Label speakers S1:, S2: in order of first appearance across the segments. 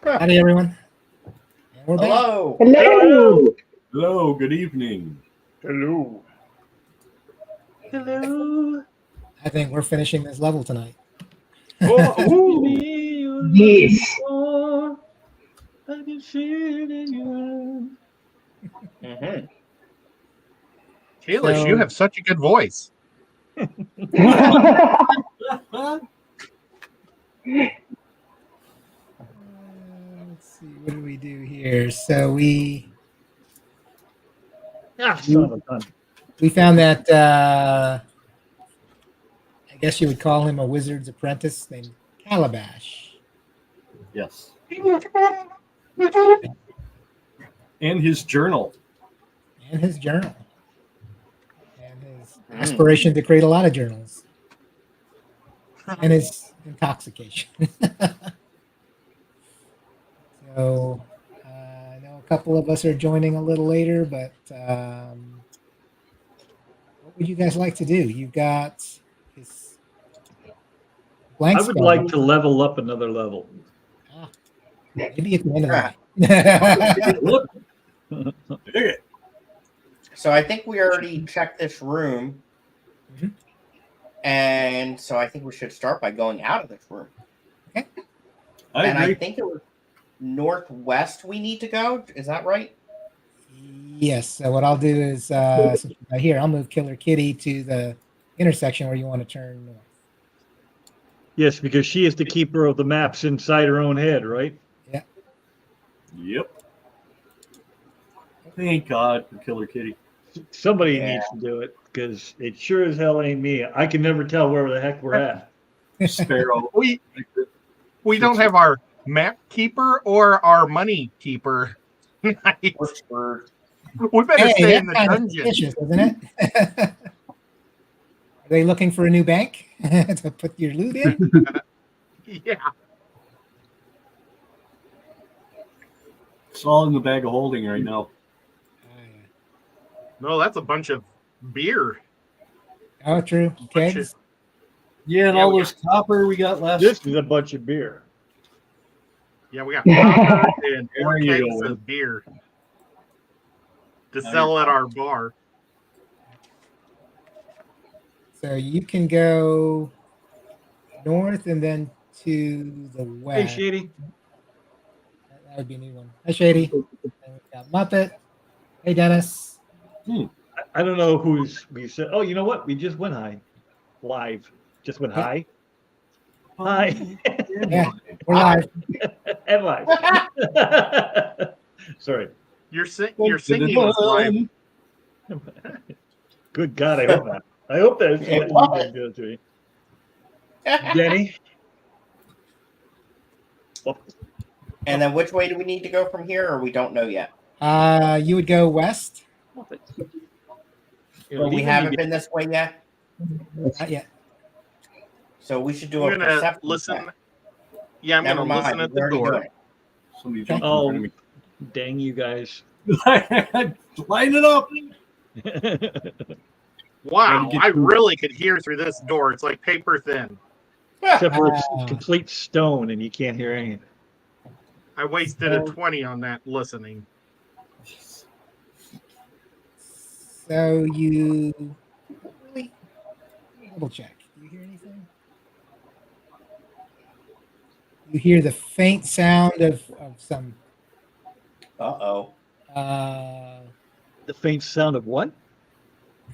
S1: Howdy, everyone. And we're back.
S2: Hello.
S3: Hello.
S4: Hello, good evening.
S3: Hello.
S2: Hello.
S1: I think we're finishing this level tonight.
S3: Yes.
S2: I can feel it in your eyes.
S5: Kalish,
S1: So-
S5: you have such a good voice.
S1: Let's see, what do we do here? So we
S3: Son of a gun.
S1: found that I guess you would call him a wizard's apprentice named Calabash.
S4: Yes. And his journal.
S1: And his journal. And his aspiration to create a lot of journals. And his intoxication. So I know a couple of us are joining a little later, but what would you guys like to do? You've got his blank
S3: I would
S1: spell.
S3: like to level up another level.
S1: Maybe at the end of the night.
S4: Dig it.
S2: So I think we already checked this room.
S1: Mhm.
S2: And so I think we should start by going out of this room.
S4: I
S2: And I
S4: agree.
S2: think it was northwest we need to go. Is that right?
S1: Yes. So what I'll do is since you're not here, I'll move Killer Kitty to the intersection where you want to turn north.
S3: Yes, because she is the keeper of the maps inside her own head, right?
S4: Yep. Thank God for Killer Kitty.
S3: Somebody
S2: Yeah.
S3: needs to do it because it sure as hell ain't me. I can never tell where the heck we're at.
S4: Sparrow.
S5: We don't have our map keeper or our money keeper.
S2: We're screwed.
S5: We better stay
S1: that's
S5: in the
S1: kind of
S5: dungeon.
S1: suspicious, isn't it? Are they looking for a new bank to put your loot in?
S5: Yeah.
S4: It's all in the bag of holding right now.
S5: No, that's a bunch of beer.
S1: Oh, true.
S5: Bunch
S1: Kegs.
S4: Yeah, and
S5: Yeah,
S4: all
S5: we
S4: those copper we got left.
S3: This is a bunch of beer.
S5: Yeah, we got copper and
S4: There
S5: 4
S4: you
S5: kegs
S4: go.
S5: of beer to
S4: Now
S5: sell
S4: you're
S5: at our bar.
S1: So you can go north and then to the
S3: Hey,
S1: west.
S3: Shady.
S1: That would be a new one. Hi, Shady. And we've got Muppet. Hey, Dennis.
S3: I don't know we said. Oh, you know what? We just went high. Live. Just went
S1: Yeah.
S3: high. Hi.
S1: Yeah, we're live.
S3: And live. Sorry.
S5: You're singing us live.
S3: Good God, I hope not. I hope that's
S2: Yeah,
S3: what
S2: what?
S3: you're going to do to me. Jenny?
S2: And then which way do we need to go from here, or we don't know yet?
S1: You would go west.
S2: Well, we haven't been this way yet,
S1: Not yet.
S2: so we should do
S5: I'm
S2: a
S5: gonna
S2: perception
S5: listen.
S2: check.
S5: Yeah, I'm
S2: Never
S5: gonna listen
S2: mind,
S5: at
S2: we're
S5: the
S2: already
S5: door.
S2: doing it.
S4: Somebody jumped in
S3: Oh,
S4: front of
S3: dang you guys.
S4: me. Line it up.
S5: Wow,
S4: Gotta get
S5: I
S4: through.
S5: really could hear through this door. It's like paper thin.
S3: Except for it's
S1: Ah.
S3: complete stone and you can't hear anything.
S5: I wasted a
S1: So-
S5: 20 on that listening.
S1: So you really double check. Do you hear anything? You hear the faint sound of some
S2: Uh-oh.
S3: The faint sound of what?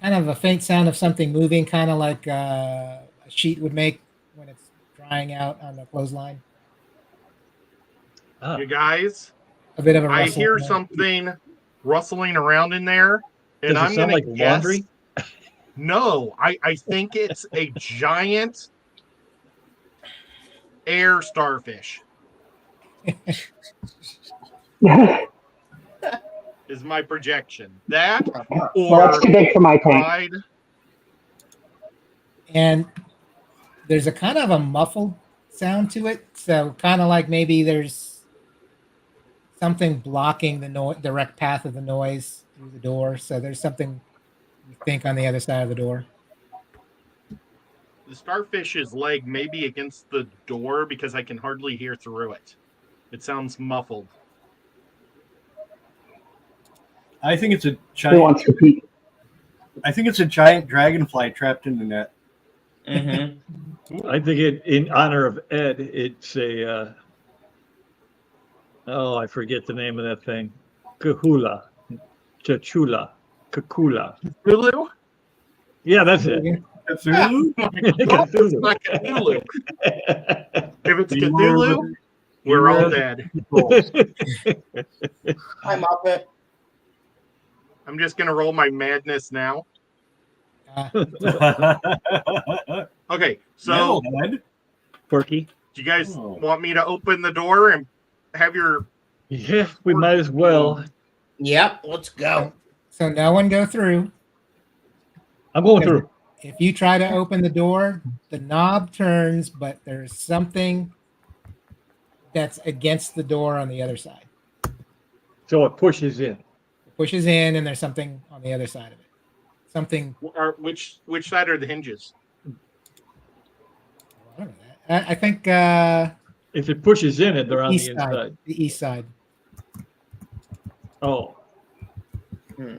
S1: kind of a faint sound of something moving, kind of like a sheet would make when it's drying out on the clothesline.
S3: Ah,
S5: You guys,
S1: A bit of a
S5: I
S1: rustle.
S5: hear something rustling around in there, and
S3: does it
S5: I'm
S3: sound
S5: gonna
S3: like
S5: guess.
S3: laundry?
S5: No, I think it's a giant air starfish. Is my projection that
S3: Uh-huh.
S6: Well, that's
S5: or
S6: too big for my tank.
S5: pride?
S1: And there's a kind of a muffled sound to it, so kind of like maybe there's something blocking the direct path of the noise through the door. So there's something you think on the other side of the door.
S5: The starfish's leg may be against the door because I can hardly hear through it. It sounds muffled.
S4: I think it's a
S6: Who
S4: giant.
S6: wants to peek?
S4: I think it's a giant dragonfly trapped in the net.
S2: Mm-hmm.
S3: I think in honor of Ed, it's a, I forget the name of that thing. Kahula. Chachula. Kakula.
S5: Cthulhu?
S3: Yeah, that's it.
S4: Cthulhu?
S5: It's not Cthulhu. If it's Cthulhu, we're all dead.
S2: Hi, Muppet.
S5: I'm just gonna roll my madness now. Okay, so
S4: Metalhead?
S3: Porky.
S5: do you guys
S4: Oh.
S5: want me to open the door and have your?
S3: Yeah, we might as well.
S2: Yep, let's go.
S1: So no one go through.
S3: I'm going through.
S1: If you try to open the door, the knob turns, but there's something that's against the door on the other side.
S3: So it pushes in.
S1: It pushes in, and there's something on the other side of it. Something.
S5: Which side are the hinges?
S1: I don't know that. I think
S3: If it pushes in it, they're on the
S1: east
S3: inside.
S1: side. The east side.
S3: Oh,
S2: Hmm.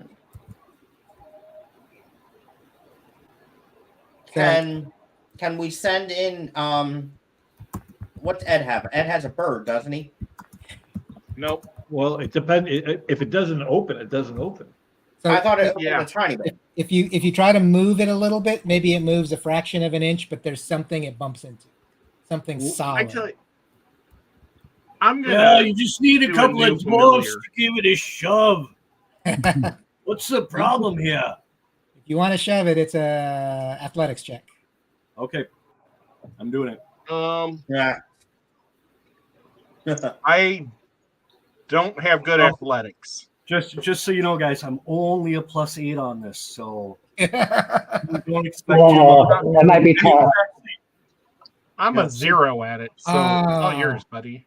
S1: So,
S2: Can we send in what's Ed have? Ed has a bird, doesn't he?
S5: Nope.
S3: well, it depends. If it doesn't open, it doesn't open.
S1: so
S2: I thought it opened
S5: Yeah.
S2: a tiny bit.
S1: if you try to move it a little bit, maybe it moves a fraction of an inch, but there's something it bumps into. Something
S5: I
S1: solid.
S5: tell you, I'm
S4: Yeah,
S5: gonna.
S4: you just need a
S5: do a
S4: couple
S5: new
S4: of dwarfs
S5: familiar.
S4: to give it a shove.
S1: If
S4: What's the problem here?
S1: you want to shove it, it's a athletics check.
S4: Okay, I'm doing it.
S2: Yeah.
S5: I don't have good athletics.
S4: Just so you know, guys, I'm only a +8 on this, so
S1: So
S4: don't expect
S6: Oh, that might be tough.
S5: I'm
S4: Yeah.
S5: a 0 at it, so all yours, buddy.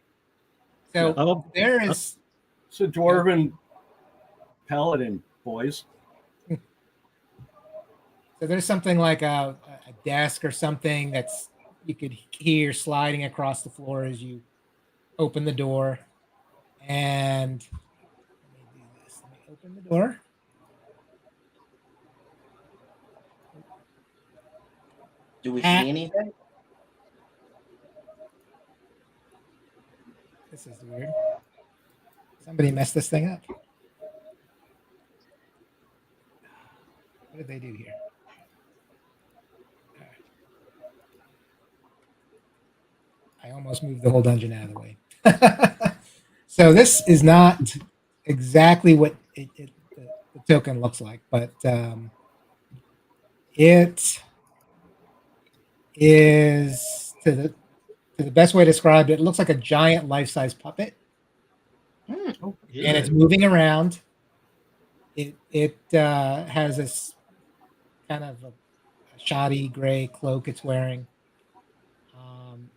S3: I'm-
S1: there is
S4: It's a dwarven paladin, boys.
S1: so there's something like a desk or something that's you could hear sliding across the floor as you open the door. And let me do this. Let me open the door.
S2: Do we see anything?
S1: This is weird. Somebody messed this thing up. What did they do here? I almost moved the whole dungeon out of the way. So this is not exactly what the token looks like, but it is to the best way to describe it. It looks like a giant life-size puppet, and it's moving around. It has this kind of a shoddy gray cloak it's wearing.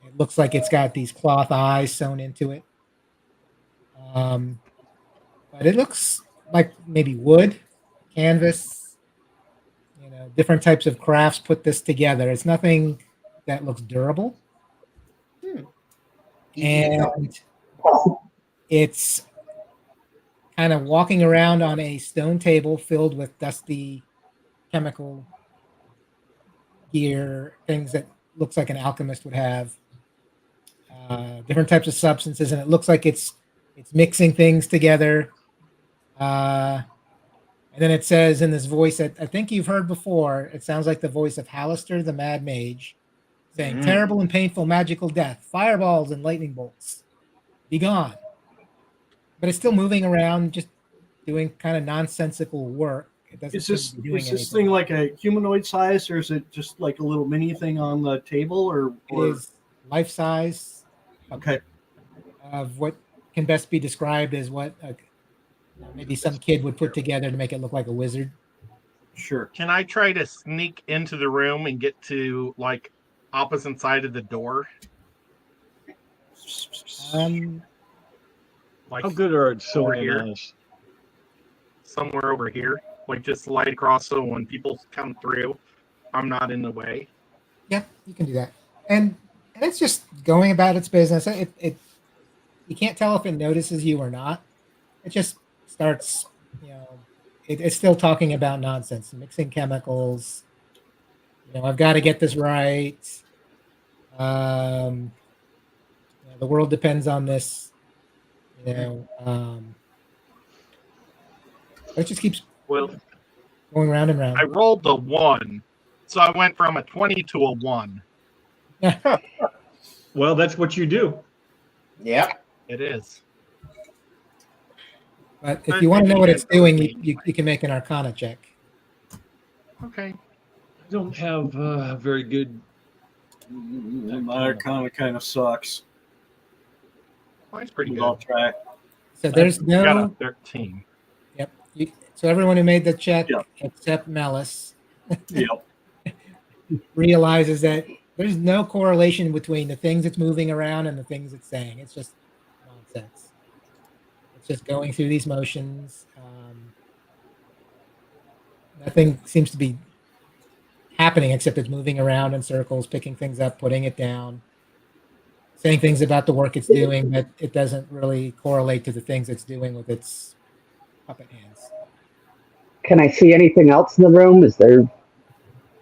S1: It looks like it's got these cloth eyes sewn into it. But it looks like maybe wood, canvas, different types of crafts put this together. It's nothing that looks durable. And it's kind of walking around on a stone table filled with dusty chemical gear, things that looks like an alchemist would have, different types of substances, and it looks like it's mixing things together. And then it says in this voice that I think you've heard before, it sounds like the voice of Hallister, the Mad Mage, saying, "Terrible and painful magical death, fireballs and lightning bolts. Be gone." But it's still moving around, just doing kind of nonsensical work. It doesn't
S4: Is
S1: seem
S4: this
S1: to be doing
S4: thing
S1: anything.
S4: like a humanoid size, or is it just like a little mini thing on the table, or
S1: It is life size
S4: okay?
S1: of what can best be described as what maybe some kid would put together to make it look like a wizard.
S4: Sure.
S5: Can I try to sneak into the room and get to like opposite side of the door? Like
S3: How good are
S5: over
S3: sewing
S5: here.
S3: on us?
S5: Somewhere over here, like just slide across so when people come through, I'm not in the way.
S1: Yeah, you can do that, and it's just going about its business. It You can't tell if it notices you or not. It just starts, it's still talking about nonsense, mixing chemicals. I've got to get this right. The world depends on this. It just keeps
S5: Well,
S1: going round and
S5: I
S1: round.
S5: rolled a 1, so I went from a 20 to a 1.
S3: Well, that's what you do.
S2: Yeah.
S5: It is.
S1: But if you want to know what it's doing, you can make an Arcana check.
S5: Okay.
S3: I don't have very good.
S4: My Arcana kind of sucks.
S5: Mine's pretty
S4: I'll
S5: good.
S4: try.
S1: So there's
S5: Got a
S1: no.
S5: 13.
S1: Yep. So everyone who made the check
S4: Yep.
S1: except Malice
S4: Yep.
S1: realizes that there's no correlation between the things it's moving around and the things it's saying. It's just nonsense. It's just going through these motions. Nothing seems to be happening except it's moving around in circles, picking things up, putting it down, saying things about the work it's doing, but it doesn't really correlate to the things it's doing with its puppet hands.
S6: Can I see anything else in the room? Is there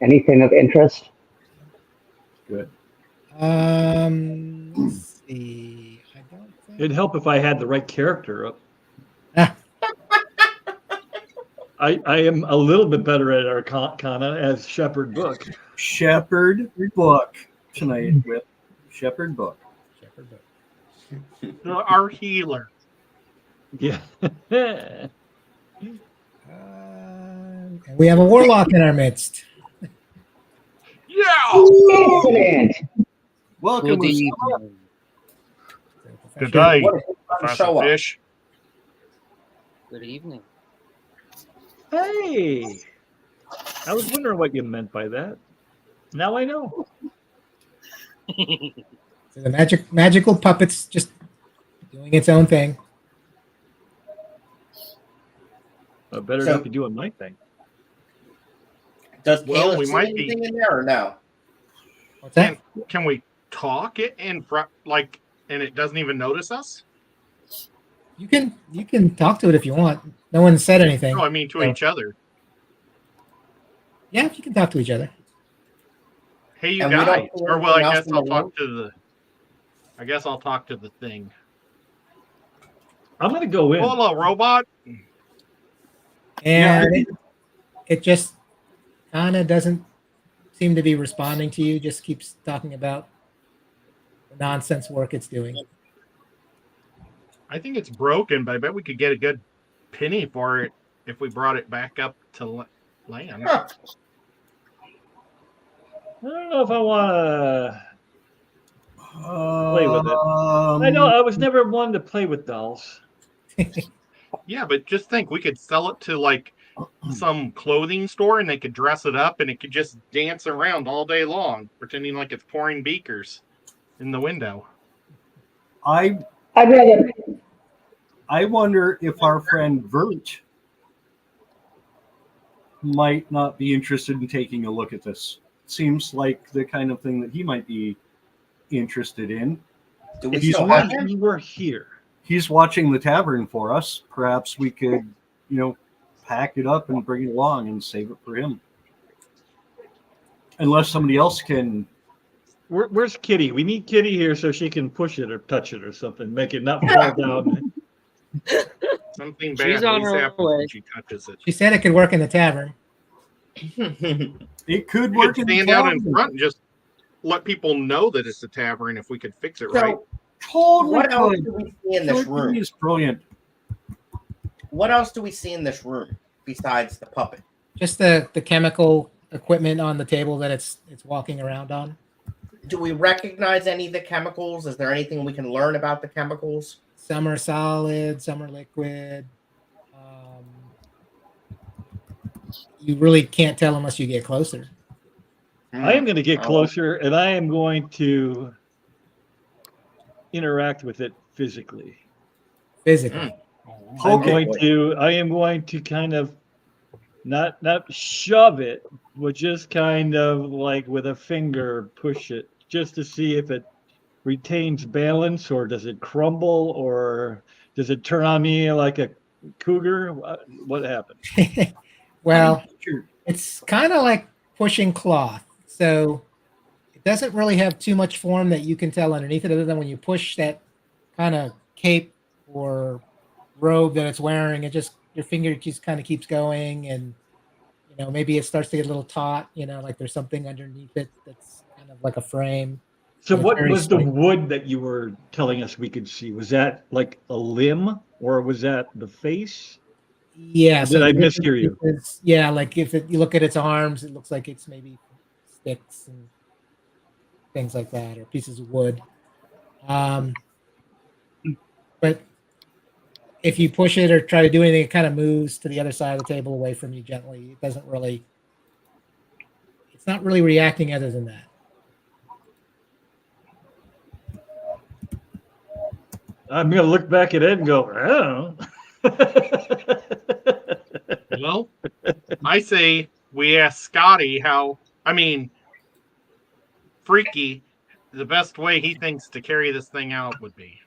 S6: anything of interest?
S4: Good.
S1: Let's see. I don't think.
S3: It'd help if I had the right character up.
S1: Ah,
S3: I am a little bit better at Arcana as Shepherd Book.
S4: Shepherd Book tonight with Shepherd Book.
S1: Shepherd Book.
S5: Our healer.
S3: Yeah.
S1: And we have a warlock in our midst.
S5: Yeah.
S6: Excellent.
S4: Welcome.
S7: Good
S4: Usama.
S7: evening.
S5: Good day,
S2: What if it doesn't
S5: Professor
S2: show up?
S5: Fish.
S7: Good evening.
S3: Hey, I was wondering what you meant by that. Now I know.
S1: So the magical puppet's just doing its own thing.
S3: I better
S2: So-
S3: not be doing my thing.
S2: Does
S5: Well,
S2: Caleb
S5: we
S2: see
S5: might be-
S2: anything in there or no?
S1: What's that?
S5: Can we talk it in front, like, and it doesn't even notice us?
S1: You can talk to it if you want. No one said anything.
S5: No, I mean to
S1: So-
S5: each other.
S1: Yeah, you can talk to each other.
S5: Hey, you
S2: And we don't
S5: guys.
S2: see
S5: Or well, I
S2: anything else
S5: guess
S2: in
S5: I'll
S2: the
S5: talk
S2: room?
S5: to the. I guess I'll talk to the thing.
S3: I'm going to go in.
S5: Hello, robot.
S1: And it just kind of doesn't seem to be responding to you, just keeps talking about the nonsense work it's doing.
S5: I think it's broken, but I bet we could get a good penny for it if we brought it back up to land.
S2: Huh.
S3: I don't know if I want to.
S4: Play
S3: with it. I know I was never one to play with dolls.
S5: Yeah, but just think, we could sell it to like some clothing store, and they could dress it up, and it could just dance around all day long, pretending like it's pouring beakers in the window.
S4: I
S6: I'd rather.
S4: I wonder if our friend Vert might not be interested in taking a look at this. Seems like the kind of thing that he might be interested in.
S2: Do we
S3: If he's
S2: still have
S3: watching,
S2: him?
S3: you were here.
S4: He's watching the tavern for us. Perhaps we could, pack it up and bring it along and save it for him. Unless somebody else can.
S3: Where's Kitty? We need Kitty here so she can push it or touch it or something, make it not fall down.
S5: Something bad
S7: She's on
S5: always
S7: her
S5: happens
S7: way.
S5: when she touches it.
S1: She said it could work in the tavern.
S4: It could
S5: We
S4: work
S5: could
S4: in
S5: stand
S4: the
S5: out in
S4: tavern.
S5: front and just let people know that it's a tavern if we could fix it right.
S2: So,
S4: Totally
S2: what else
S4: could.
S2: do we see in this room?
S4: Is brilliant.
S2: What else do we see in this room besides the puppet?
S1: Just the chemical equipment on the table that it's walking around on.
S2: Do we recognize any of the chemicals? Is there anything we can learn about the chemicals?
S1: Some are solid, some are liquid. You really can't tell unless you get closer.
S3: I am going to get
S2: Oh.
S3: closer and I am going to interact with it physically.
S1: Physically.
S3: I am
S4: Okay.
S3: going to kind of not shove it, but just kind of like with a finger push it just to see if it retains balance, or does it crumble, or does it turn on me like a cougar? What happened?
S1: Well,
S4: Sure.
S1: it's kind of like pushing cloth. So it doesn't really have too much form that you can tell underneath it, other than when you push that kind of cape or robe that it's wearing, it just your finger just kind of keeps going, and maybe it starts to get a little taut. Like there's something underneath it that's kind of like a frame.
S3: So
S1: But it's
S3: what
S1: very
S3: was the
S1: slight.
S3: wood that you were telling us we could see? Was that like a limb, or was that the face?
S1: Yeah.
S3: Or
S1: So
S3: did I
S1: the different
S3: mishear you?
S1: pieces- yeah, like if you look at its arms, it looks like it's maybe sticks and things like that, or pieces of wood. Um, but if you push it or try to do anything, it kind of moves to the other side of the table away from you gently. It doesn't really. It's not really reacting other than that.
S3: I'm gonna look back at Ed and go, I don't know.
S5: Well, I say we ask Scotty Freaky, the best way he thinks to carry this thing out would be.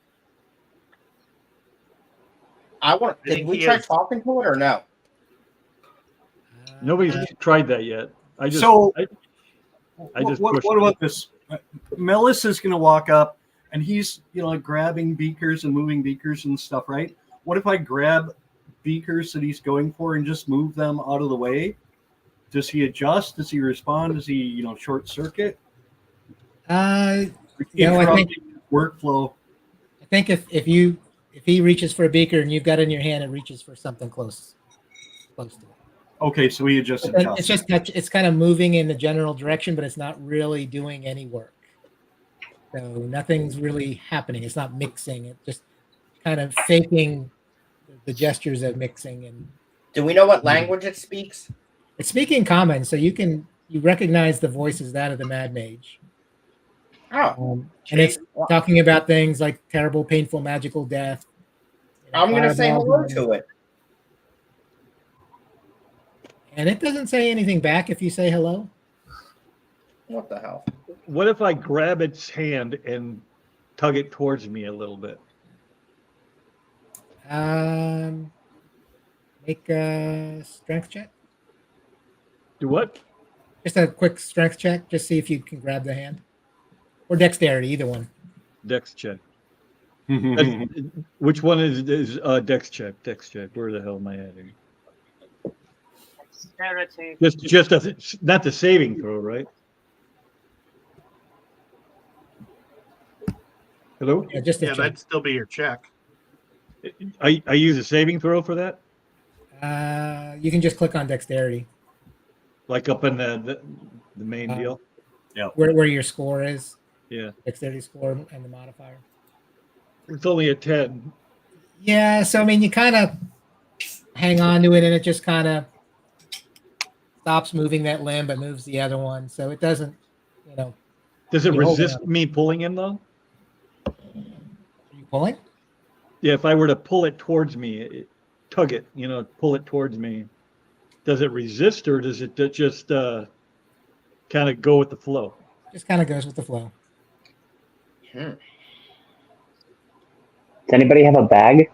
S2: Did
S5: think
S2: we
S5: he
S2: try
S5: is-
S2: talking to it or no?
S3: Nobody's tried that yet. I just
S4: What
S3: pushed
S4: about this? Melis is going to walk up, and he's like grabbing beakers and moving beakers and stuff, right? What if I grab beakers that he's going for and just move them out of the way? Does he adjust? Does he respond? Does he short circuit?
S1: I think
S4: Interrupting workflow.
S1: I think if he reaches for a beaker and you've got it in your hand, it reaches for something close to it.
S4: Okay, so he just
S1: But then
S4: adjusts.
S1: it's just it's kind of moving in the general direction, but it's not really doing any work. So nothing's really happening. It's not mixing. It's just kind of faking the gestures of mixing, and
S2: Do we know what language it speaks?
S1: it's speaking common, so you recognize the voice as that of the Mad Mage.
S2: Oh,
S1: And it's talking about things like terrible, painful, magical death.
S2: I'm going to say hello
S1: fireballs,
S2: to it.
S1: and it doesn't say anything back if you say hello.
S2: What the hell?
S3: What if I grab its hand and tug it towards me a little bit?
S1: Make a strength check.
S3: Do what?
S1: Just a quick strength check. Just see if you can grab the hand, or dexterity, either one.
S3: Dex check. Which one is Dex check? Dex check. Where the hell am I at here?
S7: Dexterity.
S3: Just not the saving throw, right? Hello?
S1: Yeah, just a
S5: Yeah,
S1: check.
S5: that'd still be your check.
S3: I use a saving throw for that,
S1: You can just click on dexterity,
S3: like up in the main deal.
S1: where your score is.
S3: Yeah,
S1: Dexterity score and the modifier.
S3: it's only a 10.
S1: Yeah, so I mean, you kind of hang on to it, and it just kind of stops moving that limb, but moves the other one. So it doesn't,
S3: Does it
S1: You hold it
S3: resist
S1: up.
S3: me pulling him though?
S1: Are you pulling?
S3: Yeah, if I were to pull it towards me, tug it, pull it towards me, does it resist, or does it just kind of go with the flow?
S1: Just kind of goes with the flow.
S6: Does anybody have a bag?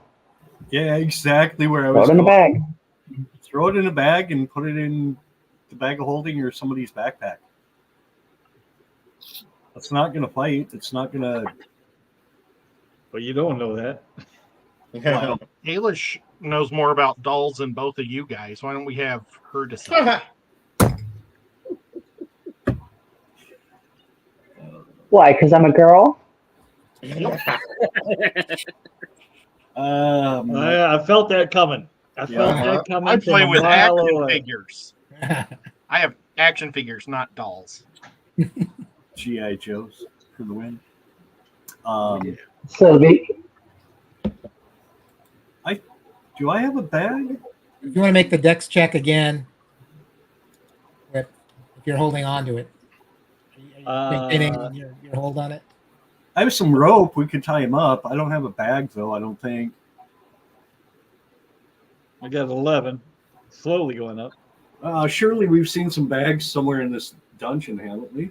S4: Yeah, exactly where I
S6: Throw
S4: was
S6: it in a
S4: going.
S6: bag.
S4: Throw it in a bag and put it in the bag of holding or somebody's backpack. It's not going to fight. It's not going to.
S3: But you don't know that.
S4: Well,
S5: Ailish knows more about dolls than both of you guys. Why don't we have her decide?
S6: Why? Because I'm a girl?
S3: I felt that coming. I felt that coming.
S5: I play
S3: from a
S5: with
S3: mile
S5: action
S3: away.
S5: figures. I have action figures, not dolls.
S4: G.I. Joes for the win.
S6: So
S4: Do I have a bag?
S1: If you want to make the dex check again, if you're holding on to it, are you maintaining your hold on it?
S4: I have some rope. We could tie him up. I don't have a bag, though, I don't think.
S3: I got 11. Slowly going up.
S4: Surely we've seen some bags somewhere in this dungeon, haven't we?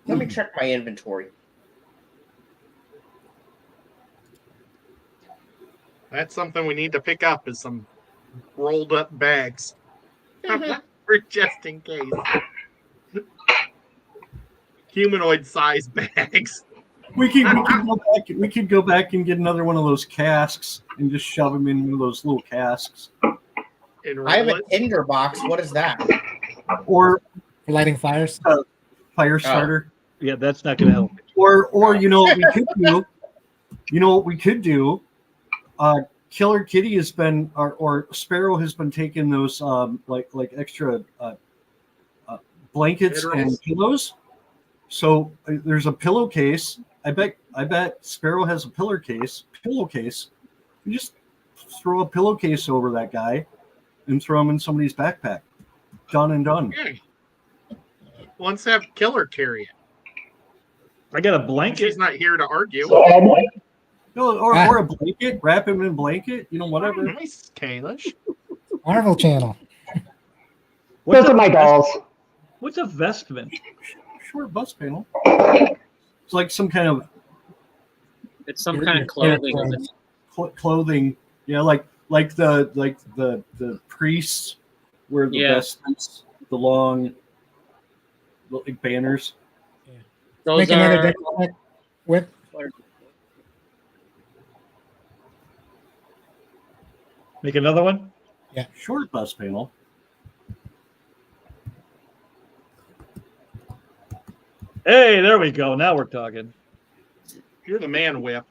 S2: Let me check my inventory.
S5: That's something we need to pick up is some rolled up bags. For just in case. Humanoid sized bags.
S4: We could go back and get another one of those casks and just shove them in one of those little casks.
S5: And
S2: I have
S5: roll
S2: a
S5: it.
S2: tinder box. What is that?
S4: Or
S1: For lighting fires.
S4: fire starter.
S3: Yeah, that's not going to help.
S4: Or you know what we could do? You know what we could do? Killer Kitty has been, or Sparrow has been taking those like extra blankets and
S5: Minerals.
S4: pillows. So there's a pillowcase. I bet Sparrow has a pillowcase. You just throw a pillowcase over that guy and throw him in somebody's backpack. Done and done.
S5: Okay. Let's have Killer carry it.
S3: I got a
S5: She's
S3: blanket.
S5: not here to argue.
S6: Ed,
S4: No, or a blanket. Wrap him in a blanket. You know, whatever.
S5: Nice, Kalish.
S1: Marvel Channel.
S6: those are my dolls.
S3: What's a vestment?
S4: Short bus panel. It's like some kind of
S7: It's some
S1: Your-
S7: kind
S1: your
S7: of clothing.
S1: character.
S4: clothing. Yeah, like the priests wear the
S7: Yeah.
S4: vestments, the long like banners.
S7: Those
S1: Make another
S7: are
S1: deck check. Whip.
S3: Make another one?
S4: Short bus panel.
S3: Hey, there we go. Now we're talking.
S5: You're the man, Whip.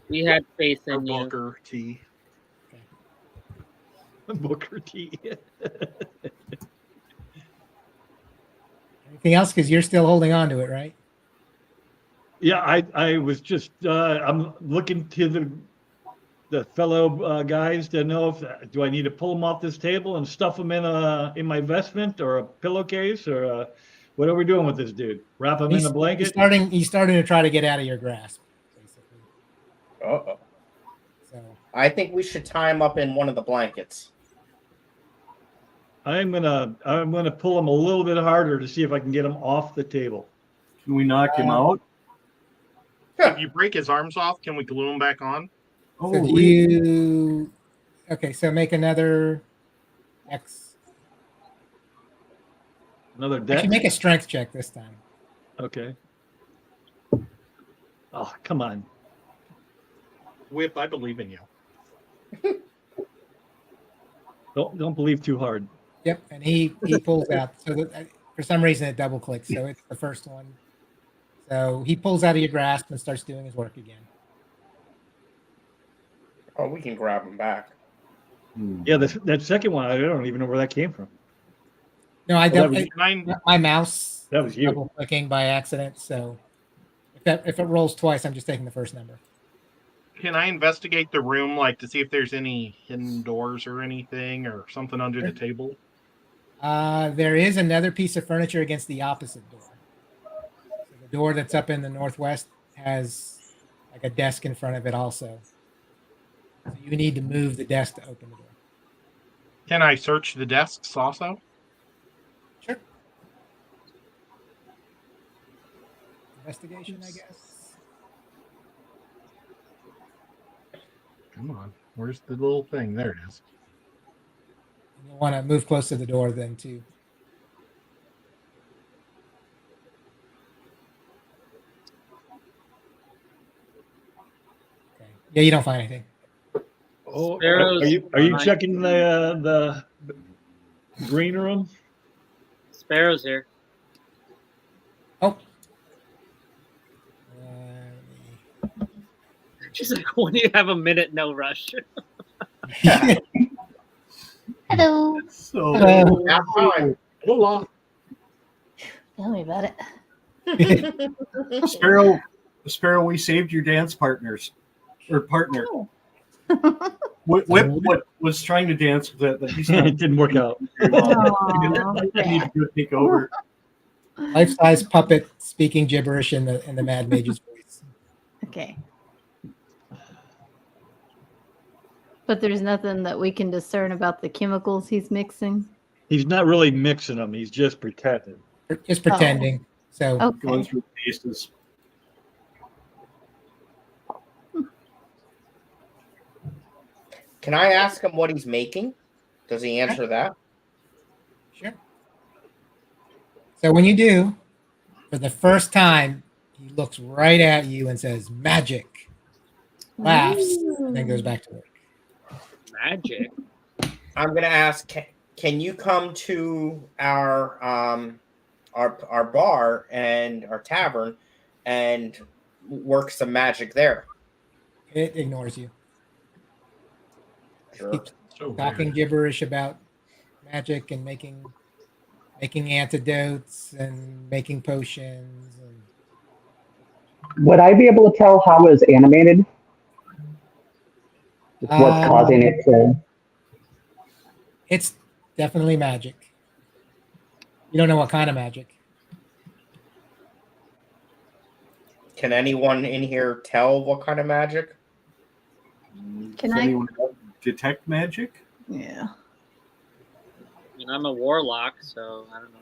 S7: we had faith
S5: Or
S7: in you.
S5: Booker T.
S3: Booker T.
S1: Anything else? Because you're still holding on to it, right?
S3: Yeah, I was just I'm looking to the fellow guys to know if do I need to pull them off this table and stuff them in my vestment or a pillowcase or what are we doing with this dude? Wrap him in a
S1: He's
S3: blanket?
S1: starting to try to get out of your grasp, basically.
S2: Uh-oh.
S1: So
S2: I think we should tie him up in one of the blankets.
S3: I'm gonna pull him a little bit harder to see if I can get him off the table.
S4: Can we knock him out?
S5: If you break his arms off, can we glue him back on?
S4: Oh,
S1: so do you so make another X.
S3: Another
S1: Actually,
S3: deck.
S1: make a strength check this time.
S3: Okay. Oh, come on.
S5: Whip, I believe in you.
S3: Don't believe too hard.
S1: Yep, and he pulls out. So that, for some reason it double clicks. So it's the first one. So he pulls out of your grasp and starts doing his work again.
S2: Oh, we can grab him back.
S3: Yeah, that second one, I don't even know where that came from.
S1: No, I
S3: Well,
S1: don't.
S3: that
S5: Can
S1: My mouse
S3: That was you.
S1: double clicking by accident. So if it rolls twice, I'm just taking the first number.
S5: I investigate the room, like to see if there's any hidden doors or anything or something under the table?
S1: There is another piece of furniture against the opposite door. So the door that's up in the northwest has like a desk in front of it also. So you need to move the desk to open the door.
S5: Can I search the desks also?
S1: Sure. Investigation, I guess.
S5: Come on. Where's the little thing? There it is.
S1: You'll want to move close to the door then too. Okay. Yeah, you don't find anything.
S3: Oh,
S7: Sparrows
S3: are you
S7: behind-
S3: checking the green room?
S7: Sparrow's here.
S1: Oh.
S7: She's like, when you have a minute, no rush.
S8: Hello.
S4: So
S2: Nap time.
S5: Hola.
S8: Tell me about it.
S4: Sparrow, we saved your dance partner.
S8: Oh.
S4: Whip was trying to dance with it, but he's not.
S3: It didn't work out.
S8: Aw,
S4: He
S8: okay.
S4: needs to take over.
S1: Life-size puppet speaking gibberish in the Mad Mage's voice.
S8: Okay. But there's nothing that we can discern about the chemicals he's mixing.
S3: He's not really mixing them. He's just pretending.
S1: Just pretending. So
S4: Going
S8: Okay.
S4: through paces.
S2: Can I ask him what he's making? Does he answer that?
S1: Sure. So when you do, for the first time, he looks right at you and says, "Magic," laughs, and then goes back to work.
S7: Magic.
S2: I'm gonna ask. Can you come to our bar and our tavern and work some magic there?
S1: It ignores you.
S2: Sure.
S1: Keeps
S3: So
S1: talking
S3: weird.
S1: gibberish about magic and making antidotes and making potions. And
S6: Would I be able to tell how it's animated? What's causing it to?
S1: it's definitely magic. You don't know what kind of magic.
S2: Can anyone in here tell what kind of magic?
S8: Can
S4: Does
S8: I-
S4: anyone detect magic?
S8: Yeah.
S7: I mean, I'm a warlock, so I don't know.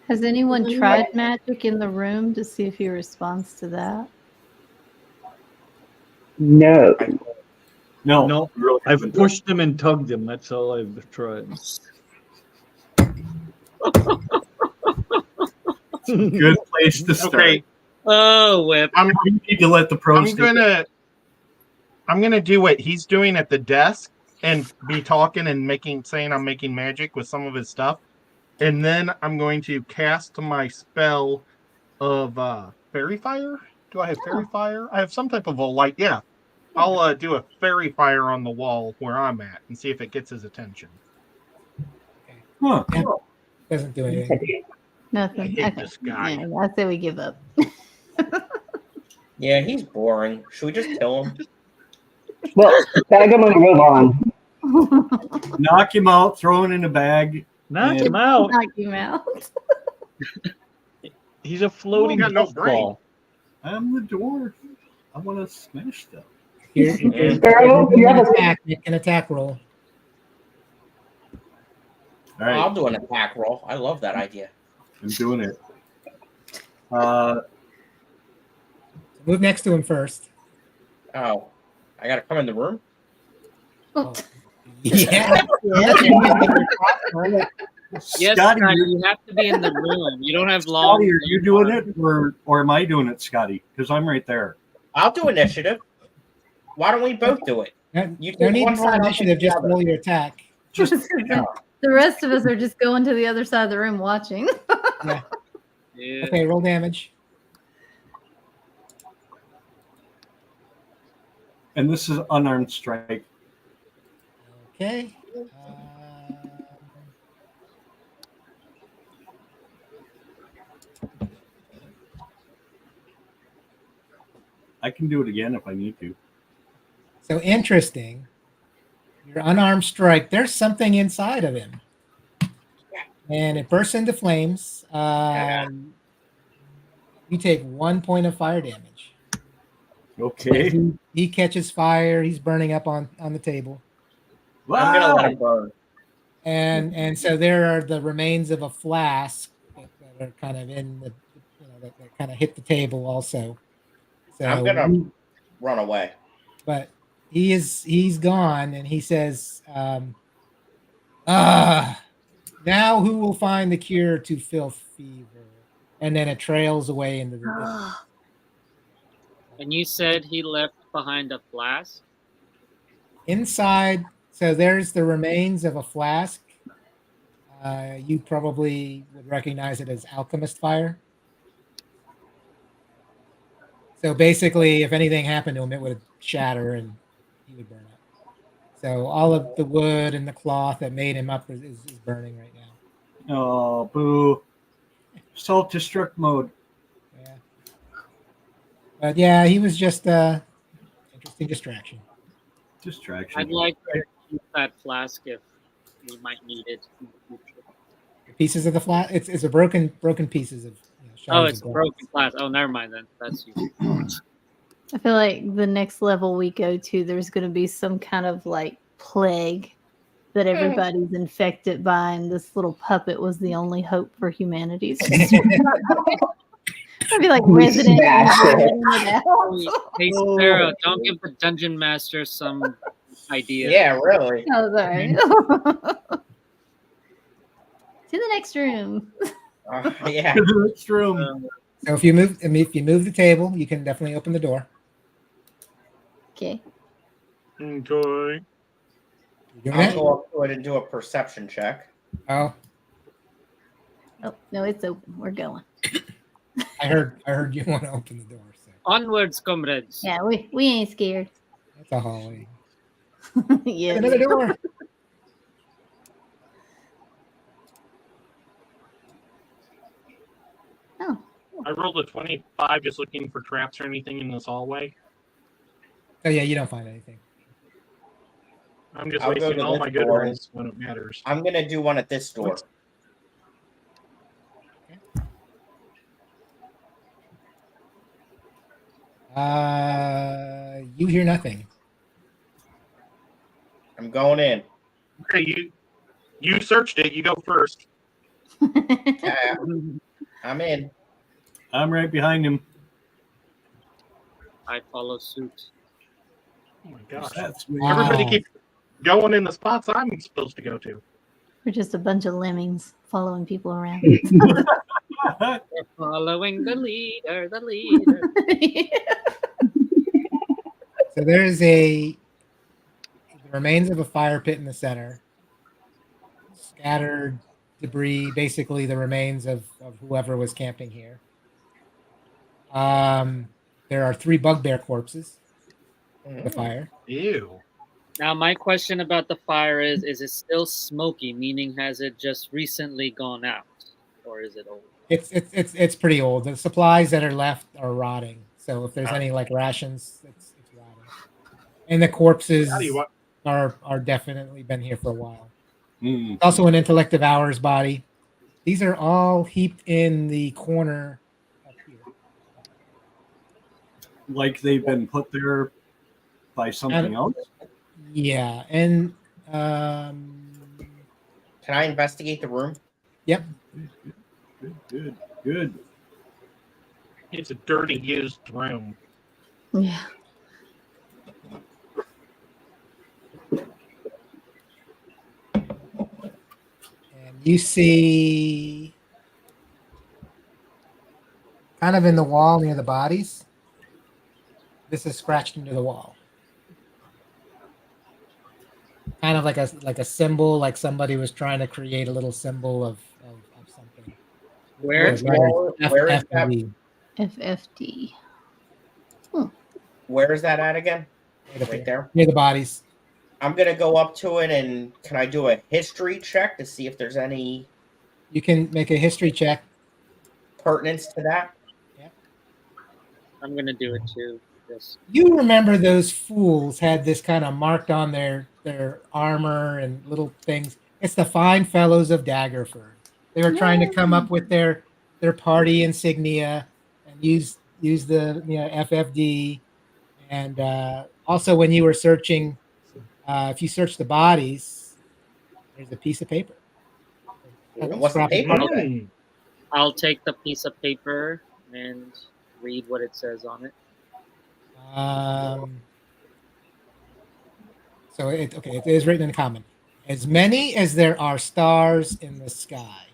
S8: Has anyone tried magic in the room to see if he responds to that?
S6: No.
S4: No.
S3: No,
S4: really
S3: I've
S4: haven't.
S3: pushed him and tugged him. That's all I've tried.
S4: Good place to start.
S5: Okay,
S7: Oh, whip.
S4: You need to let the pros.
S5: I'm gonna do what he's doing at the desk and be talking and saying I'm making magic with some of his stuff, and then I'm going to cast my spell of fairy fire. Do I have fairy fire? I have some type of a light. Yeah, I'll do a fairy fire on the wall where I'm at and see if it gets his attention.
S4: Huh.
S1: Doesn't do anything.
S8: Nothing.
S5: I hate
S8: Okay.
S5: this guy.
S8: Yeah, I say we give up.
S2: Yeah, he's boring. Should we just kill him?
S6: Well, bag him and move on.
S4: Knock him out, throw him in a bag.
S3: Knock
S4: Yeah.
S3: him out.
S8: Knock him out.
S3: He's a floating
S5: Well, got no
S3: puffball.
S4: I'm the dwarf. I want to smash them.
S1: You're
S6: Sparrow, you have a
S1: make an attack roll.
S4: All right,
S2: I'll do an attack roll. I love that idea.
S4: I'm doing it.
S1: Move next to him first.
S2: Oh, I gotta come in the room.
S1: Oh. Yeah.
S7: Yes,
S4: Scotty,
S7: Scotty, you have to be in the room. You don't have long.
S4: Scotty, are you doing it, or am I doing it, Scotty? Because I'm right there.
S2: I'll do initiative. Why don't we both do it? You
S1: No
S2: take
S1: need
S2: one
S1: to roll
S2: side, I'll
S1: initiative.
S2: take the
S1: Just
S2: other.
S1: roll your attack.
S4: Just
S8: The rest of us are just going to the other side of the room watching.
S7: Yeah.
S1: Okay, roll damage.
S4: and this is unarmed strike.
S1: Okay.
S4: I can do it again if I need to.
S1: So interesting. Your unarmed strike. There's something inside of him, and it bursts into flames. You take 1 point of fire damage.
S4: Okay.
S1: He catches fire. He's burning up on the table,
S2: I'm gonna let him burn.
S1: and so there are the remains of a flask that are kind of in the, that kind of hit the table also. So
S2: I'm gonna run away.
S1: but he's gone, and he says, now who will find the cure to filth fever? And then it trails away into the distance.
S7: And you said he left behind a flask?
S1: Inside, so there's the remains of a flask. You probably would recognize it as alchemist fire. So basically, if anything happened to him, it would shatter and he would burn up. So all of the wood and the cloth that made him up is burning right now.
S4: Oh, boo. Self-destruct mode.
S1: Yeah. But yeah, he was just interesting distraction.
S4: Distraction.
S7: I'd like to keep that flask if we might need it in the future.
S1: The pieces of the flat, it's a broken pieces of.
S7: Oh,
S1: shards
S7: it's
S1: of
S7: a
S1: glass.
S7: broken glass. Oh, never mind then. That's you.
S8: I feel like the next level we go to, there's going to be some kind of like plague that everybody's infected by, and this little puppet was the only hope for humanity. It's just- I'd be like
S6: We
S8: Resident
S6: smashed
S8: Evil
S6: it.
S8: in the house.
S7: Hey, Sparrow, don't give the dungeon master some idea.
S2: Yeah, really.
S8: Oh, sorry. To the next room.
S2: Yeah.
S4: It's room.
S1: So if you move the table, you can definitely open the door.
S8: Okay.
S5: Okay.
S1: You doing
S2: I'll
S1: that?
S2: go up to it and do a perception check.
S1: Oh,
S8: Oh no, it's open. We're going.
S1: I heard you want to open the door. So
S7: Onwards, comrades.
S8: Yeah, we ain't scared.
S1: that's a hallway.
S8: Yeah.
S1: Another door.
S8: Oh,
S5: I rolled a 25 just looking for traps or anything in this hallway.
S1: Oh yeah, you don't find anything.
S5: I'm just
S2: I'll go
S5: wasting
S2: to
S5: all
S2: this
S5: my good
S2: door.
S5: rolls when it matters.
S2: I'm gonna do one at this door.
S5: What's-
S1: You hear nothing.
S2: I'm going in.
S5: Okay, you searched it. You go first.
S2: Yeah, I'm in.
S4: I'm right behind him.
S7: I follow suit.
S5: Oh my gosh!
S4: That's me.
S1: Wow.
S5: Everybody keeps going in the spots I'm supposed to go to.
S8: we're just a bunch of lemmings following people around.
S7: We're following the leader, the leader.
S1: So there's the remains of a fire pit in the center. Scattered debris, basically the remains of whoever was camping here. There are 3 bugbear corpses in the fire.
S5: Ew.
S7: Now, my question about the fire is it still smoky? Meaning, has it just recently gone out, or is it old?
S1: It's pretty old. The supplies that are left are rotting. So if there's any like rations, it's rotting. And the corpses
S5: How do you want?
S1: are definitely been here for a while.
S4: Hmm.
S1: It's also an intellect of hours body. These are all heaped in the corner up here.
S4: Like they've been put there by something else.
S1: Yeah, and
S2: Can I investigate the room?
S1: yep.
S4: Good.
S5: It's a dirty, used room.
S8: Yeah.
S1: And you see kind of in the wall near the bodies. This is scratched into the wall. Kind of like a symbol, like somebody was trying to create a little symbol of something.
S7: Where?
S2: Where is that?
S1: FFD.
S8: FFD.
S2: Where is that at again?
S1: Right up
S2: Right
S1: here,
S2: there.
S1: near the bodies.
S2: I'm gonna go up to it and can I do a history check to see if there's any
S1: You can make a history check.
S2: pertinence to that?
S7: I'm gonna do it too. Yes.
S1: You remember those fools had this kind of marked on their armor and little things. It's the fine fellows of Daggerford. They were trying to come up with their party insignia and use the FFD. And also, when you were searching, if you search the bodies, there's a piece of paper.
S2: What's the paper?
S5: Mm.
S7: I'll take the piece of paper and read what it says on it.
S1: So it is written in common. As many as there are stars in the sky.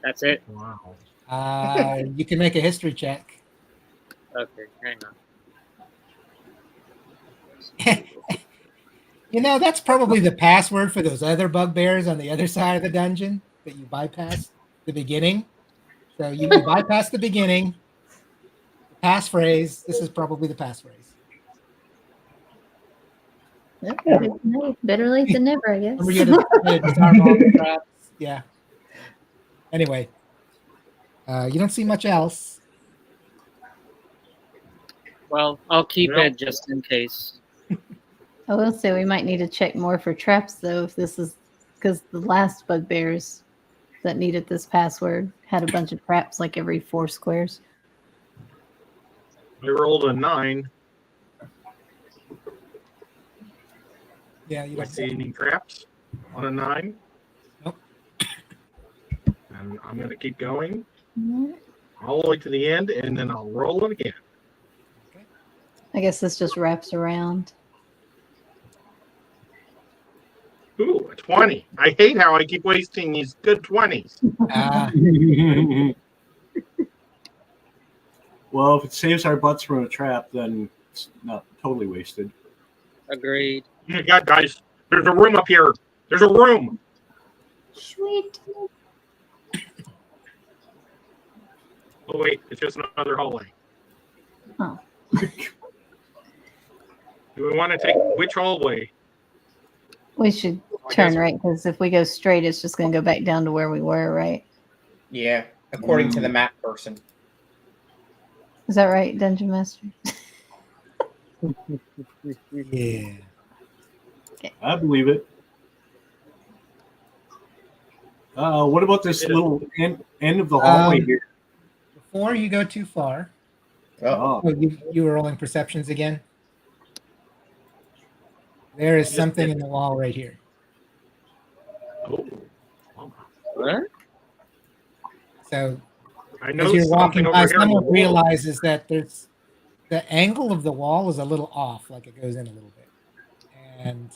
S7: That's it.
S5: Wow.
S1: You can make a history check.
S7: Okay, hang on.
S1: That's probably the password for those other bugbears on the other side of the dungeon that you bypass the beginning. So you bypass the beginning, the passphrase. This is probably the passphrase.
S8: Yep, no, better late than never, I guess.
S1: Remember you had to disarm all the traps. Yeah. Anyway, you don't see much else.
S7: Well, I'll keep
S5: Well-
S7: it just in case.
S8: I will say we might need to check more for traps, though, if this is because the last bugbears that needed this password had a bunch of traps like every 4 squares.
S5: I rolled a 9.
S1: Yeah, you
S5: Do I
S1: don't
S5: see any traps on a 9?
S1: Nope.
S5: And I'm going to keep going
S8: Mhm.
S5: all the way to the end, and then I'll roll it again.
S8: I guess this just wraps around.
S5: Ooh, a 20. I hate how I keep wasting these good 20s.
S4: Well, if it saves our butts from a trap, then it's not totally wasted.
S7: Agreed.
S5: Oh my God, guys, there's a room up here. There's a room.
S8: Sweet.
S5: Oh, wait, it's just another hallway.
S8: Oh.
S5: Do we want to take which hallway?
S8: We should
S5: I
S8: turn
S5: guess-
S8: right because if we go straight, it's just going to go back down to where we were, right?
S2: Yeah, according to the map person.
S8: Is that right, Dungeon Master?
S1: Yeah.
S4: I believe it. What about this little end of the hallway here?
S1: Before you go too far,
S2: Oh,
S1: you were rolling perceptions again. There is something in the wall right here.
S5: Oh.
S7: What?
S1: So
S5: I know
S1: as you're
S5: something
S1: walking
S5: over
S1: by,
S5: here. on the
S1: someone
S5: wall.
S1: realizes that there's the angle of the wall is a little off, like it goes in a little bit, and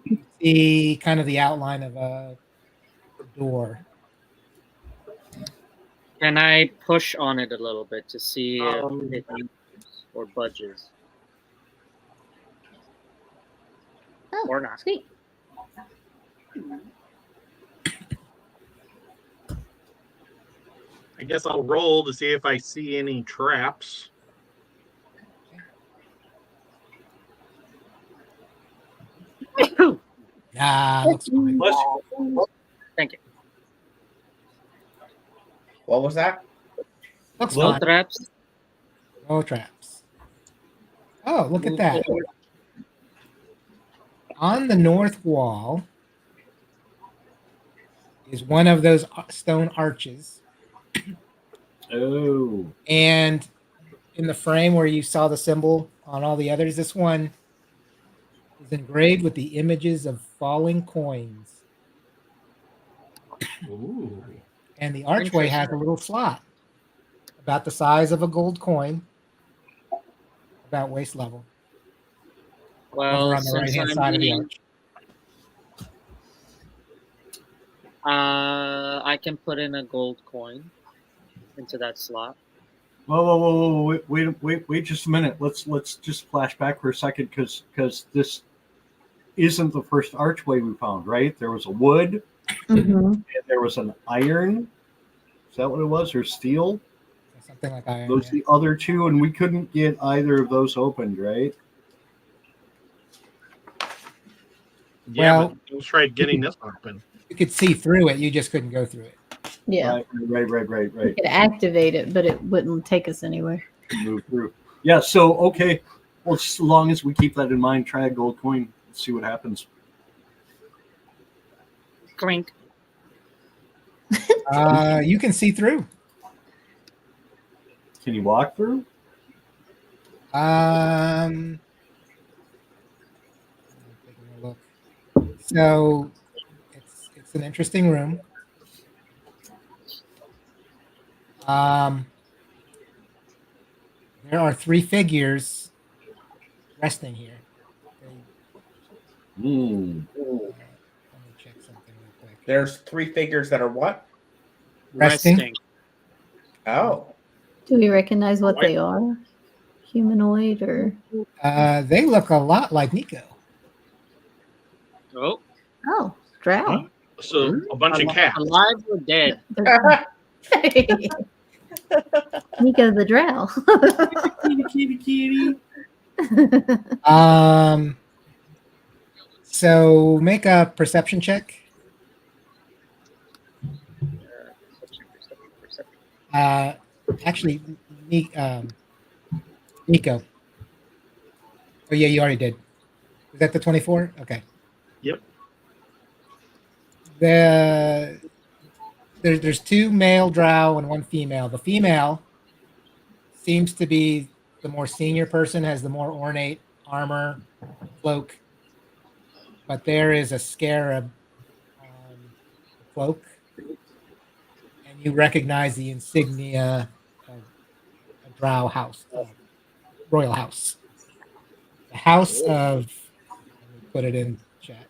S1: you see kind of the outline of a door.
S7: Can I push on it a little bit to see if
S5: Um,
S7: it moves or budges?
S8: Oh,
S7: Or not.
S8: sweet.
S5: I guess I'll roll to see if I see any traps.
S1: Nah, looks fine.
S4: Bless
S7: Thank you.
S2: what was that?
S1: Looks
S7: No
S1: fine.
S7: traps.
S1: No traps. Oh, look at
S7: Move
S1: that.
S7: forward.
S1: On the north wall is one of those stone arches.
S4: Oh.
S1: And in the frame where you saw the symbol on all the others, this one is engraved with the images of falling coins.
S5: Ooh.
S1: And the archway has a little slot about the size of a gold coin, about waist level,
S7: Well,
S1: over on the right
S7: since
S1: hand
S7: I'm
S1: side of the
S7: being,
S1: arch.
S7: I can put in a gold coin into that slot.
S4: Whoa! Wait! Just a minute. Let's just flash back for a second, because this isn't the first archway we found, right? There was a wood,
S8: Mm-hmm.
S4: and there was an iron. Is that what it was, or steel?
S1: Something like iron.
S4: Those
S1: Yeah.
S4: the other two, and we couldn't get either of those opened, right?
S5: Yeah,
S1: Well-
S5: but let's try getting this open.
S1: You could see through it, you just couldn't go through it.
S8: Yeah.
S4: Right.
S8: We could activate it, but it wouldn't take us anywhere.
S4: Move through. Yeah. So okay. Well, just as long as we keep that in mind, try a gold coin. Let's see what happens.
S7: Clink.
S1: You can see through.
S4: Can you walk through?
S1: Taking a look. So it's an interesting room. There are 3 figures resting here. Let me check something real quick.
S2: There's 3 figures that are what?
S1: Resting.
S2: Oh,
S8: Do we recognize what
S5: What?
S8: they are? Humanoid or?
S1: They look a lot like Nico.
S7: Oh,
S8: Oh, drow.
S5: Huh? So a bunch of cats.
S7: alive or dead?
S8: They're- Nico the drow.
S4: Kitty.
S1: So make a perception check. Actually, Nico. Oh yeah, you already did. Is that the 24? Okay.
S5: Yep.
S1: There's 2 male drow and 1 female. The female seems to be the more senior person, has the more ornate armor, cloak. But there is a scarab cloak. and you recognize the insignia of a Drow house, royal house. The house of, let me put it in chat,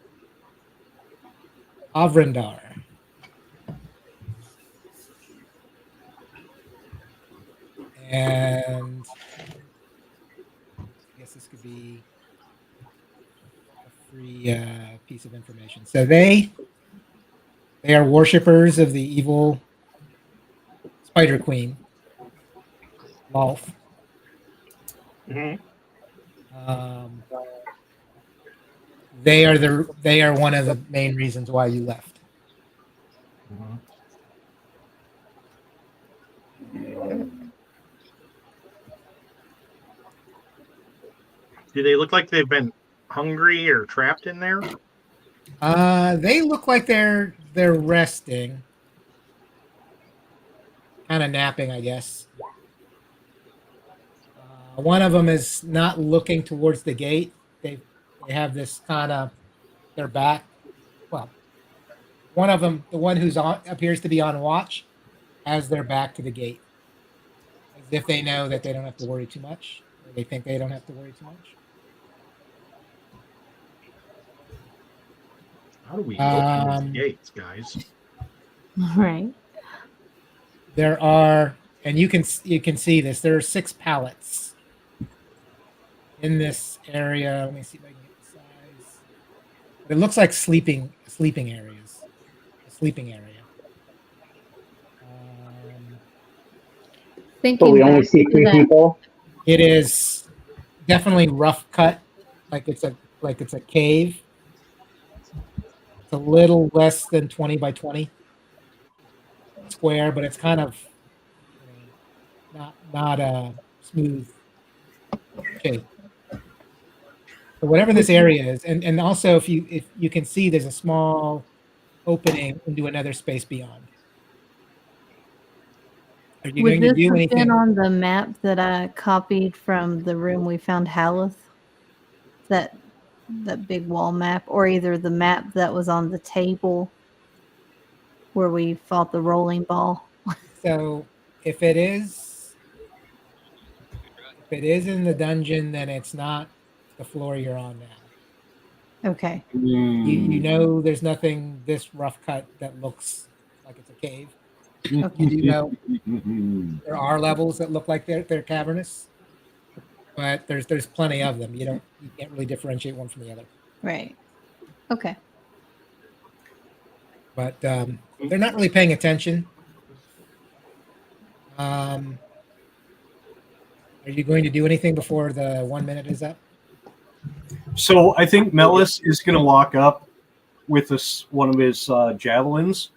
S1: Avrindar. And I guess this could be a free piece of information. So they are worshippers of the evil Spider Queen, Lolth.
S5: Mhm.
S1: They are one of the main reasons why you left.
S5: Do they look like they've been hungry or trapped in there?
S1: They look like they're resting, kind of napping, I guess. One of them is not looking towards the gate. They have this kind of their back. Well, one of them, the one who's on appears to be on watch, has their back to the gate, as if they know that they don't have to worry too much, or they think they don't have to worry too much.
S5: How do we open these gates, guys?
S8: Right.
S1: There are, and you can see this. There are 6 pallets in this area. Let me see if I can get the size. It looks like sleeping areas. A sleeping area.
S8: Thinking
S6: But we only
S8: back
S6: see
S8: to
S6: 3
S8: that,
S6: people.
S1: It is definitely rough cut, like it's a cave. It's a little less than 20 by 20 square, but it's kind of, not a smooth shape. So whatever this area is, and also if you can see, there's a small opening into another space beyond. Are you
S8: would
S1: going to
S8: this
S1: do
S8: have been
S1: anything?
S8: on the map that I copied from the room we found Haleth? That big wall map, or either the map that was on the table where we fought the rolling ball?
S1: So if it is in the dungeon, then it's not the floor you're on now.
S8: Okay.
S1: You know there's nothing this rough cut that looks like it's a cave. You do know there are levels that look like they're cavernous, but there's plenty of them. You can't really differentiate one from the other.
S8: Right. Okay.
S1: But they're not really paying attention. Are you going to do anything before the 1 minute is up?
S4: So I think Melis is going to walk up with one of his javelins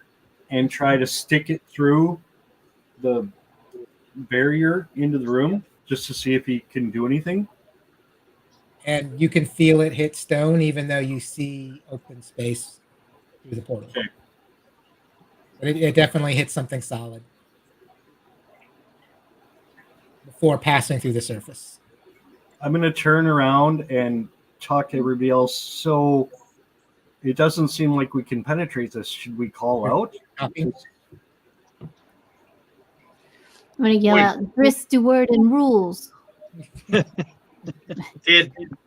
S4: and try to stick it through the barrier into the room just to see if he can do anything.
S1: And you can feel it hit stone, even though you see open space through the portal.
S4: Okay.
S1: But it definitely hits something solid before passing through the surface.
S4: I'm going to turn around and talk to everybody else. So it doesn't seem like we can penetrate this. Should we call out?
S1: Copy.
S8: I'm gonna yell
S5: Wait.
S8: out Gris, word and rules.
S5: Did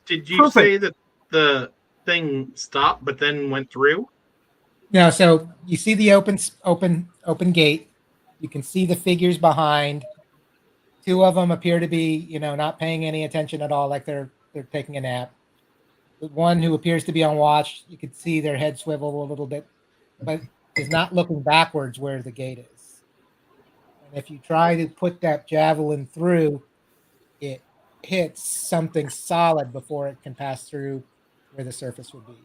S5: you
S4: Perfect.
S5: say that the thing stopped but then went through?
S1: No, so you see the open gate. You can see the figures behind. 2 of them appear to be, not paying any attention at all, like they're taking a nap. The one who appears to be on watch, you can see their head swivel a little bit, but is not looking backwards where the gate is. And if you try to put that javelin through, it hits something solid before it can pass through where the surface would be.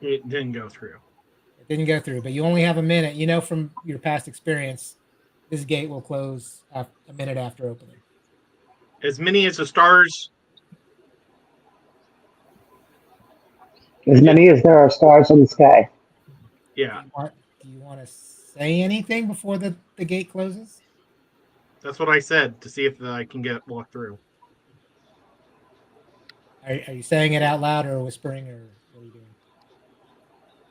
S5: It didn't go through.
S1: It didn't go through, but you only have a minute. You know from your past experience, this gate will close a minute after opening.
S5: As many as the stars.
S6: As many as there are stars in the sky.
S5: Yeah,
S1: Do you want to say anything before the gate closes?
S5: that's what I said, to see if I can walk through.
S1: Are you saying it out loud or whispering, or what are you doing?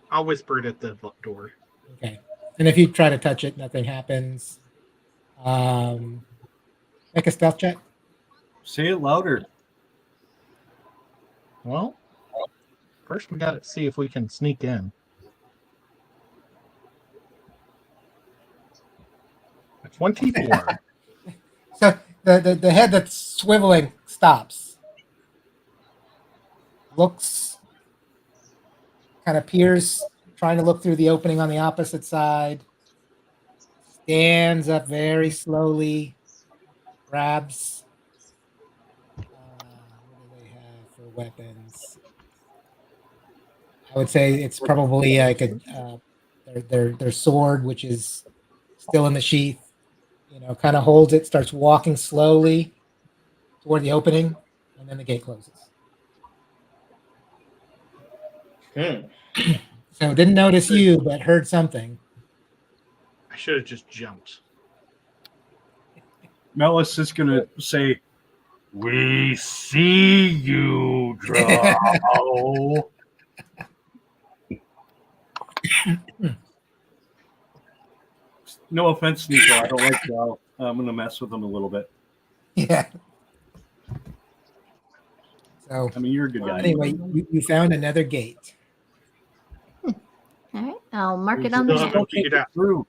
S5: I'll whisper it at the door.
S1: Okay. And if you try to touch it, nothing happens. Make a stealth check.
S4: Say it louder.
S5: Well, first we got to see if we can sneak in. A 24.
S1: So the head that's swiveling stops. Looks, kind of peers, trying to look through the opening on the opposite side. Stands up very slowly. Grabs. What do they have for weapons? I would say it's probably like their sword, which is still in the sheath. Kind of holds it, starts walking slowly toward the opening, and then the gate closes. So didn't notice you, but heard something.
S5: I should have just jumped.
S4: Melis is going to say, "We see you, Drow." No offense, Nico. I don't like Drow. I'm going to mess with them a little bit.
S1: Yeah. So
S4: I mean, you're a good guy.
S1: anyway, you found another gate.
S8: All right, I'll mark it
S5: Who's
S8: on the
S5: done?
S8: map.
S4: Don't
S5: Figure
S4: take
S5: it
S4: it
S5: out.
S4: through.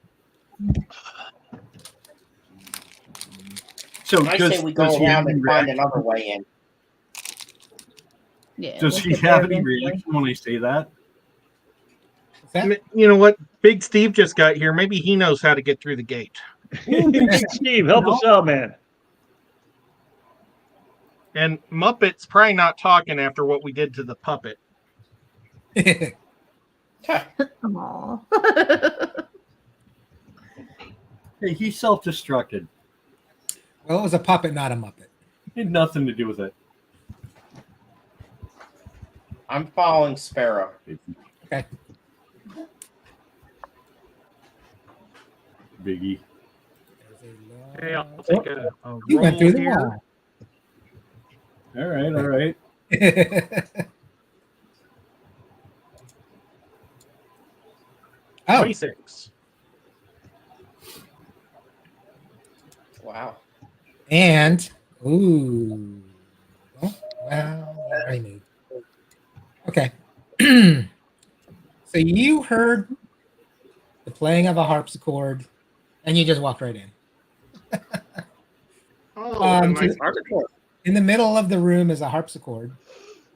S4: So
S2: I
S4: does,
S2: say we go
S4: does he have
S2: around
S4: any
S2: and find
S4: reaction?
S2: another way in.
S8: Yeah,
S4: Does
S8: we'll
S4: he
S8: get there
S4: have any
S8: eventually.
S4: reaction when I say that?
S1: What's that?
S5: You know what? Big Steve just got here. Maybe he knows how to get through the gate.
S3: Big Steve, help us out, man.
S5: And Muppet's probably not talking after what we did to the puppet.
S8: Aw.
S4: Hey, he self-destructed.
S1: Well, it was a puppet, not a Muppet.
S4: Had nothing to do with it.
S2: I'm following Sparrow.
S1: Okay.
S4: Biggie.
S5: Hey, I'll take a
S1: You went
S5: roll
S1: through the
S5: here.
S1: wall.
S4: All right, all right.
S1: Oh,
S5: 26.
S2: Wow.
S1: and ooh, oh, well, that already moved. Okay. So you heard the playing of a harpsichord, and you just walked right in.
S5: Oh,
S1: Um,
S5: nice
S1: to-
S5: harpsichord.
S1: In the middle of the room is a harpsichord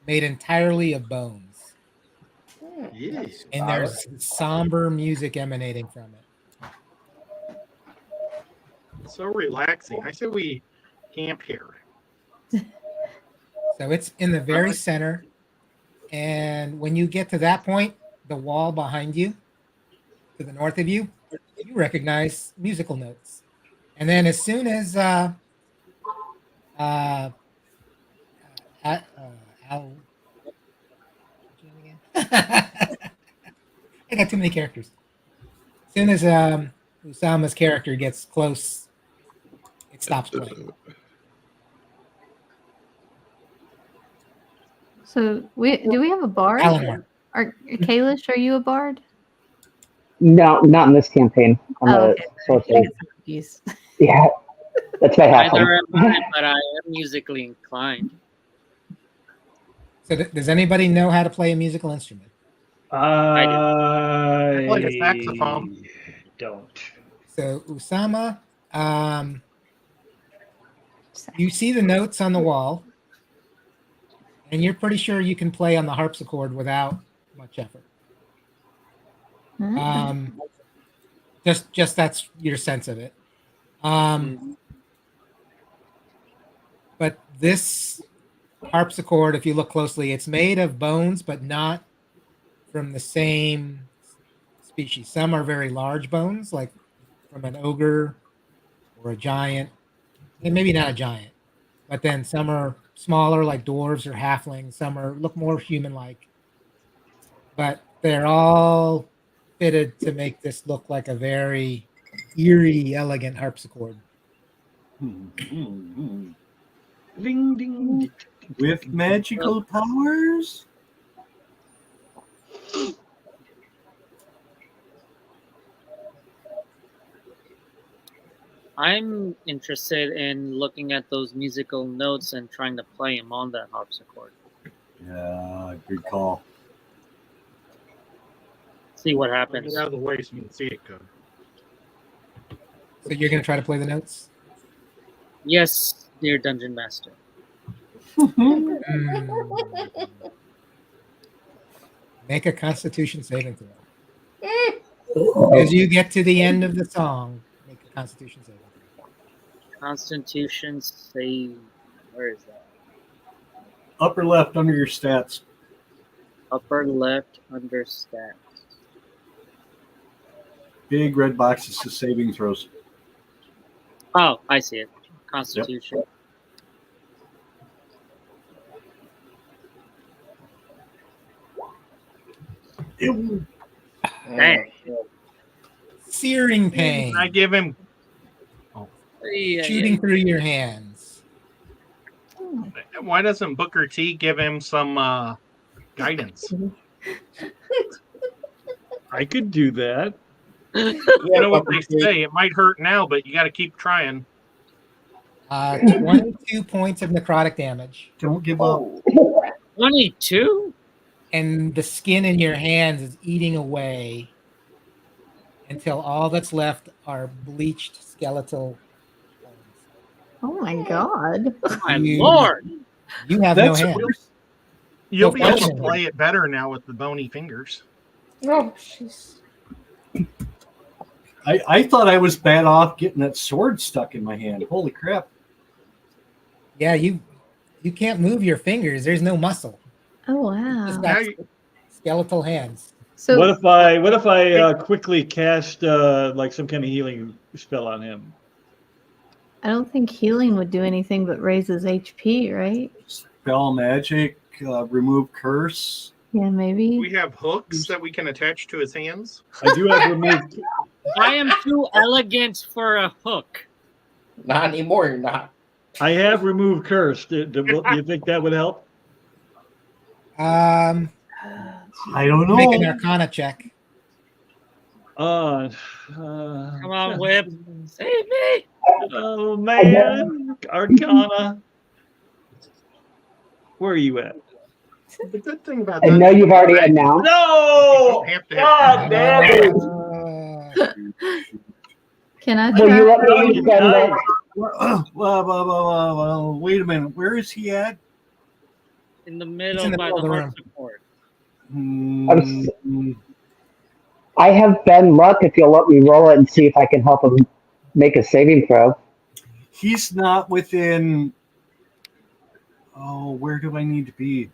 S1: made entirely of bones,
S5: Yeah.
S1: and there's somber music emanating from it.
S5: So relaxing. I said we camp here.
S1: So it's in the very center, and when you get to that point, the wall behind you, to the north of you, you recognize musical notes. And then as soon as Al, what's your name again? I got too many characters. As soon as Usama's character gets close, it stops playing.
S8: So do we have a bard?
S1: Eleanor.
S8: Kalish, are you a bard?
S6: No, not in this campaign. I'm
S8: Oh,
S6: a
S8: okay.
S6: sorcerer.
S8: Confused.
S6: Yeah, that's my half.
S7: Neither am I, but I am musically inclined.
S1: So does anybody know how to play a musical instrument?
S3: I
S5: Like a saxophone.
S3: don't.
S1: So Usama, you see the notes on the wall, and you're pretty sure you can play on the harpsichord without much effort. Just that's your sense of it. But this harpsichord, if you look closely, it's made of bones, but not from the same species. Some are very large bones, like from an ogre or a giant, and maybe not a giant. But then some are smaller, like dwarves or halflings. Some look more human-like. But they're all fitted to make this look like a very eerie, elegant harpsichord.
S4: With
S3: Ding, ding.
S4: magical powers?
S7: I'm interested in looking at those musical notes and trying to play them on that harpsichord.
S4: Yeah, good call.
S7: See what
S5: Get
S7: happens.
S5: out of the way so you can see it go.
S1: So you're going to try to play the notes?
S7: Yes, dear Dungeon Master.
S1: Hmm. Make a Constitution saving throw. As you get to the end of the song, make a Constitution saving throw.
S7: Constitution save. Where is that?
S4: Upper left under your stats.
S7: Upper left under stats.
S4: Big red boxes to saving throws.
S7: Oh, I see it. Constitution.
S4: Ew.
S7: Dang.
S1: Searing pain.
S5: I give him.
S7: Yeah,
S1: Shooting through your hands.
S5: Why doesn't Booker T give him some guidance?
S3: I could do that.
S5: You know what they say? It might hurt now, but you got to keep trying.
S1: 22 points of necrotic damage.
S4: Don't give up.
S7: 22?
S1: And the skin in your hands is eating away until all that's left are bleached skeletal bones.
S8: Oh my god.
S7: My
S1: You-
S7: lord.
S1: You have
S4: That's
S1: no hands.
S4: worse.
S5: You'll
S1: No
S5: be able to
S1: question.
S5: play it better now with the bony fingers.
S9: Oh, jeez.
S4: I thought I was bad off getting that sword stuck in my hand. Holy crap.
S1: Yeah, you can't move your fingers. There's no muscle.
S8: Oh
S1: Just
S8: wow.
S5: Now
S1: got
S5: you-
S1: skeletal hands.
S8: So
S3: What if I quickly cast like some kind of healing spell on him?
S8: I don't think healing would do anything but raises HP, right?
S4: Spell magic, remove curse.
S8: Yeah, maybe.
S5: We have hooks that we can attach to his hands.
S3: I do have removed.
S7: I am too elegant for a hook.
S2: Not anymore. You're not.
S3: I have removed curse. Do you think that would help?
S1: Um,
S4: I don't know.
S1: make an Arcana check.
S3: Come
S7: Come on, Whip. Save me.
S3: Oh man, Arcana. Where are you at?
S5: The good thing about
S6: I
S5: that
S6: know
S5: is
S6: you've already
S5: you
S6: announced.
S3: No!
S5: don't have to have
S3: God damn it!
S8: Can I
S6: Will you
S8: try?
S6: let me use that?
S4: Wait a minute. Where is he at?
S7: In the middle
S1: in the
S7: by
S1: middle
S7: the
S1: of the room.
S7: harpsichord.
S6: I have Ben Luck if you'll let me roll it and see if I can help him make a saving throw.
S4: He's not within. Oh, where do I need to be?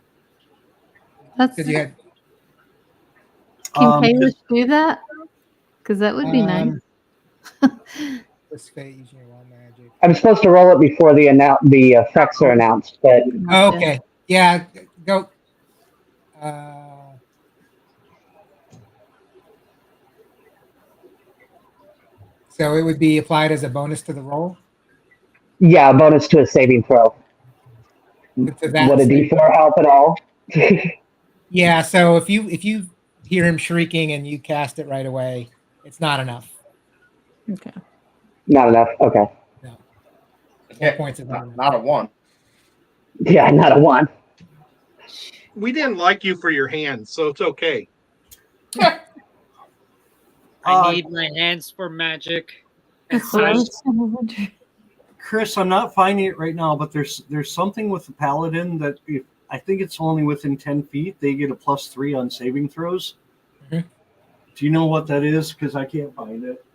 S8: That's,
S1: Because you had
S8: can
S4: Um,
S8: Kalish do that? Because that would be nice.
S1: this fate using your wild magic.
S6: I'm supposed to roll it before the effects are announced, but
S1: Okay. Yeah. Go. So it would be applied as a bonus to the roll.
S6: yeah, a bonus to a saving throw.
S1: To that
S6: Would a
S1: saving-
S6: D4 help at all?
S1: Yeah. So if you hear him shrieking and you cast it right away, it's not enough.
S8: Okay.
S6: Not enough. Okay.
S1: 4 points is not enough.
S2: Not a one.
S6: Yeah, not a one.
S5: We didn't like you for your hands, so it's okay.
S7: I need my hands for magic. And such.
S4: Chris, I'm not finding it right now, but there's something with the paladin that if I think it's only within 10 feet, they get a +3 on saving throws.
S1: Mhm.
S4: Do you know what that is? Because I can't find it.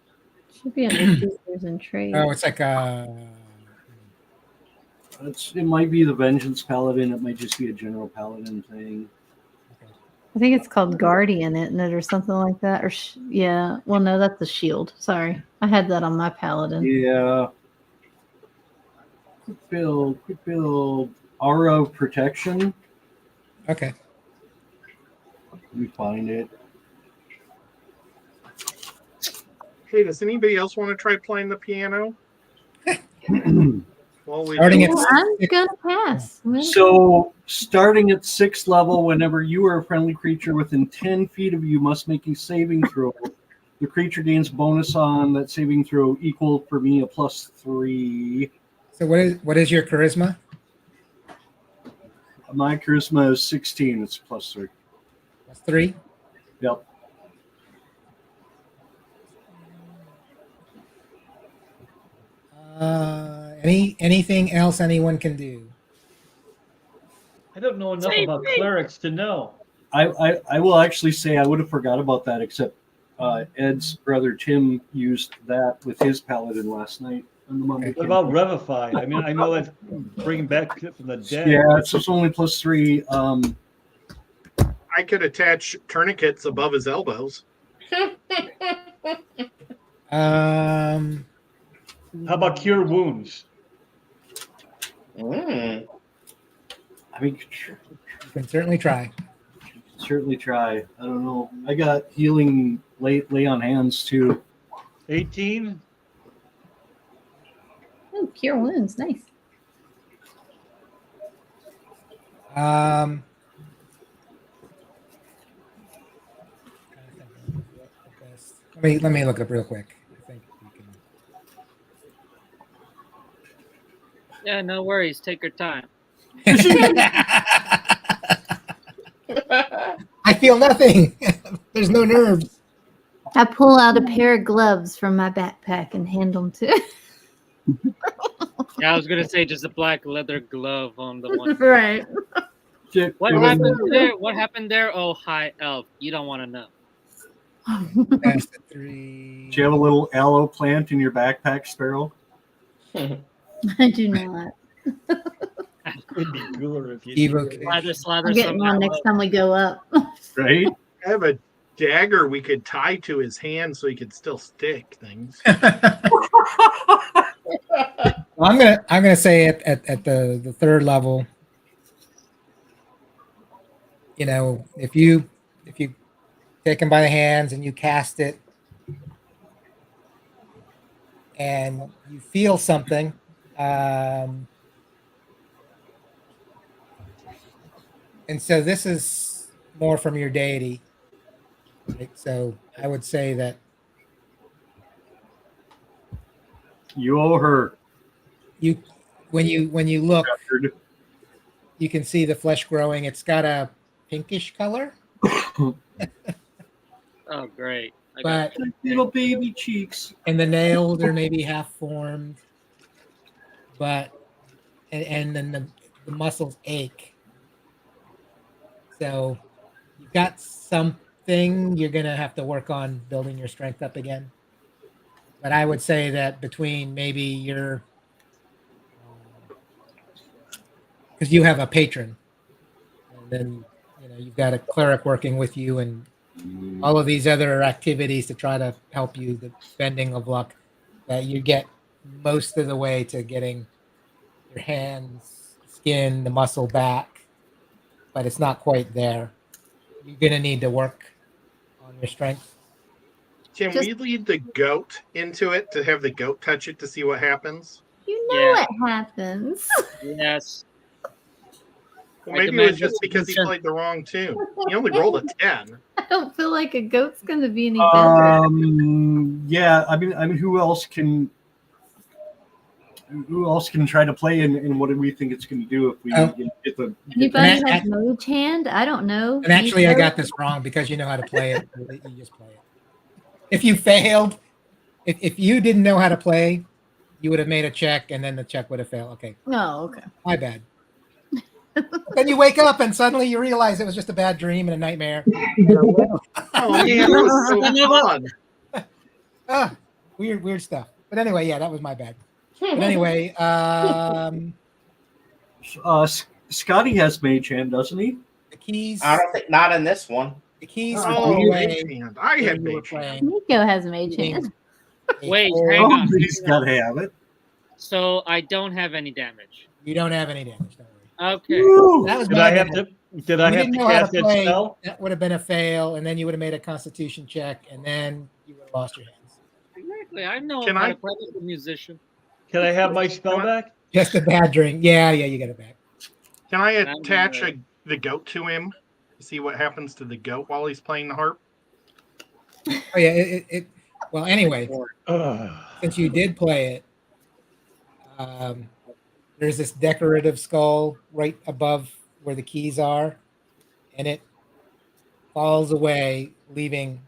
S8: Should be under features and trade.
S1: Oh, it's like
S4: It might be the Vengeance Paladin. It might just be a general paladin thing.
S8: I think it's called Guardian, isn't it, or something like that? Or yeah. Well, no, that's a shield. Sorry, I had that on my paladin.
S4: Yeah. Quick build. Aura of Protection.
S1: okay.
S4: Let me find it.
S5: Hey, does anybody else want to try playing the piano? While we
S1: Starting
S5: do-
S1: at
S8: I'm gonna pass.
S4: So, starting at 6th level, whenever you are a friendly creature within 10 feet of you must make a saving throw The creature gains bonus on that saving throw equal for me a +3.
S1: So what is your charisma?
S4: My charisma is 16. It's +3.
S1: +3.
S4: Yep.
S1: Anything else anyone can do?
S3: I don't know enough
S7: Same
S3: about
S7: thing.
S3: clerics to know.
S4: I will actually say I would have forgot about that, except Ed's brother Tim used that with his paladin last night on the Monday.
S3: What about Revify? I mean, I know that's bringing back from the dead.
S4: Yeah, it's just only +3.
S5: I could attach tourniquets above his elbows.
S1: Um,
S3: How about cure wounds?
S2: Mm.
S4: I mean,
S1: you can certainly try.
S4: certainly try. I don't know. I got healing lay on hands too.
S3: 18?
S8: Oh, cure wounds, nice.
S1: Um, let me look up real quick. I think we can.
S7: Yeah, no worries. Take your time.
S1: I feel nothing. There's no nerves.
S8: I pull out a pair of gloves from my backpack and hand them to.
S7: Yeah, I was gonna say just a black leather glove on the one.
S8: Right.
S7: What happened there? What happened there? Oh, hi, elf. You don't want to know.
S1: That's the 3.
S4: Do you have a little aloe plant in your backpack, Sparrow?
S8: I do not.
S3: It'd be cooler if you
S1: Evocation.
S7: Slather
S8: I'm getting
S7: some
S8: one
S7: aloe.
S8: next time we go up.
S4: Right?
S5: I have a dagger we could tie to his hand so he could still stick things.
S1: I'm gonna say at the third level, you know, if you take him by the hands and you cast it and you feel something, and so this is more from your deity, right? So I would say that
S4: You owe her.
S1: when you look,
S4: Bastard.
S1: you can see the flesh growing. It's got a pinkish color,
S7: Oh, great. I got
S1: but
S4: Little baby cheeks.
S1: and the nails are maybe half formed, but and then the muscles ache. So you've got something. You're gonna have to work on building your strength up again. But I would say that between maybe your because you have a patron, and then you've got a cleric working with you, and all of these other activities to try to help you, the bending of luck, that you get most of the way to getting your hands, skin, the muscle back, but it's not quite there. You're going to need to work on your strength.
S5: Can we lead the goat into it to have the goat touch it to see what happens?
S8: You know
S7: Yeah.
S8: what happens.
S7: Yes.
S5: Well,
S7: I
S5: maybe it
S7: demand
S5: was just because he
S7: distribution.
S5: played the wrong tune. He only rolled a 10.
S8: I don't feel like a goat's going to be any better.
S4: Yeah. I mean, who else can try to play? And what do we think it's going to do if we get the?
S8: Anybody
S1: And
S8: has Mage Hand? I don't know.
S1: And actually, I got this wrong because you know how to play it. You just play it. If you failed, if you didn't know how to play, you would have made a check, and then the check would have failed. Okay,
S8: Oh, okay.
S1: my bad. Then you wake up and suddenly you realize it was just a bad dream and a nightmare.
S5: Oh, man, that was so fun.
S1: Weird stuff. But anyway, yeah, that was my bad. But anyway,
S4: Scotty has Mage Hand, doesn't he?
S1: the keys.
S2: I don't think not in this one.
S1: The keys.
S5: Oh,
S1: anyway,
S5: Mage Hand. I had
S1: you were
S5: Mage Hand.
S1: playing.
S8: Nico has Mage Hand.
S7: Wait, hang on.
S4: He's got to have it.
S7: So I don't have any damage.
S1: You don't have any damage. Don't worry.
S7: Okay.
S4: Woo!
S1: That was
S3: Did
S1: my
S3: I have
S1: bad.
S3: to? Did I
S1: You
S3: have
S1: didn't
S3: to
S1: know how
S3: cast
S1: to
S3: that
S1: play.
S3: spell?
S1: That would have been a fail, and then you would have made a Constitution check, and then you would have lost your hands.
S7: Exactly. I know
S5: Can
S7: how
S5: I-
S7: to play as a musician.
S3: Can I have my spell back?
S1: Just a bad drink. Yeah, you got it back.
S5: Can I attach the goat to him? See what happens to the goat while he's playing the harp?
S1: Oh yeah, well, anyway,
S3: Ugh.
S1: since you did play it, there's this decorative skull right above where the keys are, and it falls away, leaving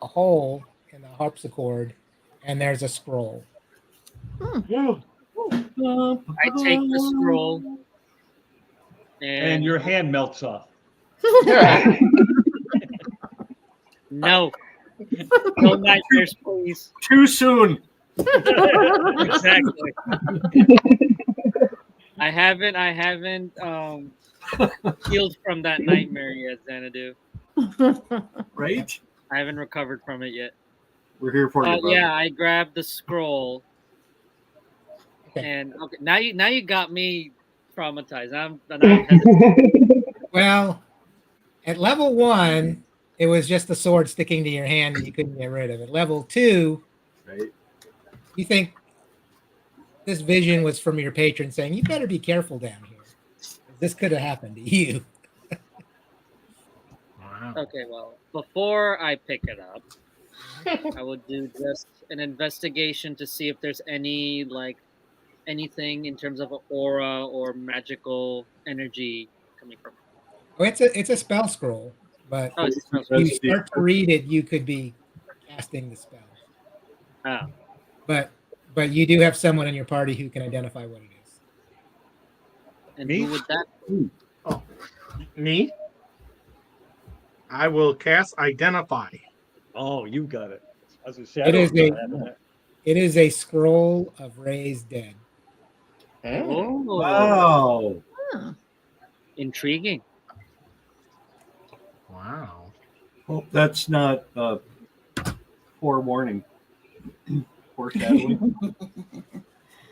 S1: a hole in the harpsichord, and there's a scroll.
S3: Whew.
S7: I take the scroll
S3: And your hand melts off.
S7: No. No nightmares, please.
S4: Too soon.
S7: Exactly. I haven't healed from that nightmare yet, Xanadu.
S4: Right?
S7: I haven't recovered from it yet.
S4: We're here for you, brother.
S7: Yeah, I grabbed the scroll.
S1: Okay.
S7: And okay, now you got me traumatized. I'm hesitant.
S1: Well, at level 1, it was just the sword sticking to your hand and you couldn't get rid of it. Level 2,
S4: Right.
S1: you think this vision was from your patron saying, you better be careful down here. This could have happened to you.
S5: Wow.
S7: Okay, well, before I pick it up, I would do just an investigation to see if there's anything in terms of an aura or magical energy coming from it.
S1: Oh, it's a spell scroll, but
S7: Oh, it's a spell
S1: if
S7: scroll.
S1: you start to read it, you could be casting the spell.
S7: Ah,
S1: But you do have someone in your party who can identify what it is.
S7: and
S3: Me?
S7: who would that be?
S5: Me? I will cast Identify.
S3: Oh, you got it. I was gonna say, I
S1: It
S3: don't
S1: is
S3: know
S1: a-
S3: that.
S1: It is a scroll of raised dead.
S7: Oh,
S4: Wow.
S8: Huh.
S7: intriguing.
S5: Wow.
S4: Hope that's not forewarning. Foreshadowing.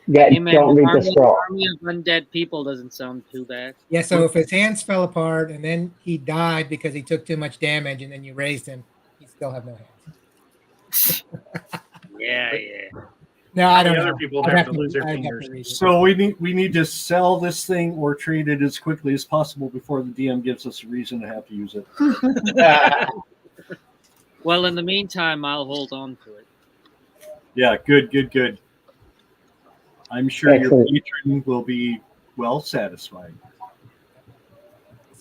S6: Yeah,
S7: Hey man,
S6: don't
S7: an
S6: read the
S7: army,
S6: scroll.
S7: army of undead people doesn't sound too bad.
S1: Yeah, so if his hands fell apart and then he died because he took too much damage and then you raised him, he'd still have no hands.
S7: Yeah, yeah.
S1: No, I don't
S5: The other
S1: know.
S5: people
S1: I'd
S5: have to lose their
S1: I'd have
S5: fingers.
S1: to read it.
S4: So we need to sell this thing or trade it as quickly as possible before the DM gives us a reason to have to use it.
S7: Well, in the meantime, I'll hold on to it.
S4: Yeah, good. I'm sure
S6: Excellent.
S4: your patron will be well satisfied.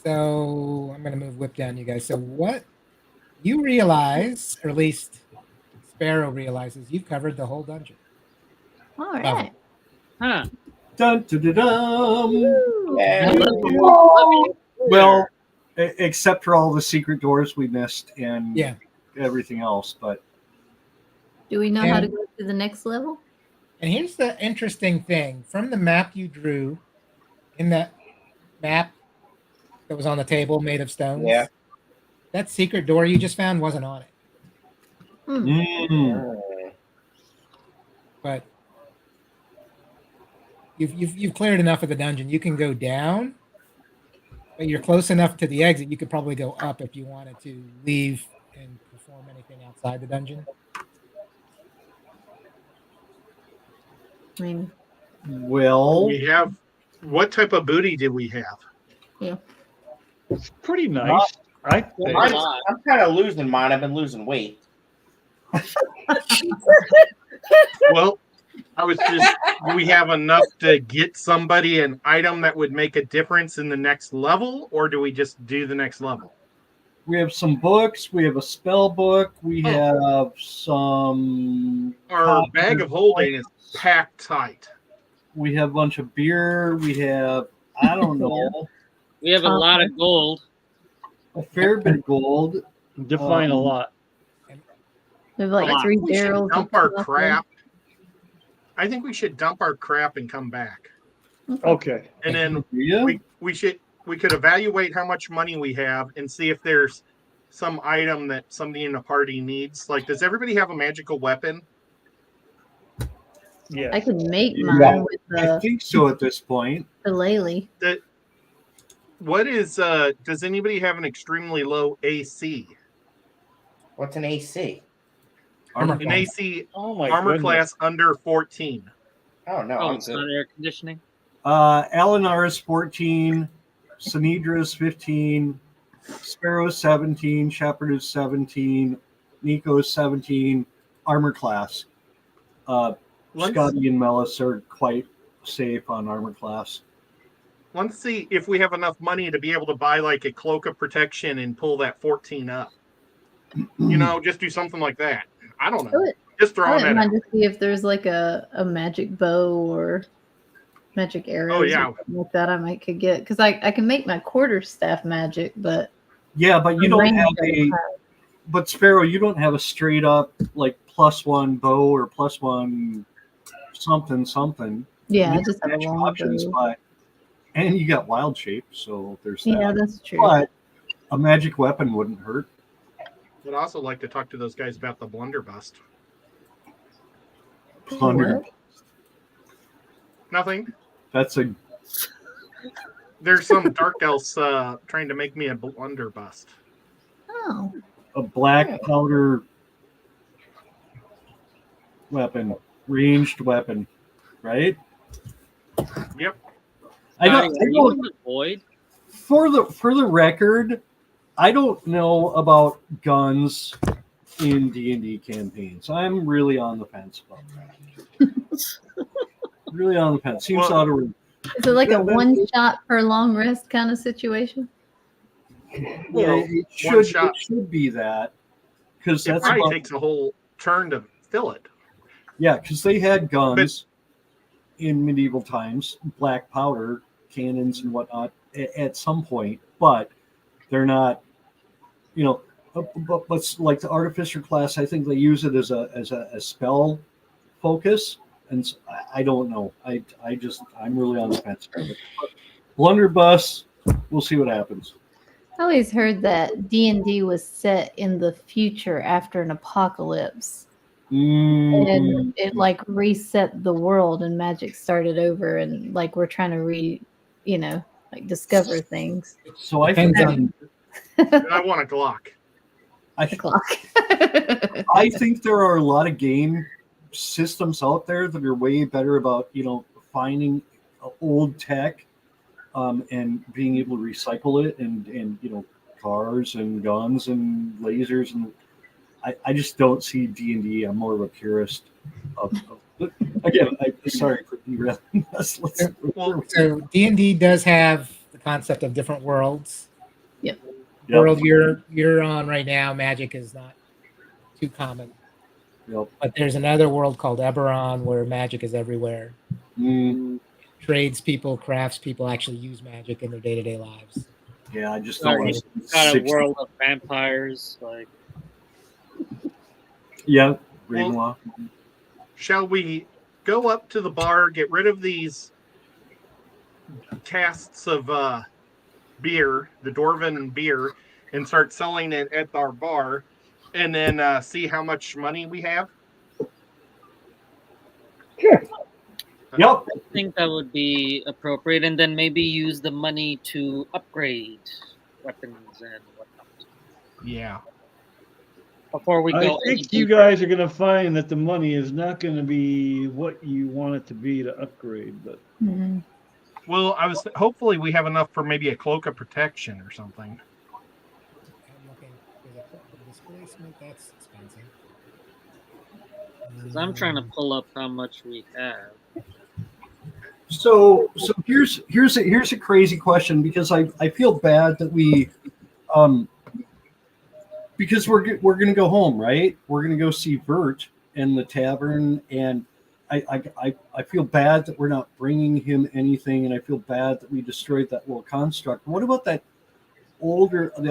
S1: So I'm going to move Whip down, you guys. So what you realize, or at least Sparrow realizes, you've covered the whole dungeon.
S8: All
S1: Love
S8: right.
S7: Huh.
S4: Dun dun dun dun.
S2: Yeah.
S4: Well, except for all the secret doors we missed and
S1: Yeah.
S4: everything else, but
S8: Do we know how to
S1: And-
S8: go to the next level?
S1: And here's the interesting thing. From the map you drew, in that map that was on the table made of stones,
S2: Yeah.
S1: that secret door you just found wasn't on it.
S4: mm,
S1: But you've cleared enough of the dungeon. You can go down, but you're close enough to the exit. You could probably go up if you wanted to leave and perform anything outside the dungeon.
S8: I mean,
S4: well,
S5: We have. What type of booty did we have?
S3: It's pretty nice. I think.
S2: I'm kind of losing mine. I've been losing weight.
S5: Well, I was just. Do we have enough to get somebody an item that would make a difference in the next level, or do we just do the next level?
S4: we have some books. We have a spell book. We
S5: Oh.
S4: have some.
S5: Our bag of holding is packed tight.
S4: We have a bunch of beer. We have, I don't know,
S7: We have a lot of gold.
S4: a fair bit of gold.
S3: Define a lot.
S8: we have like
S7: Wow.
S8: 3
S5: We should
S8: barrels.
S5: dump
S8: of
S5: our
S8: stuff
S5: crap. I think we should dump our crap and come back,
S3: Okay.
S5: and then
S4: Yeah.
S5: we could evaluate how much money we have and see if there's some item that somebody in the party needs. Like, does everybody have a magical weapon?
S3: Yeah.
S8: I could make
S4: Yeah.
S8: mine with
S4: I
S8: the
S4: think so at this point.
S8: shillelagh.
S5: What is does anybody have an extremely low AC?
S2: What's an AC?
S1: Armor
S5: An
S1: class.
S5: AC
S3: Oh my
S5: armor
S3: goodness.
S5: class under 14.
S2: Oh no,
S7: Oh,
S2: I'm
S7: it's
S2: good.
S7: not air conditioning.
S4: Alanara's 14, Sinidra's 15, Sparrow's 17, Shepard is 17, Nico's 17, armor class.
S5: Let's,
S4: Scotty and Mellis are quite safe on armor class.
S5: let's see if we have enough money to be able to buy like a cloak of protection and pull that 14 up. You know, just do something like that. I don't know. Just
S8: I
S5: throwing
S8: wouldn't
S5: that
S8: mind
S5: out.
S8: to see if there's like a magic bow or magic arrows
S5: yeah.
S8: or something like that I might could get. Because I can make my quarterstaff magic, but
S4: Yeah, but you
S8: I'm
S4: don't
S8: ranged
S4: have
S8: at
S4: a. But Sparrow, you don't have a straight up like +1 bow or +1 something.
S8: yeah,
S4: You
S8: I just have a
S4: magic
S8: long
S4: options,
S8: bow.
S4: but and you got wild shape, so there's that.
S8: Yeah, that's true.
S4: But a magic weapon wouldn't hurt.
S5: I'd also like to talk to those guys about the blunderbuss.
S4: Plunder.
S8: What?
S5: Nothing.
S4: That's a
S5: There's some dark elves trying to make me a blunderbuss.
S8: Oh,
S4: black powder weapon, ranged weapon, right?
S5: Yep.
S4: I
S7: Are
S4: don't.
S7: you in the void?
S4: For the record, I don't know about guns in D&D campaigns. I'm really on the fence about that. Really on the fence. Seems out of room.
S8: is it like
S4: Yeah,
S8: a
S4: but-
S8: one shot per long rest kind of situation?
S4: Yeah,
S5: Well,
S4: it
S5: one
S4: should
S5: shot.
S4: it should be that because
S5: It
S4: that's
S5: probably
S4: about,
S5: takes a whole turn to fill it.
S4: yeah, because they had guns in medieval times, black powder cannons and whatnot at some point, but they're not, you know. But like the artificer class, I think they use it as a spell focus, and I don't know. I'm really on the fence. Blunderbuss, we'll see what happens.
S8: I always heard that D&D was set in the future after an apocalypse, and it like reset the world, and magic started over, and like we're trying to like discover things.
S4: So I
S1: Depends
S4: think
S1: on
S5: And I want a Glock.
S8: The clock.
S4: I think there are a lot of game systems out there that are way better about finding old tech and being able to recycle it and cars and guns and lasers, and I just don't see D&D. I'm more of a purist of again. Sorry for derailing us.
S1: So D&D does have the concept of different worlds.
S8: Yep.
S1: World you're on right now, magic is not too common.
S4: Yep.
S1: But there's another world called Eberron where magic is everywhere. Tradespeople, craftspeople actually use magic in their day-to-day lives.
S4: Yeah, I just don't want to.
S7: Got a world of vampires, like
S4: Yeah, Ravenloft.
S5: Shall we go up to the bar, get rid of these casks of beer, the Dwarven beer, and start selling it at our bar, and then see how much money we have?
S6: Sure.
S4: Yep.
S7: I think that would be appropriate, and then maybe use the money to upgrade weapons and whatnot.
S5: Yeah.
S7: Before we
S3: I
S7: go,
S3: think you guys are going to find that the money is not going to be what you want it to be to upgrade, but
S8: Mhm.
S5: Well, hopefully we have enough for maybe a cloak of protection or something.
S1: I'm looking for the displacement. That's expensive.
S7: because I'm trying to pull up how much we have.
S4: So here's a crazy question, because I feel bad that we because we're gonna go home, right? We're gonna go see Vert in the tavern, and I feel bad that we're not bringing him anything, and I feel bad that we destroyed that little construct. What about the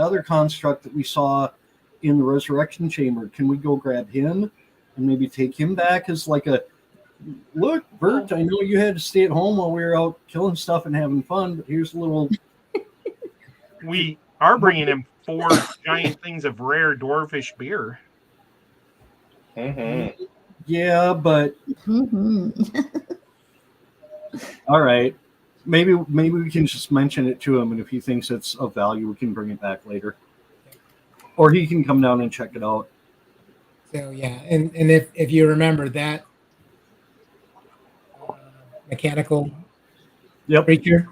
S4: other construct that we saw in the resurrection chamber? Can we go grab him and maybe take him back as like a look, Bert, I know you had to stay at home while we were out killing stuff and having fun, but here's a little.
S5: We are bringing him 4 giant things of rare dwarfish beer.
S2: Mm-hmm.
S4: Yeah, but
S8: Mhm.
S4: all right. Maybe we can just mention it to him, and if he thinks it's of value, we can bring it back later. Or he can come down and check it out.
S1: So yeah, and if you remember that mechanical
S4: Yep.
S1: creature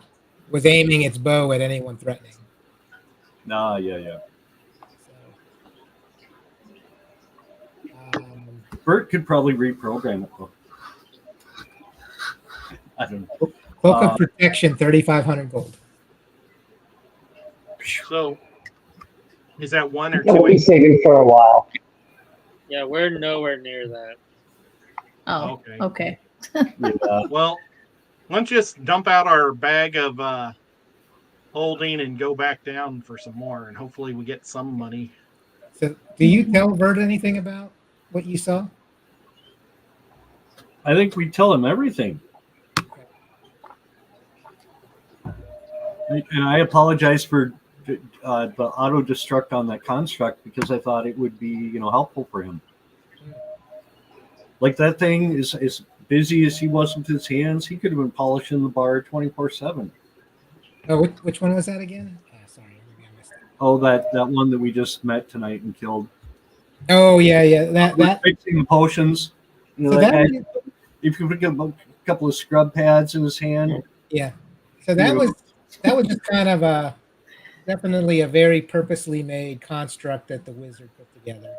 S1: was aiming its bow at anyone threatening.
S4: Nah, yeah.
S1: So,
S4: Bert could probably reprogram it though. I don't know.
S1: Cloak of Protection, 3,500 gold.
S5: So, is that one or
S6: Yeah,
S5: two?
S6: we'll be saving for a while.
S7: Yeah, we're nowhere near that.
S9: Oh,
S5: Okay.
S9: okay.
S4: Yeah.
S5: Well, let's just dump out our bag of holding and go back down for some more, and hopefully we get some money.
S1: So, do you tell Vert anything about what you saw?
S4: I think we tell him everything. And I apologize for the auto destruct on that construct because I thought it would be, helpful for him. Like that thing is as busy as he was with his hands. He could have been polishing the bar 24/7.
S1: Oh, which one was that again? Sorry, maybe I missed it.
S4: Oh, that one that we just met tonight and killed.
S1: Oh yeah. That
S4: Fixing the potions.
S1: So
S4: that
S1: that
S4: guy,
S1: was-
S4: if you put a couple of scrub pads in his hand.
S1: yeah. So that was just kind of definitely a very purposely made construct that the wizard put together.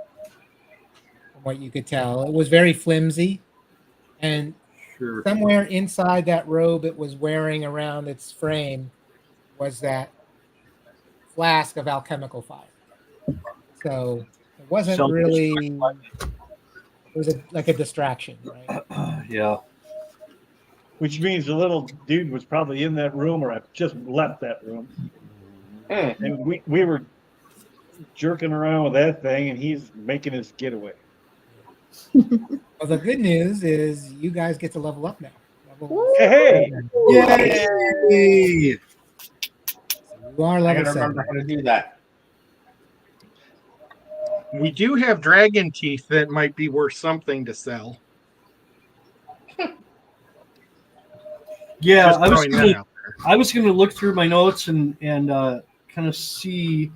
S1: From what you could tell, it was very flimsy, and
S4: Sure.
S1: somewhere inside that robe it was wearing around its frame was that flask of alchemical fire. So it wasn't really. It was like a distraction, right?
S4: Yeah.
S3: Which means the little dude was probably in that room or have just left that room. And we were jerking around with that thing, and he's making his getaway.
S1: Well, the good news is you guys get to level up now.
S3: Hey!
S4: Yay!
S1: You are
S2: I
S1: level
S2: gotta
S1: 7.
S2: remember how to do that.
S5: We do have dragon teeth that might be worth something to sell.
S4: Yeah,
S5: Just throwing that out there.
S4: I was gonna look through my notes and kind of see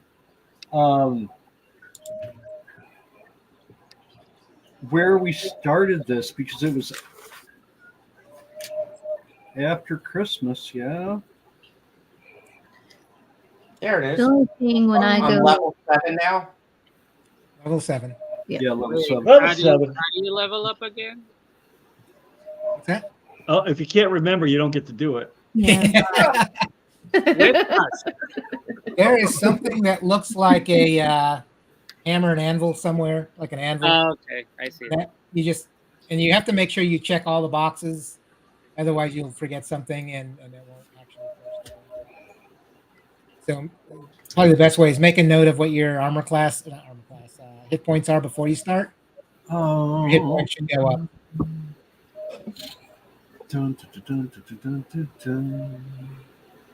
S4: where we started this because it was after Christmas. Yeah.
S2: There it
S8: The
S2: is.
S8: only thing when I
S2: I'm
S8: go,
S2: level 7 now.
S1: Level 7.
S4: Yeah, level
S7: Wait,
S4: 7.
S3: Level
S7: how do
S3: 7.
S7: you level up again?
S1: What's that?
S3: Oh, if you can't remember, you don't get to do it.
S8: yeah,
S7: With us.
S1: There is something that looks like a hammer and anvil somewhere, like an anvil.
S7: Oh, okay, I see.
S1: That you have to make sure you check all the boxes, otherwise you'll forget something and it won't actually force you. So probably the best way is make a note of what your hit points are before you start.
S4: Oh.
S1: Your hit points should go up.
S4: Dun, dun, dun, dun, dun, dun,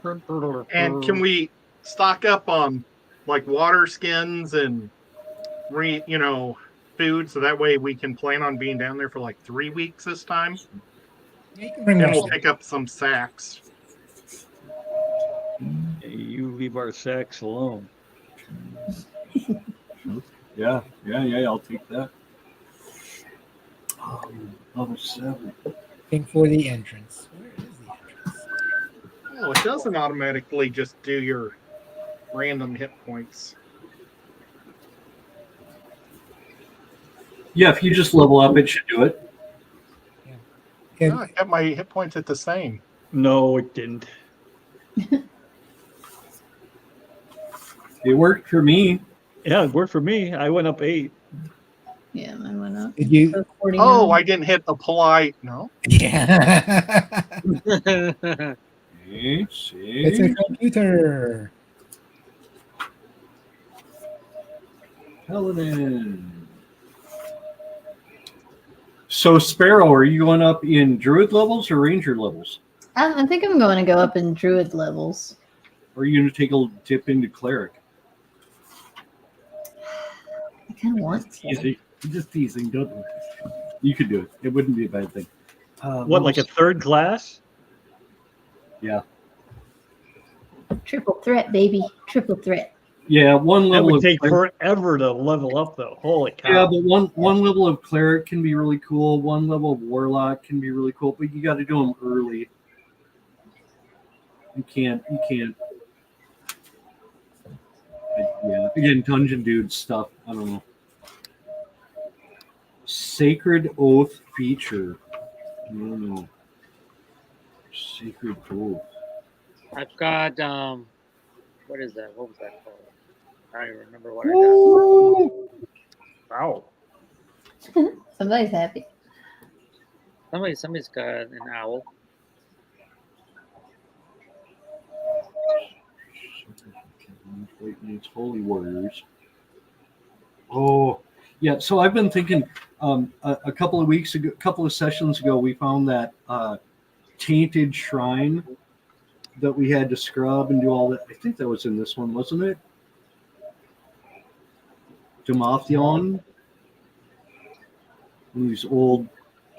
S4: dun.
S5: And can we stock up on like water skins and food so that way we can plan on being down there for like 3 weeks this time?
S1: Yeah, you can bring
S5: And
S1: more
S5: we'll
S1: stuff.
S5: pick up some sacks.
S3: You leave our sacks alone.
S4: Yeah, I'll take that. Level 7.
S1: Looking for the entrance. Where is the entrance?
S5: Oh, it doesn't automatically just do your random hit points.
S4: Yeah, if you just level up, it should do it.
S1: Okay.
S5: No, I kept my hit points at the same.
S3: No, it didn't.
S4: It worked for me.
S3: Yeah, it worked for me. I went up 8.
S8: yeah, mine went up.
S1: Did you?
S8: So 49.
S5: Oh, I didn't hit the polite. No.
S1: Yeah.
S4: See?
S1: It's a computer.
S4: Paladin. So, Sparrow, are you going up in Druid levels or Ranger levels?
S8: I think I'm going to go up in Druid levels.
S4: Or are you going to take a dip into Cleric?
S8: I kind of want to.
S4: Easy. Just teasing. Don't do it. You could do it. It wouldn't be a bad thing.
S3: What, like a third class?
S4: Yeah.
S8: Triple threat, baby. Triple threat.
S4: Yeah, one
S3: That
S4: level
S3: would
S4: of
S3: take
S4: cleric.
S3: forever to level up, though. Holy cow.
S4: Yeah, but one level of Cleric can be really cool. One level of Warlock can be really cool, but you got to do them early. You can't. Yeah, again, Dungeon Dude stuff. I don't know. Sacred Oath feature. I don't know. Sacred Oath.
S7: I've got what is that? What was that called? I don't even remember what I got.
S3: Wow.
S9: Somebody's happy.
S7: Somebody's got an owl.
S4: It's Holy Warriors. Oh, yeah. So I've been thinking. A couple of weeks ago, a couple of sessions ago, we found that tainted shrine that we had to scrub and do all that. I think that was in this one, wasn't it? Demathion. These old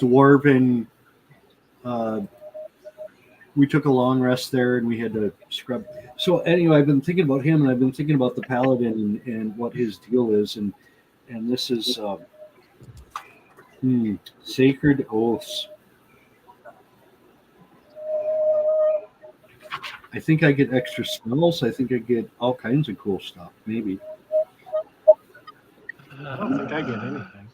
S4: dwarven. We took a long rest there and we had to scrub. So anyway, I've been thinking about him and I've been thinking about the paladin and what his deal is, and this is Sacred Oaths. I think I get extra spells. I think I get all kinds of cool stuff. Maybe.
S5: I don't think I get anything.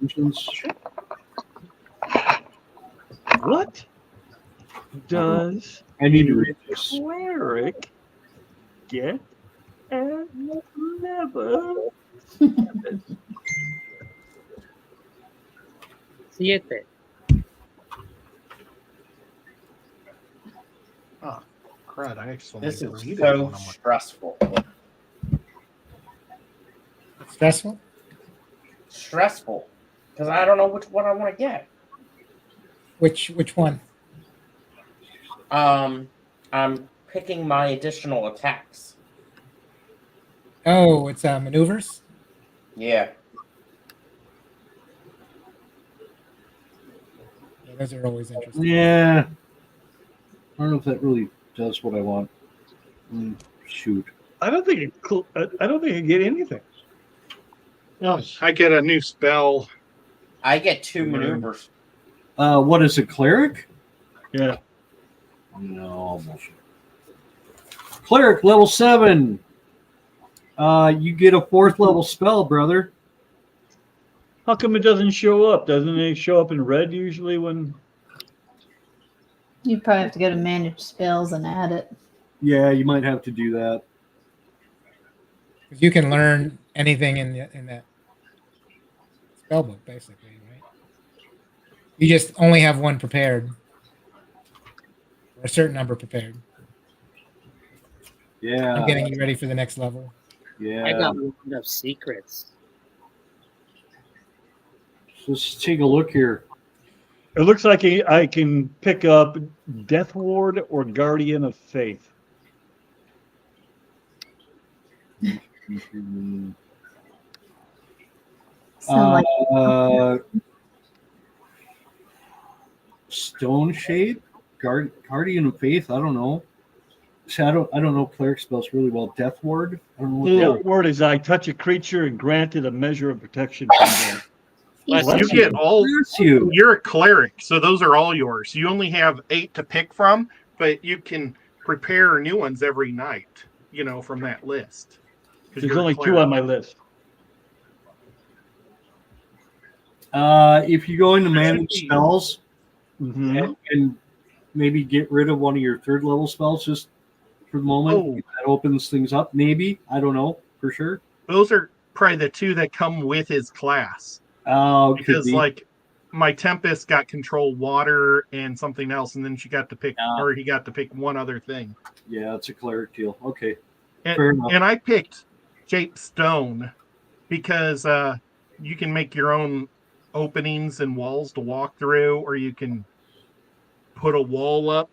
S3: What does
S4: I need to read this.
S3: cleric get at level?
S7: 7.
S5: Oh, crud! I actually
S2: This
S5: need to
S2: is
S5: read it
S2: so
S5: when I'm
S2: stressful.
S1: Stressful?
S2: Stressful. Because I don't know which one I want to get.
S1: Which one?
S2: I'm picking my additional attacks.
S1: Oh, it's maneuvers.
S2: Yeah.
S1: Yeah, those are always interesting.
S4: Yeah. I don't know if that really does what I want. Shoot.
S3: I don't think I get anything.
S5: Oh, I get a new spell.
S2: I get 2 maneuvers.
S4: What is a cleric?
S3: Yeah.
S4: No bullshit. Cleric level 7. You get a 4th level spell, brother.
S3: How come it doesn't show up? Doesn't it show up in red usually when?
S9: You probably have to go to manage spells and add it.
S4: Yeah, you might have to do that.
S1: Because you can learn anything in that spell book, basically, right? You just only have one prepared, or a certain number prepared.
S4: Yeah.
S1: I'm getting you ready for the next level.
S4: Yeah.
S7: I got one of secrets.
S4: Let's take a look here.
S3: It looks like I can pick up Death Ward or Guardian of Faith.
S8: Sound like
S4: Stone Shade, Guardian of Faith. I don't know. See, I don't know cleric spells really well. Death Ward. I don't know what that
S3: Death Ward is I touch a creature and granted a measure of protection from them.
S5: You get all.
S4: is. You.
S5: You're a cleric, so those are all yours. You only have 8 to pick from, but you can prepare new ones every night. From that list. 'Cause
S3: There's
S5: you're a
S3: only 2
S5: cleric.
S3: on my list.
S4: If you go into manage
S5: be.
S4: spells
S3: Mm-hmm.
S4: and maybe get rid of one of your 3rd level spells just for the moment,
S5: Oh.
S4: that opens things up. Maybe, I don't know for sure.
S5: Those are probably the 2 that come with his class.
S4: Oh, could
S5: Because
S4: be.
S5: like my Tempest got control water and something else, and then she got to pick, or he got to pick one other thing.
S4: Yeah, it's a cleric deal. Okay, fair enough.
S5: And I picked Shape Stone because you can make your own openings and walls to walk through, or you can put a wall up,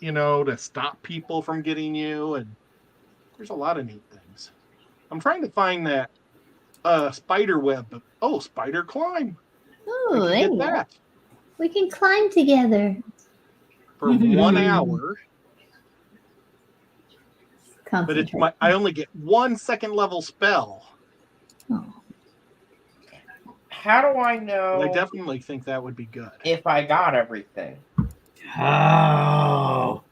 S5: to stop people from getting you. And there's a lot of neat things. I'm trying to find that spider web. Oh, spider climb.
S9: Oh,
S5: I
S9: there
S5: can
S9: you
S5: get
S9: go.
S5: that
S9: We can climb together.
S5: for 1 hour. But it's
S9: Concentrate.
S5: I only get 1 second level spell.
S9: Oh.
S2: How do I know
S5: I definitely think that would be good.
S2: if I got everything?
S4: Oh,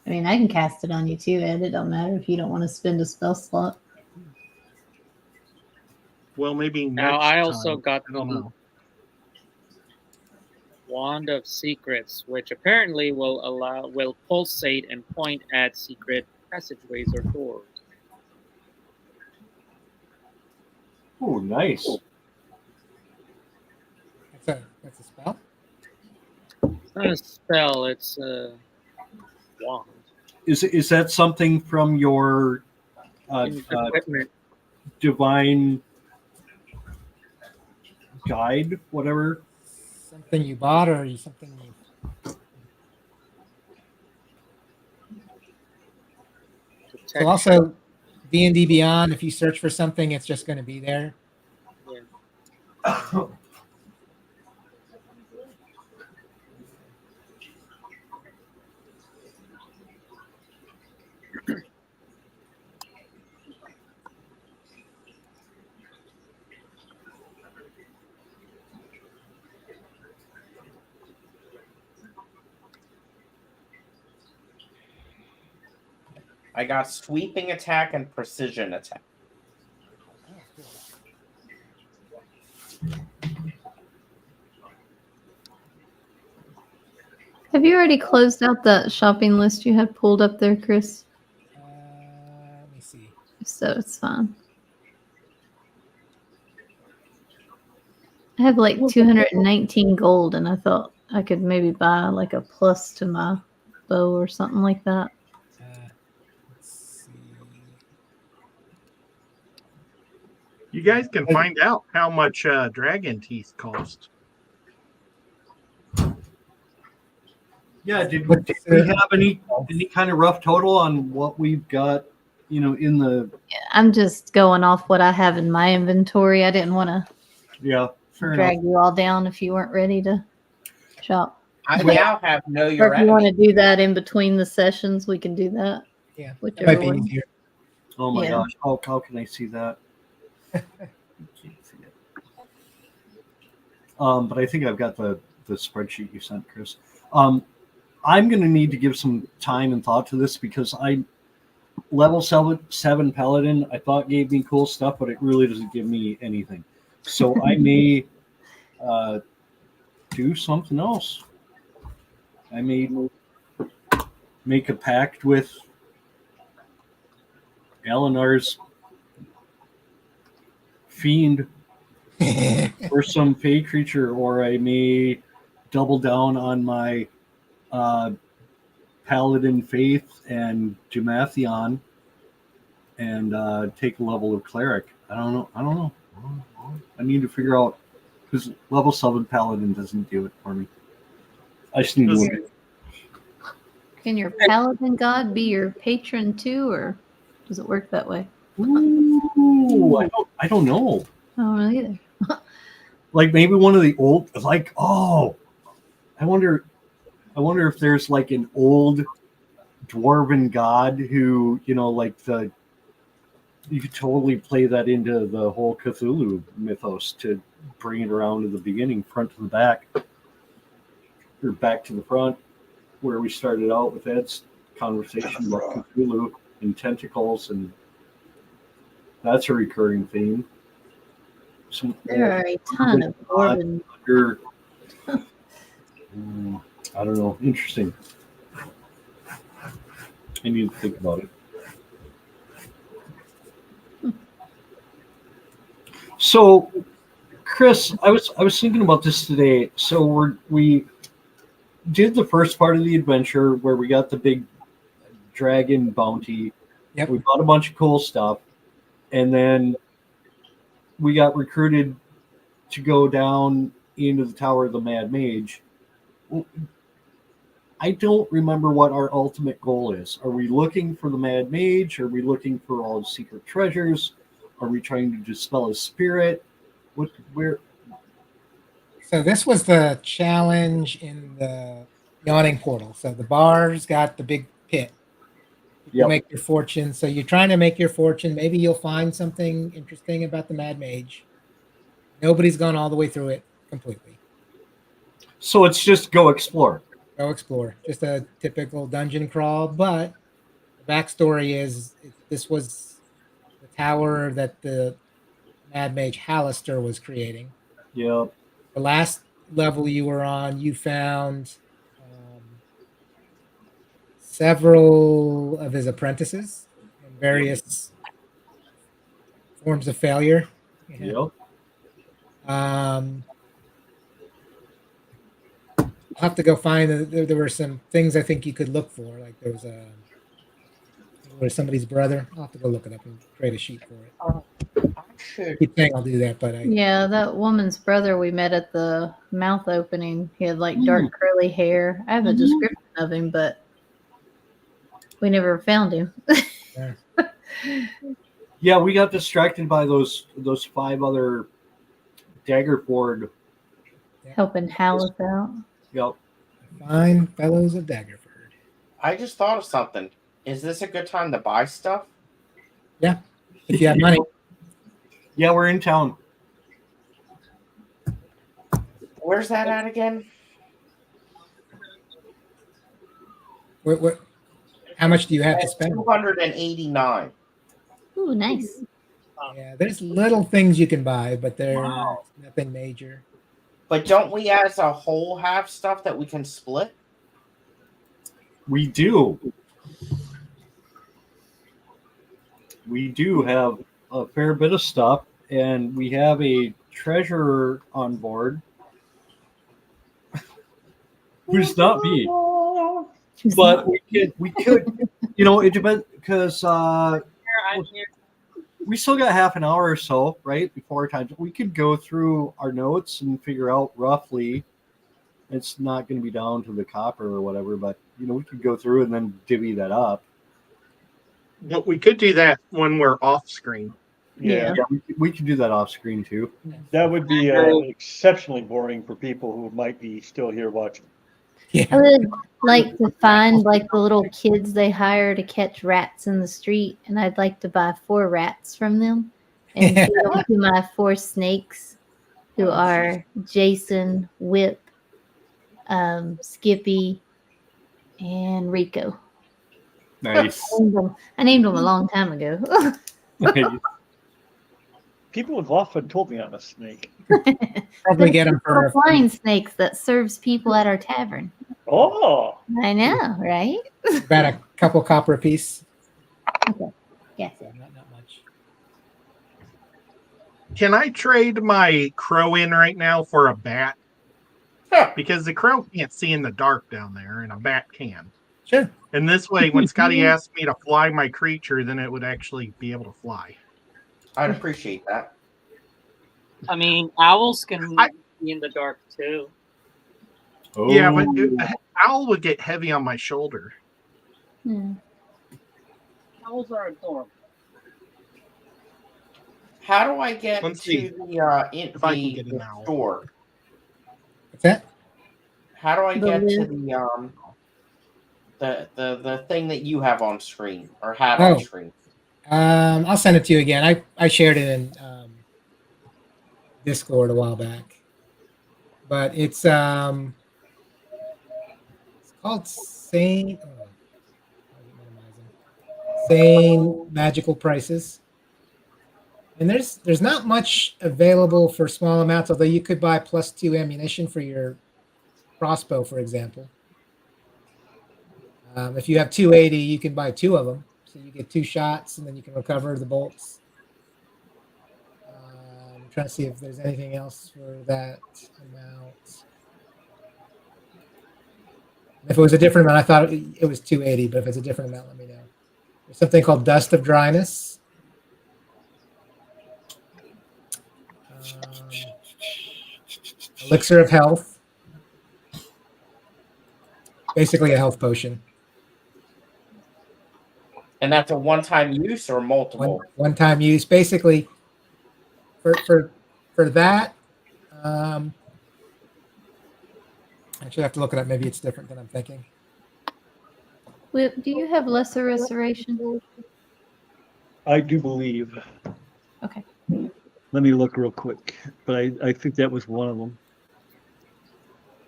S9: I mean, I can cast it on you too, Ed. It don't matter if you don't want to spend a spell slot.
S5: Well, maybe next
S7: Now I also
S5: time.
S7: got
S5: I don't
S7: the
S5: know.
S7: Wand of Secrets, which apparently will pulsate and point at secret passageways or doors.
S4: Oh, nice.
S1: That's a spell.
S7: It's not a spell; it's a wand.
S4: Is that something from your
S7: Equipment.
S4: divine guide, whatever?
S1: Something you bought or something you. So also, D&D Beyond. If you search for something, it's just going to be there.
S7: Yeah.
S2: I got sweeping attack and precision attack.
S1: Oh, cool.
S8: Have you already closed out that shopping list you had pulled up there, Chris?
S1: Let me see.
S8: If so, it's fine. I have like 219 gold, and I thought I could maybe buy like a plus to my bow or something like that.
S1: Let's see.
S5: You guys can find out how much dragon teeth cost.
S4: Yeah, did we have any kind of rough total on what we've got, in the...
S8: I'm just going off what I have in my inventory. I didn't want to drag you all down if you weren't ready to shop.
S2: I now have Know
S8: Or
S2: Your
S8: if you want to
S2: Enemy.
S8: do that in between the sessions, we can do that.
S1: Yeah, that
S8: Whichever
S1: might be
S8: one.
S1: easier.
S4: Oh my
S8: Yeah.
S4: gosh, how can I see that? Can't see it. But I think I've got the spreadsheet you sent, Chris. I'm going to need to give some time and thought to this because level 7 paladin I thought gave me cool stuff, but it really doesn't give me anything. So I may do something else. I may make a pact with Eleanor's fiend or some fey creature, or I may double down on my paladin faith and Jamathion and take a level of cleric. I don't know. I need to figure out, because level 7 paladin doesn't do it for me. I just need to look at it.
S8: Can your paladin god be your patron too, or does it work that way?
S4: Ooh, I don't know.
S8: I don't know either.
S4: Like maybe one of the old, I wonder if there's like an old dwarven god who, you could totally play that into the whole Cthulhu mythos to bring it around to the beginning, front to the back, or back to the front, where we started out with Ed's conversation about Cthulhu and tentacles, and that's a recurring theme.
S8: There are a ton of dwarven.
S4: I don't know. Interesting. I need to think about it. So, Chris, I was thinking about this today. So we did the first part of the adventure where we got the big dragon bounty.
S1: Yep.
S4: We bought a bunch of cool stuff, and then we got recruited to go down into the Tower of the Mad Mage. I don't remember what our ultimate goal is. Are we looking for the Mad Mage? Are we looking for all the secret treasures? Are we trying to dispel his spirit? Where?
S1: So this was the challenge in the Yawning Portal. So the bar's got the big pit. You make your fortune. So you're trying to make your fortune. Maybe you'll find something interesting about the Mad Mage. Nobody's gone all the way through it completely.
S4: So it's just go explore.
S1: Go explore. Just a typical dungeon crawl. But the backstory is this was the tower that the Mad Mage Hallister was creating.
S4: Yep.
S1: The last level you were on, you found several of his apprentices in various forms of failure.
S4: Yep.
S1: I'll have to go find. There were some things I think you could look for. Like there was somebody's brother. I'll have to go look it up and create a sheet for it.
S2: I should.
S1: Keep saying I'll do that, but
S8: Yeah, that woman's brother we met at the mouth opening. He had like dark curly hair. I have a description of him, but we never found him.
S4: Yeah, we got distracted by those 5 other Daggerford.
S8: Helping Haleth out.
S4: Yep.
S1: fine fellows of Daggerford.
S2: I just thought of something. Is this a good time to buy stuff?
S1: Yeah, if you have money.
S4: Yeah, we're in town.
S2: Where's that at again?
S1: What? How much do you have to spend?
S2: 289.
S8: Ooh, nice.
S1: Yeah, there's little things you can buy, but they're nothing major.
S2: But don't we as a whole have stuff that we can split?
S4: We do. We do have a fair bit of stuff, and we have a treasurer on board who's not me. But we could, it depends because we still got half an hour or so, right, before our time. We could go through our notes and figure out roughly. It's not going to be down to the copper or whatever, but we could go through and then divvy that up.
S5: But we could do that when we're off screen.
S3: Yeah,
S4: we could do that off screen too.
S3: that would be exceptionally boring for people who might be still here watching.
S1: Yeah.
S8: I would like to find like the little kids they hire to catch rats in the street, and I'd like to buy 4 rats from them and give them to my 4 snakes, who are Jason, Whip, Skippy, and Rico.
S4: Nice.
S8: I named them a long time ago.
S3: People have often told me I'm a snake.
S1: Probably get them for
S8: flying snakes that serves people at our tavern.
S3: Oh,
S8: I know, right?
S1: about a couple copper apiece.
S8: Yes.
S1: Not much.
S5: Can I trade my crow in right now for a bat?
S2: Huh.
S5: Because the crow can't see in the dark down there, and a bat can.
S1: Sure.
S5: And this way, when Scotty asked me to fly my creature, then it would actually be able to fly.
S2: I'd appreciate that.
S7: I mean, owls can be in the dark too.
S5: Yeah, but owl would get heavy on my shoulder.
S7: Owls are adorable.
S2: How do I get
S5: Let's
S2: to
S5: see
S2: the
S5: I can get an owl.
S2: store?
S1: What's that?
S2: How do I
S8: The
S2: get to
S8: lift.
S2: the thing that you have on screen or had on screen?
S1: I'll send it to you again. I shared it in Discord a while back, but it's called Sane Magical Prices, and there's not much available for small amounts. Although you could buy +2 ammunition for your crossbow, for example. If you have 280, you can buy 2 of them. So you get 2 shots, and then you can recover the bolts. I'm trying to see if there's anything else for that amount. If it was a different amount, I thought it was 280, but if it's a different amount, let me know. There's something called Dust of Dryness. Elixir of Health. Basically a health potion.
S2: And that's a one-time use or multiple?
S1: One-time use. Basically, for that, actually, I have to look it up. Maybe it's different than I'm thinking.
S8: Whip, do you have lesser restoration?
S3: I do believe.
S8: Okay.
S3: Let me look real quick, but I think that was one of them.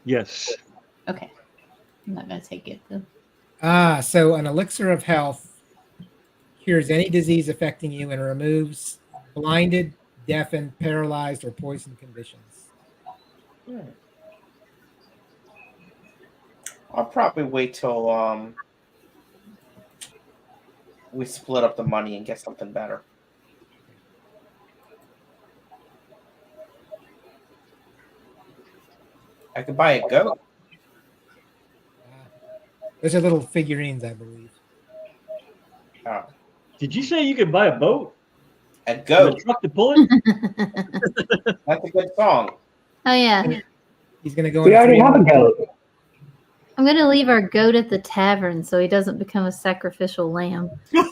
S3: Yes.
S8: Okay. I'm not going to take it, though.
S1: So an elixir of health cures any disease affecting you and removes blinded, deafened, paralyzed, or poisoned conditions.
S2: I'll probably wait till we split up the money and get something better. I could buy a goat.
S1: Those are little figurines, I believe.
S2: Oh,
S3: Did you say you could buy a boat?
S2: a
S3: With a
S2: goat.
S3: truck to pull it?
S2: That's a good song.
S9: Oh yeah.
S1: He's going to go
S6: We
S1: in
S6: already have a goat.
S9: I'm gonna leave our goat at the tavern so he doesn't become a sacrificial lamb. So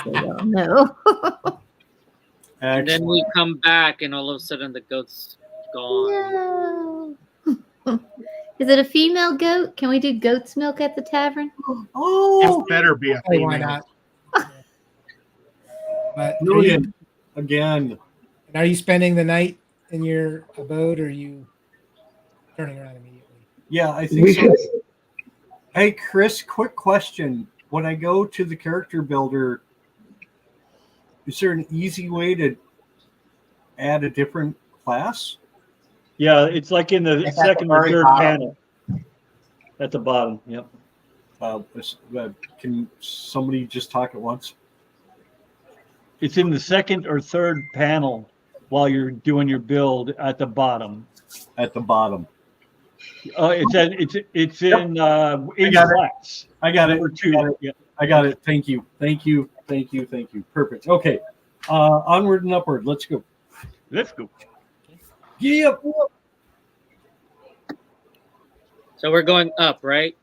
S9: y'all know.
S7: And then we come back, and all of a sudden the goat's gone.
S9: No. Is it a female goat? Can we do goat's milk at the tavern?
S4: Oh,
S5: It better be a
S1: Hey, why
S5: female.
S1: not? But are
S4: brilliant.
S1: you,
S4: Again.
S1: are you spending the night in your abode, or are you turning around immediately?
S4: Yeah, I think
S6: We
S4: so.
S6: should.
S4: Hey, Chris, quick question. When I go to the character builder, is there an easy way to add a different class?
S3: Yeah, it's like in the
S2: It's at the
S3: second or
S2: very
S3: third
S2: bottom.
S3: panel. At the bottom, yep.
S4: Can somebody just talk at once?
S3: It's in the second or third panel while you're doing your build at the bottom.
S4: At the bottom.
S3: It's in
S4: got it.
S3: class.
S4: I got it.
S3: Number two.
S4: Got it.
S3: Yeah.
S4: I got it. Thank you. Thank you. Thank you. Thank you. Perfect. Okay. Onward and upward. Let's go.
S3: Let's go.
S4: Giddy up.
S7: So we're going up, right?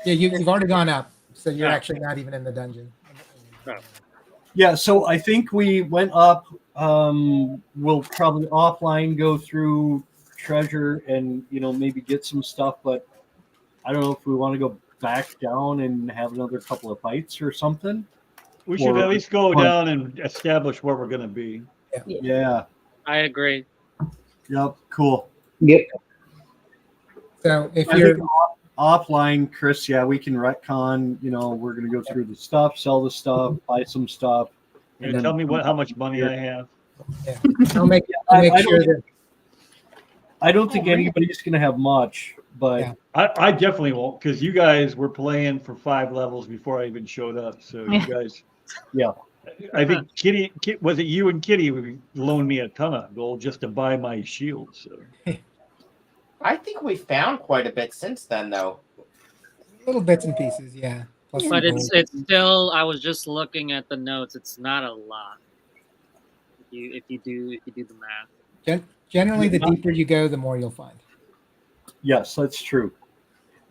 S1: Yeah, you've already gone up, so you're
S7: Yeah.
S1: actually not even in the dungeon.
S7: Oh.
S4: Yeah, so I think we went up. We'll probably offline go through treasure and maybe get some stuff, but I don't know if we want to go back down and have another couple of fights or something.
S3: We should at least go
S4: Or-
S3: down and establish where we're going to be.
S4: Yeah.
S7: I agree.
S4: Yep. Cool.
S6: Yep.
S1: So if
S4: I
S1: you're
S4: think offline, Chris, yeah, we can retcon. We're gonna go through the stuff, sell the stuff, buy some stuff.
S3: You're gonna tell me how much money I have.
S1: I'll make
S4: I
S1: sure
S4: don't-
S1: that
S4: I don't think anybody's gonna have much, but
S1: Yeah.
S3: I definitely won't, because you guys were playing for 5 levels before I even showed up. So you guys,
S4: Yeah.
S3: I think was it you and Kitty who loaned me a ton of gold just to buy my shield? So
S2: I think we found quite a bit since then, though.
S1: little bits and pieces, yeah. Plus
S7: But
S1: some
S7: it's
S1: gold.
S7: still. I was just looking at the notes. It's not a lot. If you do the math.
S1: Generally, the deeper you go, the more you'll find.
S4: yes, that's true.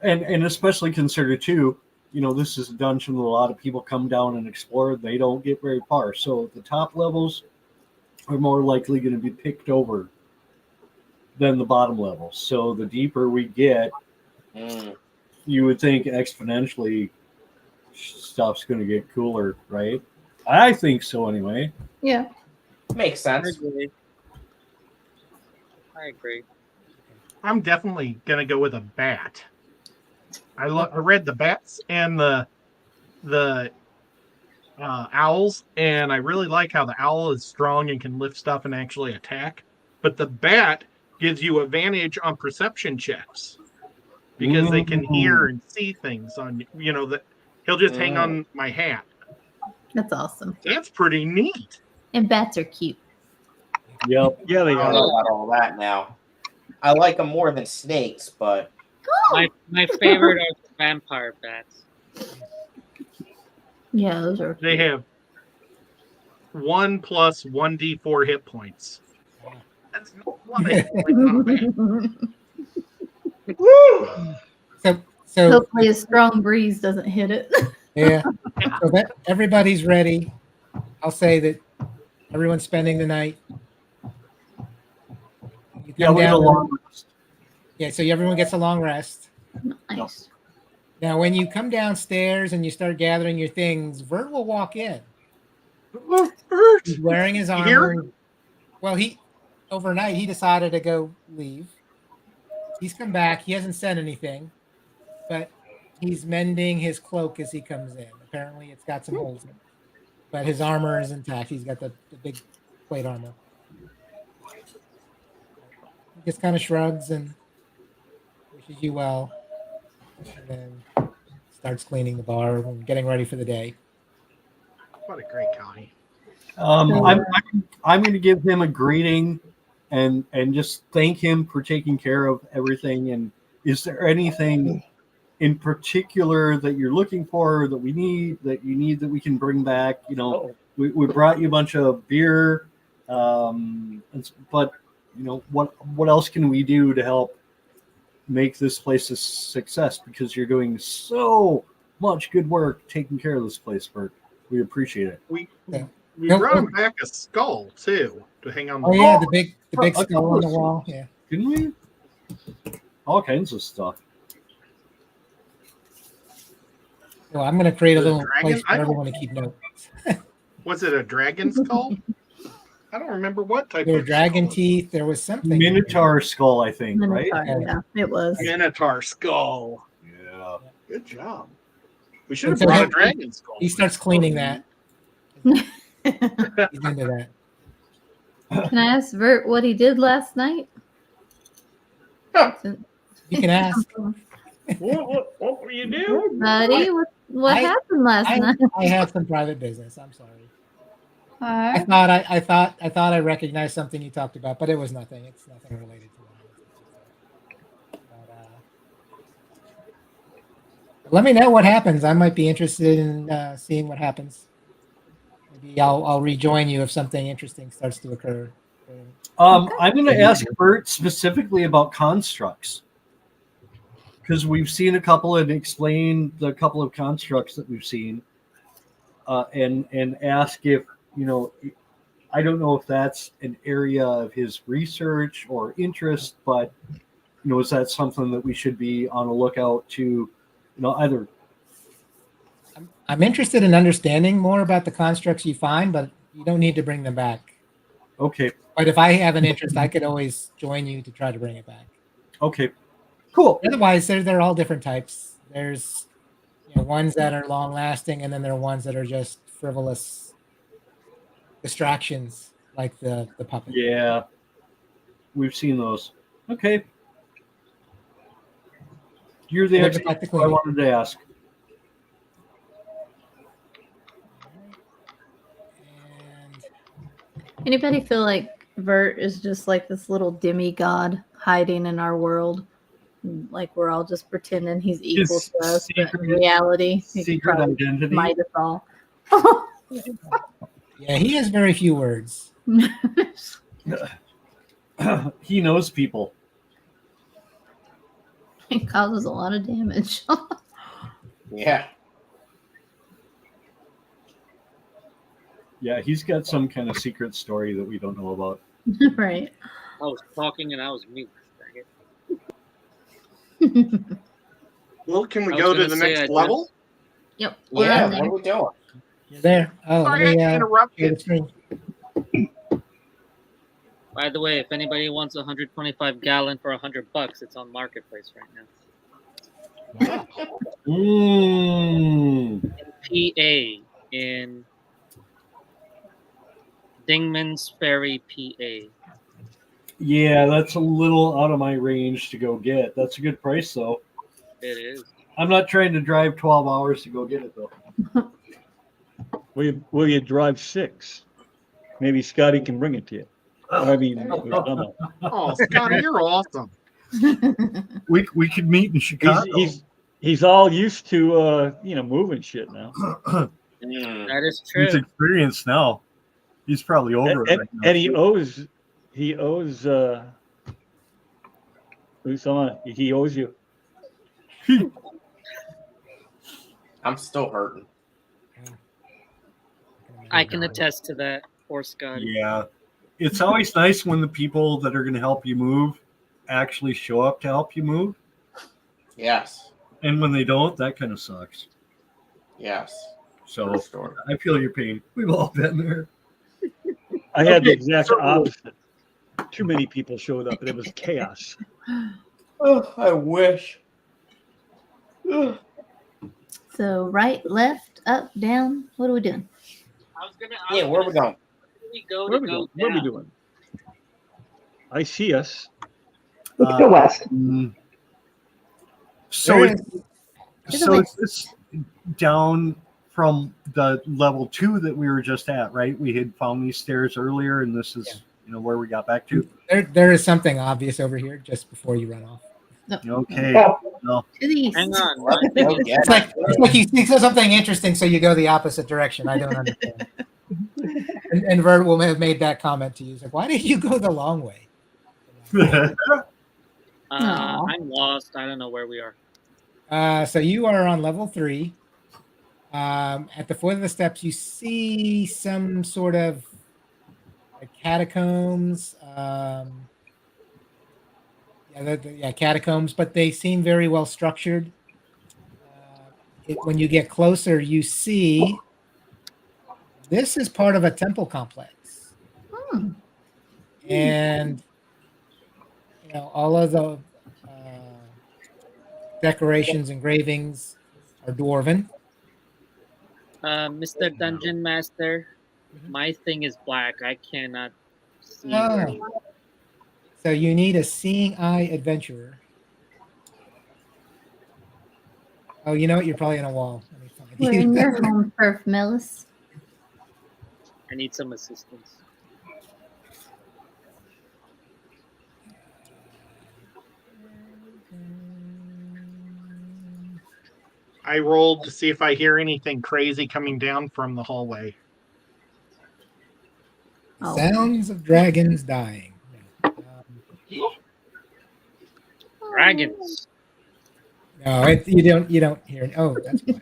S4: And especially consider too, this is a dungeon that a lot of people come down and explore. They don't get very far, so the top levels are more likely going to be picked over than the bottom levels. So the deeper we get, you would think exponentially stuff's going to get cooler, right? I think so anyway.
S9: Yeah.
S2: Makes
S7: I
S2: sense.
S7: agree. I agree.
S5: I'm definitely gonna go with a bat. I read the bats and the owls, and I really like how the owl is strong and can lift stuff and actually attack. But the bat gives you advantage on perception checks because they can hear and see things on that he'll just hang on my hat.
S9: That's awesome.
S5: That's pretty neat.
S9: And bats are cute.
S4: Yep.
S3: yeah, they
S2: I don't
S3: are.
S2: know about all that now. I like them more than snakes, but
S7: My favorite are the vampire bats.
S9: Yeah, those are.
S5: They have 1 plus 1d4 hit points. That's not bad.
S1: So
S9: Hopefully, a strong breeze doesn't hit it.
S1: yeah. So that everybody's ready. I'll say that everyone's spending the night. You
S4: Yeah,
S1: come
S4: we had a
S1: down-
S4: long rest.
S1: Yeah, so everyone gets a long rest.
S9: Nice.
S1: Now, when you come downstairs and you start gathering your things, Vert will walk in. He's wearing his
S5: You
S1: armor.
S5: here?
S1: Well, overnight he decided to go leave. He's come back. He hasn't said anything, but he's mending his cloak as he comes in. Apparently, it's got some holes in it. but his armor is intact. He's got the big plate armor. He just kind of shrugs and wishes you well, and then starts cleaning the bar and getting ready for the day.
S5: What a great guy.
S4: I'm going to give him a greeting and just thank him for taking care of everything. And is there anything in particular that you're looking for, that you need that we can bring back? You know, we brought you a bunch of beer, but you know, what else can we do to help make this place a success? Because you're doing so much good work taking care of this place, Bert. We appreciate it.
S5: We
S1: Nope.
S5: brought him back a skull too to hang on the
S1: Oh
S5: wall.
S1: yeah, the big skull on the wall. Yeah.
S4: Didn't we? All kinds of stuff.
S1: Well, I'm going to create a
S5: The
S1: little
S5: dragon?
S1: place for
S5: I don't-
S1: everyone to keep notes.
S5: Was it a dragon skull? I don't remember what type
S1: There were
S5: of
S1: dragon
S5: skull.
S1: teeth. There was something.
S4: Minotaur skull, I think, right?
S8: Minotaur, yeah, it was.
S5: Minotaur skull.
S4: Yeah.
S5: Good job. We should have
S1: And so
S5: brought a
S1: he-
S5: dragon skull.
S1: He starts cleaning that. He's into that.
S9: Can I ask Vert what he did last night?
S1: You can ask.
S3: What were you doing?
S9: Buddy, what
S1: I-
S9: happened last night?
S1: I had some private business. I'm sorry. I
S9: Alright.
S1: thought I recognized something you talked about, but it was nothing. It's nothing related to that. But, let me know what happens. I might be interested in seeing what happens. Maybe I'll rejoin you if something interesting starts to occur.
S4: I'm going to ask Bert specifically about constructs, because we've seen a couple and explained the couple of constructs that we've seen, and ask if, you know, I don't know if that's an area of his research or interest, but, you know, is that something that we should be on a lookout to, you know, either.
S1: I'm interested in understanding more about the constructs you find, but you don't need to bring them back.
S4: Okay.
S1: But if I have an interest, I could always join you to try to bring it back.
S4: Okay. Cool.
S1: Otherwise, they're all different types. There's ones that are long lasting, and then there are ones that are just frivolous distractions, like the puppet.
S4: Yeah. We've seen those. Okay. You're the
S1: Look at
S4: expert
S1: the
S4: I
S1: cleaning.
S4: wanted to ask.
S9: Anybody feel like Vert is just like this little demigod hiding in our world? Like we're all just pretending he's equal
S4: His
S9: to us, but in
S4: secret-
S9: reality, he
S4: Secret
S9: probably
S4: identity.
S9: might us all.
S1: Yeah, he has very few words.
S4: He knows people.
S9: It causes a lot of damage.
S2: Yeah.
S4: Yeah, he's got some kind of secret story that we don't know about.
S9: Right.
S7: I was talking and I was mute. Dang it.
S5: Well, can we
S7: I was
S5: go to
S7: gonna
S5: the
S7: say
S5: next
S7: I did.
S5: level?
S9: Yep. We're
S2: Yeah,
S9: on
S2: what
S9: there.
S2: are we doing?
S1: You're there. Oh,
S5: Sorry, I
S1: let me
S5: interrupt
S1: share
S5: you.
S1: the screen.
S7: By the way, if anybody wants 125 gallon for $100, it's on marketplace right now.
S4: Mm.
S7: PA in Dingman's Ferry, PA.
S4: Yeah, that's a little out of my range to go get. That's a good price, though.
S7: It is.
S4: I'm not trying to drive 12 hours to go get it, though.
S3: Will you drive 6? Maybe Scotty can bring it to you. I mean,
S5: Oh, Scotty, you're awesome.
S4: We could meet in Chicago.
S3: he's all used to moving shit now.
S7: That is
S4: He's
S7: true.
S4: experienced now. He's probably over it
S3: And,
S4: right now.
S3: and he owes he owes you.
S2: I'm still hurting.
S7: I can attest to that. Poor Scotty.
S4: Yeah. It's always nice when the people that are going to help you move actually show up to help you move.
S2: Yes.
S4: And when they don't, that kind of sucks.
S2: Yes.
S4: So
S2: For sure.
S4: I feel your pain. We've all been there.
S3: I had the
S4: Okay,
S3: exact
S4: so-
S3: opposite. Too many people showed up, and it was chaos.
S2: Oh, I wish.
S9: So right, left, up, down. What are we doing?
S2: Yeah, where are we going?
S7: We go
S3: Where
S7: to
S3: we
S7: go
S3: doing? What are we
S7: down.
S3: doing? I see us.
S6: Let's go west.
S4: So
S1: There
S4: it's,
S8: There's
S4: so
S8: a
S4: it's this down from the level 2 that we were just at, right? We had found these stairs earlier, and this is where we got back to.
S1: There is something obvious over here just before you run off.
S4: Okay.
S6: Yeah.
S4: Well,
S9: To the east.
S7: Hang on.
S2: Let's go get
S1: It's like you see something interesting, so you go the opposite direction. I don't understand. And Vert will have made that comment to you. He's like, why did you go the long way?
S8: Aw.
S7: I'm lost. I don't know where we are.
S1: So you are on level 3. At the foot of the steps, you see some sort of like catacombs. Catacombs, but they seem very well structured. When you get closer, you see this is part of a temple complex, and all of the decorations, engravings are dwarven.
S7: Mr. Dungeon Master, my thing is black. I cannot see.
S1: Ah. So you need a seeing eye adventurer. Oh, you know what? You're probably on a wall. Let me find
S9: We're
S1: you.
S9: in your home turf, Millis.
S7: I need some assistance.
S5: I rolled to see if I hear anything crazy coming down from the hallway.
S9: Oh.
S1: Sounds of dragons dying.
S7: Dragons.
S1: No, you don't hear it. Oh, that's why.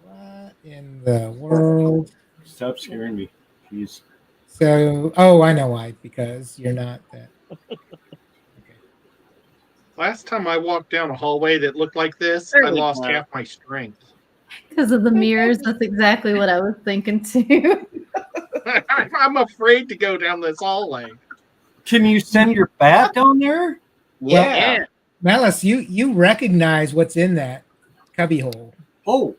S1: What in the world?
S4: Stop scaring me. Jeez.
S1: So, I know why. Because you're not that. Okay.
S5: Last time I walked down a hallway that looked like this,
S7: There
S5: I
S7: we
S5: lost
S7: go.
S5: half my strength.
S9: Because of the mirrors. That's exactly what I was thinking too.
S5: I'm afraid to go down this hallway.
S4: Can you send your bat down there?
S2: Yeah.
S1: Malice, you recognize what's in that cubby hole.
S4: Oh,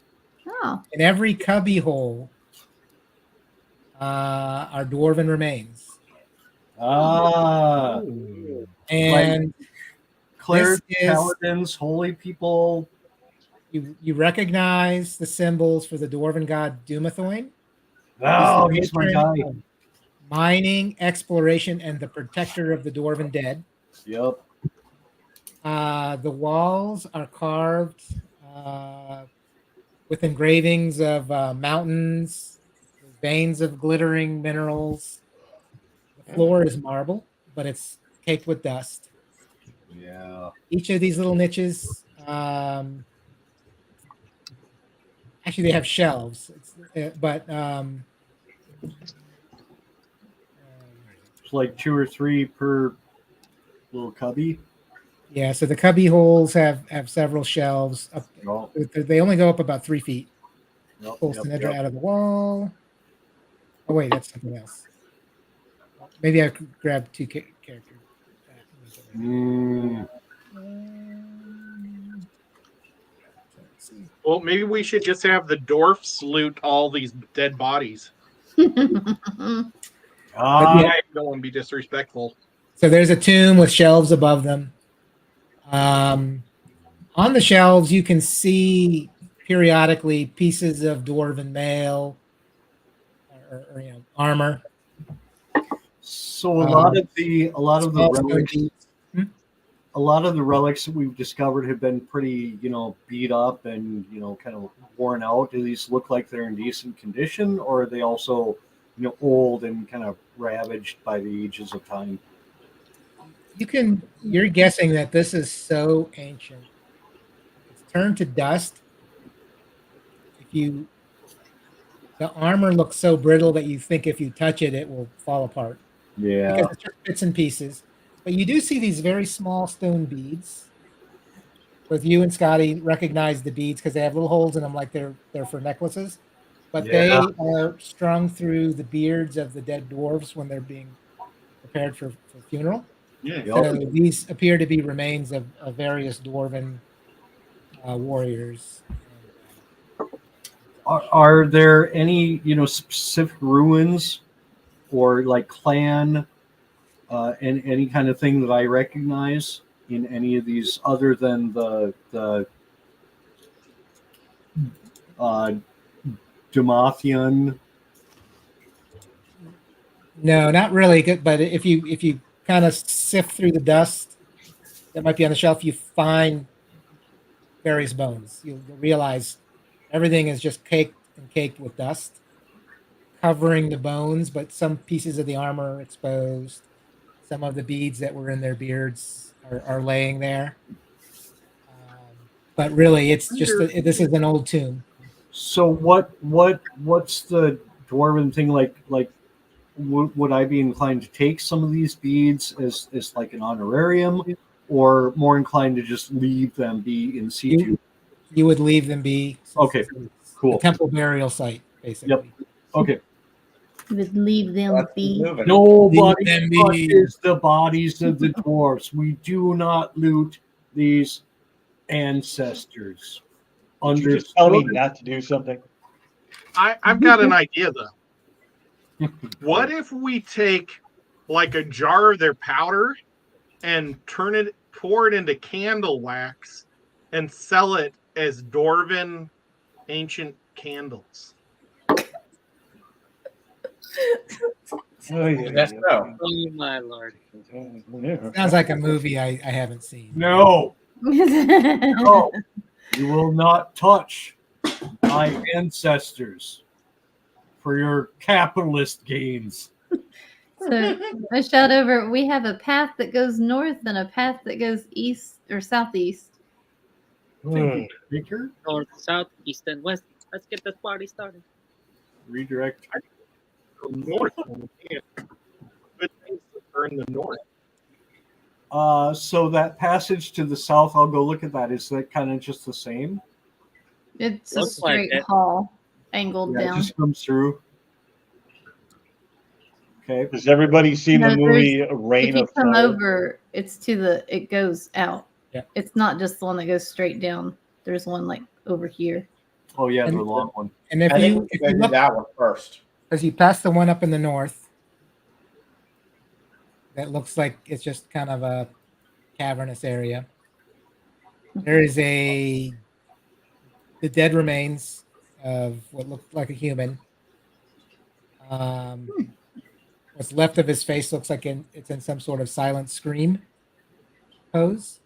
S9: Oh.
S1: In every cubby hole are dwarven remains.
S4: ah,
S1: And
S4: clerics,
S1: this is-
S4: paladins, holy people.
S1: you recognize the symbols for the dwarven god Dumathoin.
S4: Oh,
S1: the
S4: he's my
S1: patron
S4: guy.
S1: of mining, exploration, and the protector of the dwarven dead.
S4: Yep.
S1: The walls are carved with engravings of mountains, veins of glittering minerals. The floor is marble, but it's caked with dust.
S4: Yeah.
S1: Each of these little niches, actually, they have shelves, but
S4: It's like 2 or 3 per little cubby.
S1: yeah. So the cubby holes have several shelves.
S4: Oh,
S1: They only go up about 3 feet.
S4: yep,
S1: Pulls
S4: yep,
S1: the Nedra
S4: yep.
S1: out of the wall. Oh wait, that's something else. Maybe I could grab 2 characters.
S4: Mm,
S5: Well, maybe we should just have the dwarfs loot all these dead bodies.
S4: ah,
S5: Don't want to be disrespectful.
S1: So there's a tomb with shelves above them. On the shelves, you can see periodically pieces of dwarven mail or armor.
S4: So a lot of the
S1: Small stone
S4: relics,
S1: beads.
S4: a lot of the relics that we've discovered have been pretty, beat up and kind of worn out. Do these look like they're in decent condition, or are they also, old and kind of ravaged by the ages of time?
S1: You're guessing that this is so ancient. It's turned to dust. The armor looks so brittle that you think if you touch it, it will fall apart.
S4: Yeah.
S1: Because it's just bits and pieces. But you do see these very small stone beads. Both you and Scotty recognize the beads because they have little holes in them, like they're for necklaces. But they are strung through the beards of the dead dwarves when they're being prepared for funeral.
S4: Yeah.
S1: So these appear to be remains of various dwarven warriors.
S4: Are there any specific ruins or like clan and any kind of thing that I recognize in any of these other than the Demathian?
S1: No, not really good. But if you kind of sift through the dust that might be on the shelf, you find various bones. You'll realize everything is just caked with dust, covering the bones. But some pieces of the armor are exposed. Some of the beads that were in their beards are laying there. But really, it's just this is an old tomb.
S4: So what's the dwarven thing like? Like, would I be inclined to take some of these beads as like an honorarium, or more inclined to just leave them be in situ?
S1: You would leave them be.
S4: Okay, cool.
S1: A temple burial site, basically.
S4: Yep. Okay.
S9: You would leave them
S2: Let's
S9: be.
S2: move it.
S4: Nobody
S1: Leave them be.
S4: touches the bodies of the dwarfs. We do not loot these ancestors.
S3: Did you just tell me
S4: Understood?
S3: not to do something?
S5: I've got an idea though. What if we take like a jar of their powder and pour it into candle wax and sell it as dwarven ancient candles?
S3: Oh, yeah,
S2: That's
S3: yeah.
S2: so.
S7: Oh my lord!
S1: Sounds like a movie I haven't seen.
S4: No. No. You will not touch my ancestors for your capitalist gains.
S9: So I shout over, we have a path that goes north and a path that goes east or southeast.
S4: Baker,
S7: North, south, east, and west. Let's get this party started.
S4: redirect.
S5: North. Yeah. Good things are in the north.
S4: So that passage to the south, I'll go look at that. Is that kind of just the same?
S9: It's a
S7: Looks like
S9: straight
S7: it.
S9: hall, angled
S4: Yeah, it
S9: down.
S4: just comes through. Okay.
S3: Has everybody seen
S9: No,
S3: the movie Reign
S9: If you
S3: of
S9: come
S3: Fire?
S9: over, it goes out.
S1: Yeah.
S9: It's not just the one that goes straight down. There's one like over here.
S4: Oh yeah, the
S1: And-
S4: long one.
S1: And if
S2: I think
S1: you
S2: we should do that one first.
S1: as you pass the one up in the north, that looks like it's just kind of a cavernous area. There is the dead remains of what looked like a human. What's left of his face looks like it's in some sort of silent scream pose.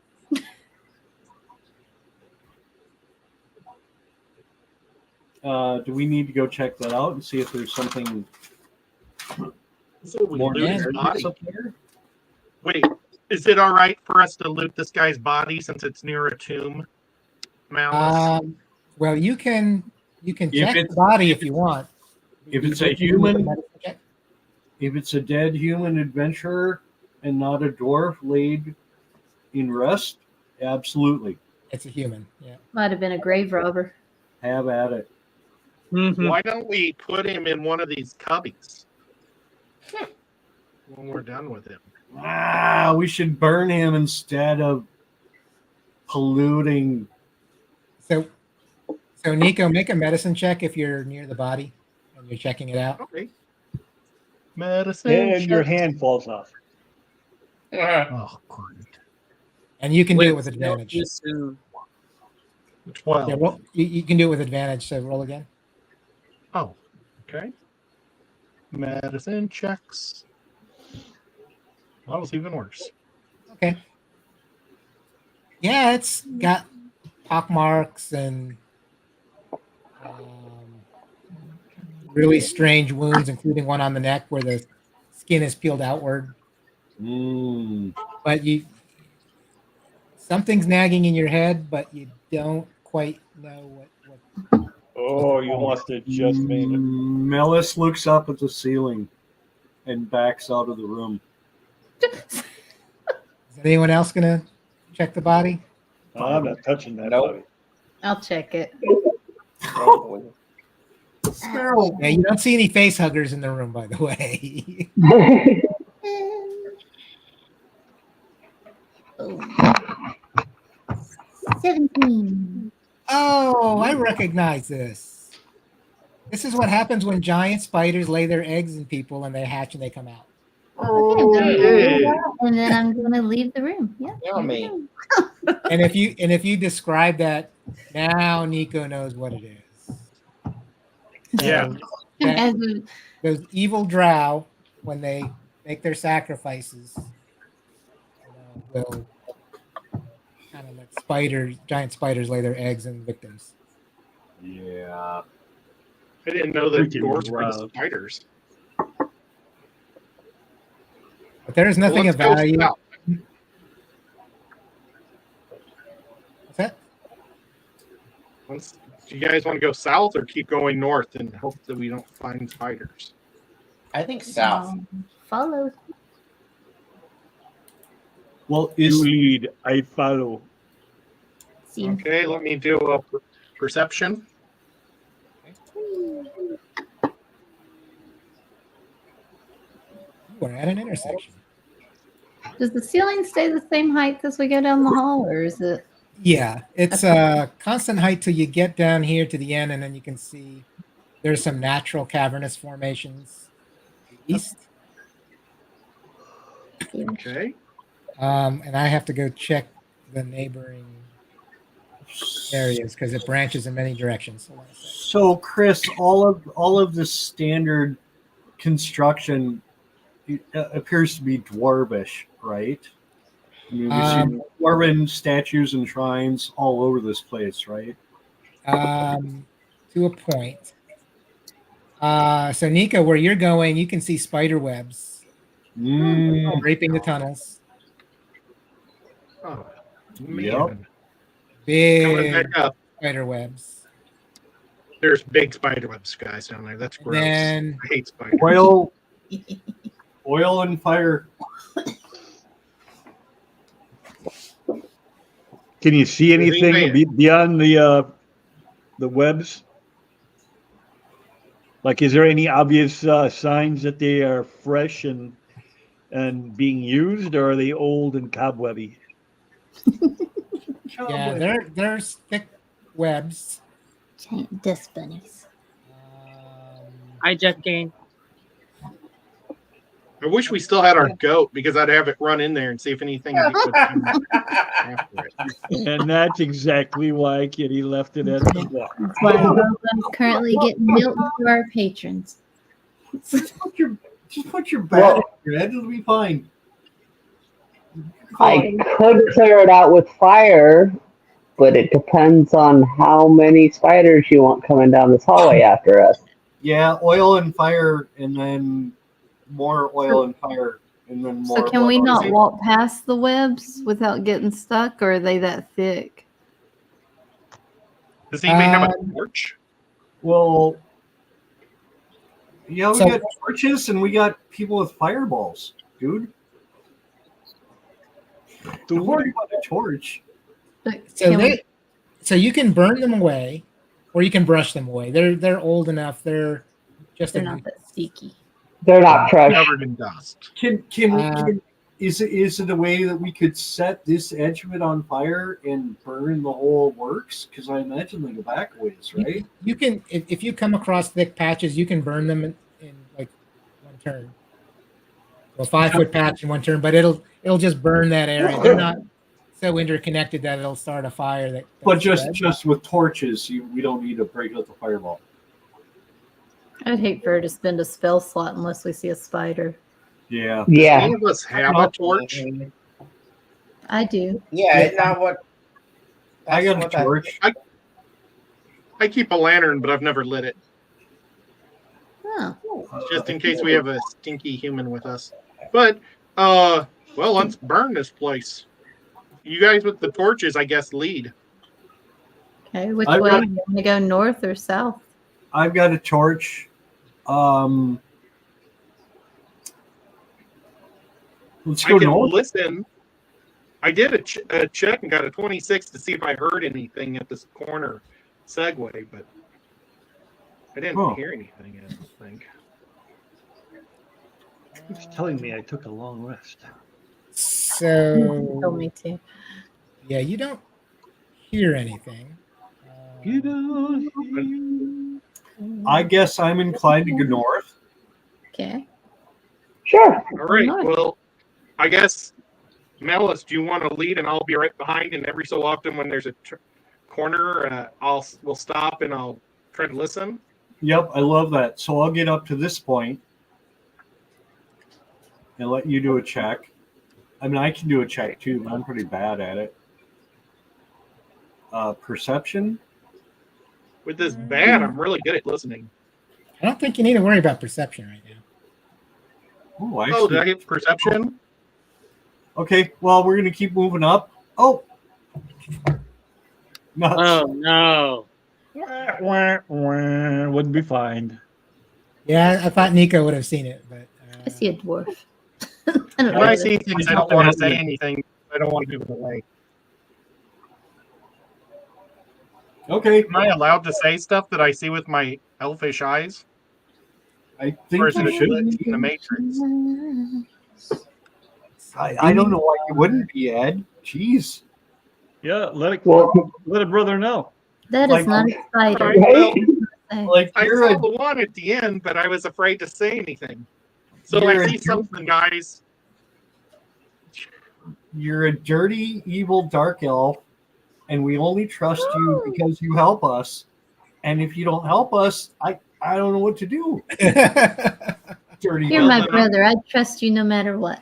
S4: Do we need to go check that out and see if there's something
S5: So we
S4: more
S5: loot his
S1: Yeah.
S5: body.
S4: up there?
S5: Wait, is it all right for us to loot this guy's body since it's near a tomb? Malice.
S1: Well, you can check
S4: it's-
S1: the body if you want.
S4: if it's
S1: You
S4: a
S1: can do
S4: human-
S1: medicine check.
S4: If it's a dead human adventurer and not a dwarf laid in rest, absolutely.
S1: It's a human. Yeah.
S9: Might have been a grave robber.
S4: Have at it.
S5: Why don't we put him in one of these cubbies when we're done with him?
S4: We should burn him instead of polluting.
S1: So Nico, make a medicine check if you're near the body and you're checking it out.
S5: Okay. Medicine.
S3: And your
S5: check.
S3: hand falls off.
S5: Oh, great.
S1: And you can do it with
S7: Wait,
S1: advantage.
S7: too soon.
S5: 12.
S1: Yeah, you can do it with advantage. So roll again.
S5: Oh, okay. Medicine checks. That was even worse.
S1: Okay. Yeah, it's got pock marks and really strange wounds, including one on the neck where the skin is peeled outward. But something's nagging in your head, but you don't quite know what.
S3: Oh, you must have just made it.
S4: Melis looks up at the ceiling and backs out of the room.
S1: Is anyone else gonna check the body?
S3: I'm not touching that
S2: Nope.
S3: body.
S9: I'll check it.
S1: Yeah, you don't see any face huggers in the room, by the way.
S9: Oh. 17.
S1: Oh, I recognize this. This is what happens when giant spiders lay their eggs in people and they hatch and they come out.
S9: Okay, I'm gonna
S5: Hey.
S9: do that, and then I'm gonna leave the room. Yeah.
S2: Yummy.
S1: And if you describe that, now Nico knows what it is.
S3: Yeah.
S1: So that-
S9: As a-
S1: those evil drow, when they make their sacrifices, will kind of let giant spiders lay their eggs in victims.
S4: Yeah.
S5: I didn't know that
S3: Freaking
S5: dwarves bring
S3: wild.
S5: spiders.
S1: But there is
S5: Well,
S1: nothing
S5: let's
S1: of
S5: go
S1: value.
S5: south.
S1: What's that?
S5: Do you guys want to go south or keep going north and hope that we don't find spiders?
S2: I think south.
S9: Follow.
S4: Well,
S3: You
S4: is
S3: lead, I follow.
S9: See.
S5: Okay, let me do a perception.
S1: We're at an intersection.
S9: Does the ceiling stay the same height as we go down the hall, or is it?
S1: Yeah, it's a constant height till you get down here to the end, and then you can see there's some natural cavernous formations to the east.
S5: Okay.
S1: And I have to go check the neighboring areas because it branches in many directions. Hold on a second.
S4: so Chris, all of the standard construction appears to be dwarvish, right? I mean, we see dwarven statues and shrines all over this place, right?
S1: To a point. So Nico, where you're going, you can see spider webs draping the tunnels.
S5: Oh, man.
S4: Yep.
S5: Coming
S1: Big
S5: back up.
S1: spider webs.
S5: There's big spider webs, guys, down there. That's gross.
S1: then-
S5: I hate spiders.
S4: Oil and fire.
S3: Can you see anything beyond the webs? Like, is there any obvious signs that they are fresh and being used, or are they old and cobwebby?
S1: Yeah, there's thick webs.
S9: Giant dust bunnies.
S7: Hi, Jeff Kane.
S5: I wish we still had our goat because I'd have it run in there and see if anything would come after it.
S3: And that's exactly why Kitty left it at the bar.
S9: That's why I'm currently getting milk for our patrons.
S4: Just put your bat in your head, it'll be fine.
S6: I could clear it out with fire, but it depends on how many spiders you want coming down this hallway after us.
S4: Yeah, oil and fire, and then more oil and fire, and then more.
S9: So can we
S4: oil.
S9: not walk past the webs without getting stuck, or are they that thick?
S5: Does anybody have a torch?
S4: Well, yeah, we
S1: So-
S4: got torches and we got people with fireballs, dude. Don't worry about a torch.
S9: But
S1: So
S9: can we-
S1: so you can burn them away, or you can brush them away. They're old enough. They're just
S9: they're
S1: a
S9: not that sticky.
S6: They're not fresh.
S5: Covered in dust.
S4: Is it a way that we could set this edge of it on fire and burn the whole works? Because I imagine they go back a ways, right?
S1: You can if you come across thick patches, you can burn them in like one turn. So a 5-foot patch in one turn, but it'll just burn that area. They're not so interconnected that it'll start a fire that.
S4: But just with torches, we don't need to break out the fireball.
S9: I'd hate for her to spend a spell slot unless we see a spider.
S4: Yeah.
S6: Yeah.
S5: Any of us have a torch?
S9: I do.
S2: Yeah, it's not what.
S4: I got a
S2: that's what
S4: torch.
S5: I keep a lantern, but I've never lit it.
S9: Oh.
S5: Just in case we have a stinky human with us. But well, let's burn this place. You guys with the torches, I guess, lead.
S9: Okay, which
S4: I've
S9: way?
S4: got-
S9: You want to go north or south?
S4: I've got a torch. Let's
S5: I
S4: go
S5: can
S4: north.
S5: listen. I did a check and got a 26 to see if I heard anything at this corner segue, but I didn't hear anything, I don't think.
S3: It's telling me I took a long rest.
S1: So
S9: Told me to.
S1: yeah, you don't hear anything.
S3: Get out here.
S4: I guess I'm inclined to go north.
S9: Okay.
S6: Sure.
S5: All right.
S9: Nice.
S5: Well, I guess Melis, do you want to lead, and I'll be right behind. And every so often, when there's a corner, we'll stop and I'll try to listen.
S4: Yep, I love that. So I'll get up to this point and let you do a check. I mean, I can do a check too, but I'm pretty bad at it. Perception.
S5: With this bad, I'm really good at listening.
S1: I don't think you need to worry about perception right now.
S4: Oh,
S5: Oh,
S4: actually,
S5: did I get perception?
S4: okay. Well, we're gonna keep moving up. Oh, nuts.
S7: Oh no!
S3: Wouldn't be fine.
S1: Yeah, I thought Nico would have seen it, but
S9: I see a dwarf. I don't
S5: When I
S9: know.
S5: see things, I don't want to say anything. I don't want to give it away.
S4: Okay,
S5: Am I allowed to say stuff that I see with my elfish eyes?
S4: I
S5: Or
S4: think
S5: is it
S4: you
S5: a
S4: should.
S5: glitch in the Matrix?
S4: I don't know why you wouldn't be, Ed. Jeez.
S3: Yeah, let
S6: Well,
S3: a brother know.
S9: That
S4: Like-
S9: is not a spider.
S5: Right, well,
S9: Say.
S4: Like
S5: I
S4: you're
S5: saw
S4: a
S5: the one at the end, but I was afraid to say anything. So
S4: You're
S5: I
S4: a
S5: see something, guys.
S4: you're a dirty, evil dark elf, and we only trust you because you help us. And if you don't help us, I don't know what to do. Dirty
S9: You're
S5: Well,
S9: my
S5: then I'm-
S9: brother. I trust you no matter what.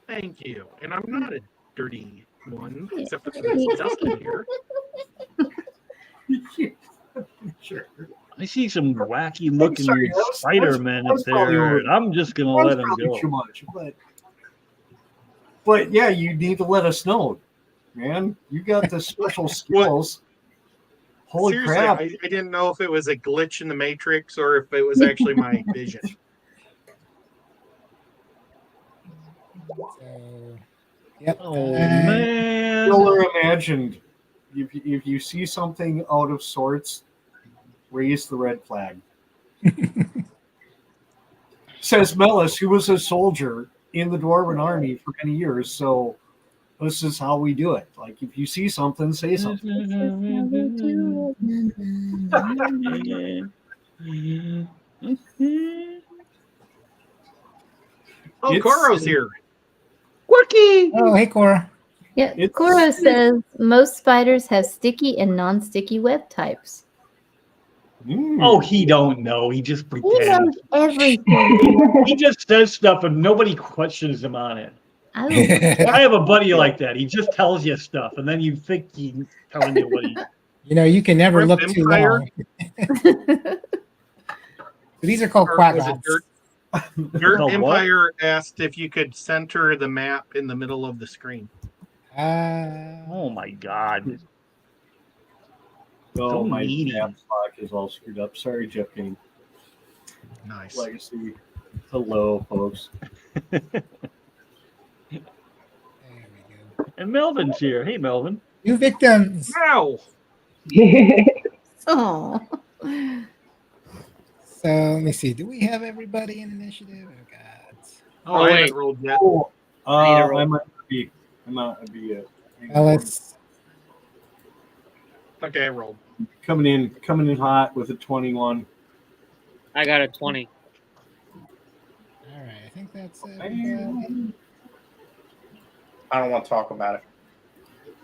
S5: Thank you. And I'm not a dirty one,
S9: Yeah.
S5: except for this Dustin here.
S4: Sure.
S3: I see some wacky looking
S4: sorry, that was-
S3: Spider-Man
S4: that
S3: up
S4: was probably
S3: there.
S4: over-
S3: And I'm just gonna
S4: That's
S3: let him
S4: probably
S3: go.
S4: too much, but yeah, you need to let us know, man. You got the special skills. Holy
S5: Seriously,
S4: crap!
S5: I didn't know if it was a glitch in the Matrix or if it was actually my vision.
S1: So, yep.
S3: Oh man.
S4: Miller imagined. If you see something out of sorts, raise the red flag. Says Melis, who was a soldier in the Dwarven army for many years. So this is how we do it. Like if you see something, say something.
S5: Oh,
S4: It's-
S5: Koro's here.
S1: Oh, hey, Cora.
S9: Yeah,
S4: It's-
S9: Koro says most spiders have sticky and non-sticky web types.
S4: Mm.
S3: Oh, he don't know. He just
S9: He
S3: pretends.
S9: knows everything.
S3: He just says stuff and nobody questions him on it.
S9: I don't
S3: I have a buddy like that. He just tells you stuff, and then you think he's telling you what he.
S1: You know, you can never
S5: Shrimp
S1: look too
S5: Empire?
S1: long. These are called
S5: Or
S1: quack
S5: was it
S1: ops.
S5: Dirt
S3: Called what?
S5: Empire asked if you could center the map in the middle of the screen.
S3: Oh my God!
S4: Oh,
S3: So
S4: my
S3: needy.
S4: caps lock is all screwed up. Sorry, Jeff King.
S5: Nice.
S4: Legacy. Hello, folks.
S1: There we go.
S3: And Melvin's here. Hey, Melvin.
S1: New victims.
S5: Ow!
S9: Oh.
S1: So let me see. Do we have everybody in initiative? Oh God.
S5: Oh,
S7: Oh,
S5: I
S7: wait.
S5: haven't rolled yet.
S4: Oh,
S7: I need to roll.
S4: I might be
S1: Well, let's.
S5: Okay, I rolled.
S4: coming in hot with a 21.
S7: I got a 20.
S1: All right. I think that's everybody.
S2: I don't want to talk about it.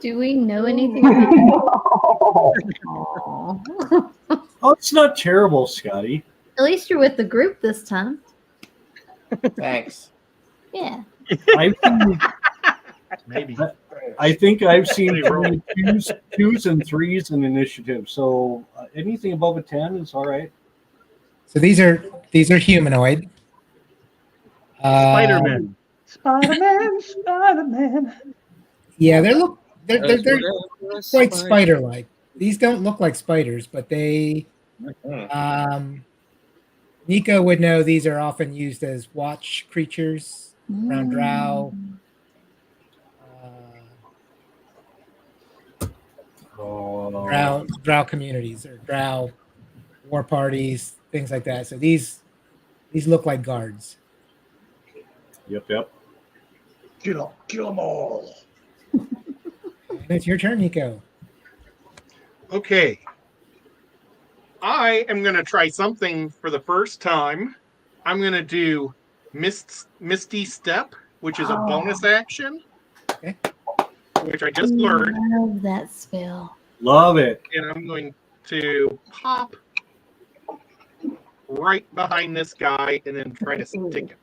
S9: Do we know anything about it? Aw.
S4: Oh, it's not terrible, Scotty.
S9: At least you're with the group this time.
S2: Thanks.
S9: Yeah.
S4: I've seen,
S5: Maybe.
S4: I think I've seen
S5: Pretty roll.
S4: twos and threes in initiative. So anything above a 10 is all right.
S1: So these are humanoid.
S3: Spider-Man. Spider-Man. Spider-Man.
S1: Yeah, they're
S7: Those
S1: they're
S7: were
S1: quite
S7: spiders.
S1: spider-like. These don't look like spiders, but they.
S2: Mhm.
S1: Nico would know these are often used as watch creatures around drow. Drow communities or drow war parties, things like that. So these look like guards.
S4: Yep.
S3: Kill them all.
S1: And it's your turn, Nico.
S5: Okay. I am going to try something for the first time. I'm going to do Misty Step, which is a bonus action,
S1: Okay.
S5: which I just learned.
S9: Love that spell.
S4: Love it.
S5: And I'm going to pop right behind this guy and then try to stick him.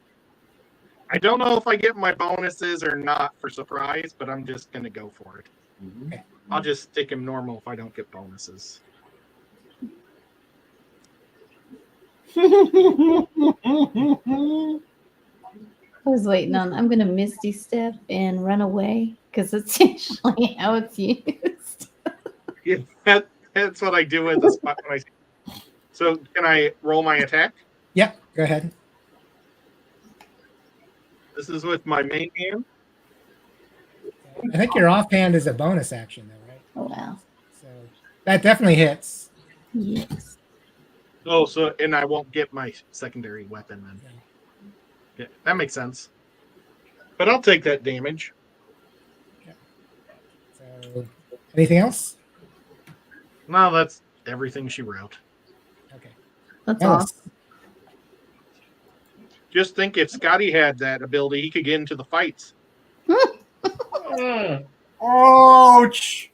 S5: I don't know if I get my bonuses or not for surprise, but I'm just going to go for it.
S4: Mhm.
S5: I'll just stick him normal if I don't get bonuses.
S9: I was waiting on. I'm gonna Misty Step and run away because it's usually how it's used.
S5: Yeah, that's what I do with the spot when I. So can I roll my attack?
S1: Yep. Go ahead.
S5: This is with my main hand.
S1: I think your offhand is a bonus action, though, right?
S9: Oh wow.
S1: So that definitely hits.
S9: Yes.
S5: Oh, so and I won't get my secondary weapon then.
S1: No.
S5: Yeah, that makes sense. But I'll take that damage.
S1: So anything else?
S5: No, that's everything she wrote.
S1: Okay.
S9: That's
S1: Ellis.
S9: awesome.
S5: Just think if Scotty had that ability, he could get into the fights.
S4: Ouch!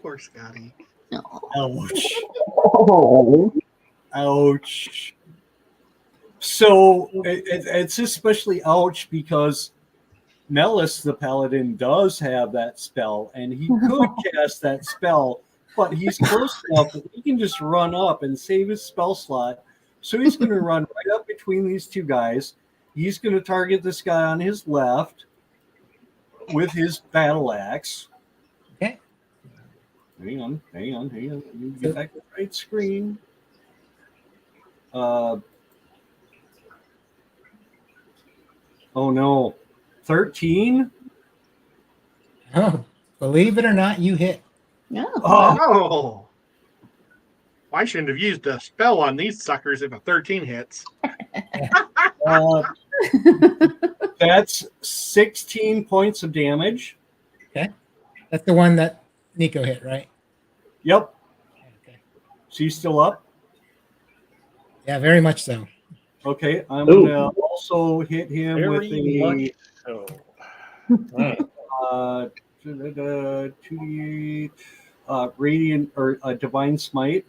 S5: Poor Scotty.
S4: Ouch!
S6: Oh,
S4: Ouch! So it's especially ouch because Nellis the Paladin does have that spell, and he could cast that spell, but he's close enough that he can just run up and save his spell slot. So he's going to run right up between these two guys. He's going to target this guy on his left with his battle axe.
S1: Okay.
S4: Hang on. Let me get back to the right screen. Oh no. 13?
S1: Oh, believe it or not, you hit.
S9: No.
S4: Oh,
S5: Oh. I shouldn't have used a spell on these suckers if a 13 hits.
S4: uh, that's 16 points of damage.
S1: That's the one that Nico hit, right?
S4: Yep.
S1: Okay.
S4: She's still up.
S1: Yeah, very much so.
S4: Okay, I'm
S6: Ooh.
S4: gonna also hit him with
S3: Very much
S4: a
S3: so.
S4: 2d8 radiant or divine smite.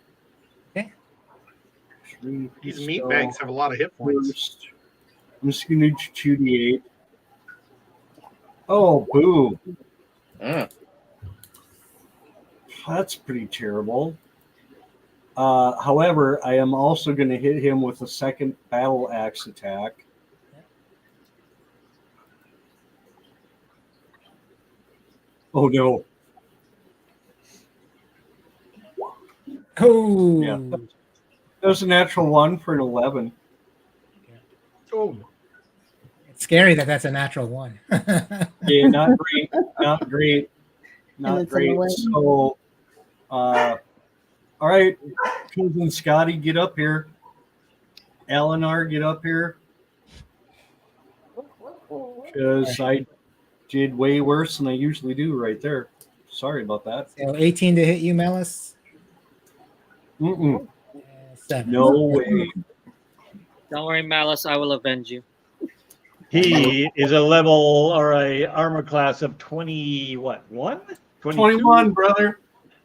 S1: Okay.
S5: These meatbags have a lot of hit points.
S4: First, I'm just gonna do 2d8. Oh, boo! That's pretty terrible. However, I am also going to hit him with a second battle axe attack. Oh no!
S1: Oh,
S4: Yeah. That was a natural 1 for an 11.
S5: Oh,
S1: it's scary that that's a natural one.
S4: Yeah, not great. Not great. Not
S9: it's an
S4: great.
S9: 11.
S4: So, all right, cousin Scotty, get up here. Eleanor, get up here. Because I did way worse than I usually do right there. Sorry about that.
S1: So 18 to hit you, Melis.
S4: Mm-mm.
S1: 7.
S4: No way.
S7: Don't worry, Malice. I will avenge you.
S3: He is a level or a armor class of 20, what, 1?
S4: 21, brother.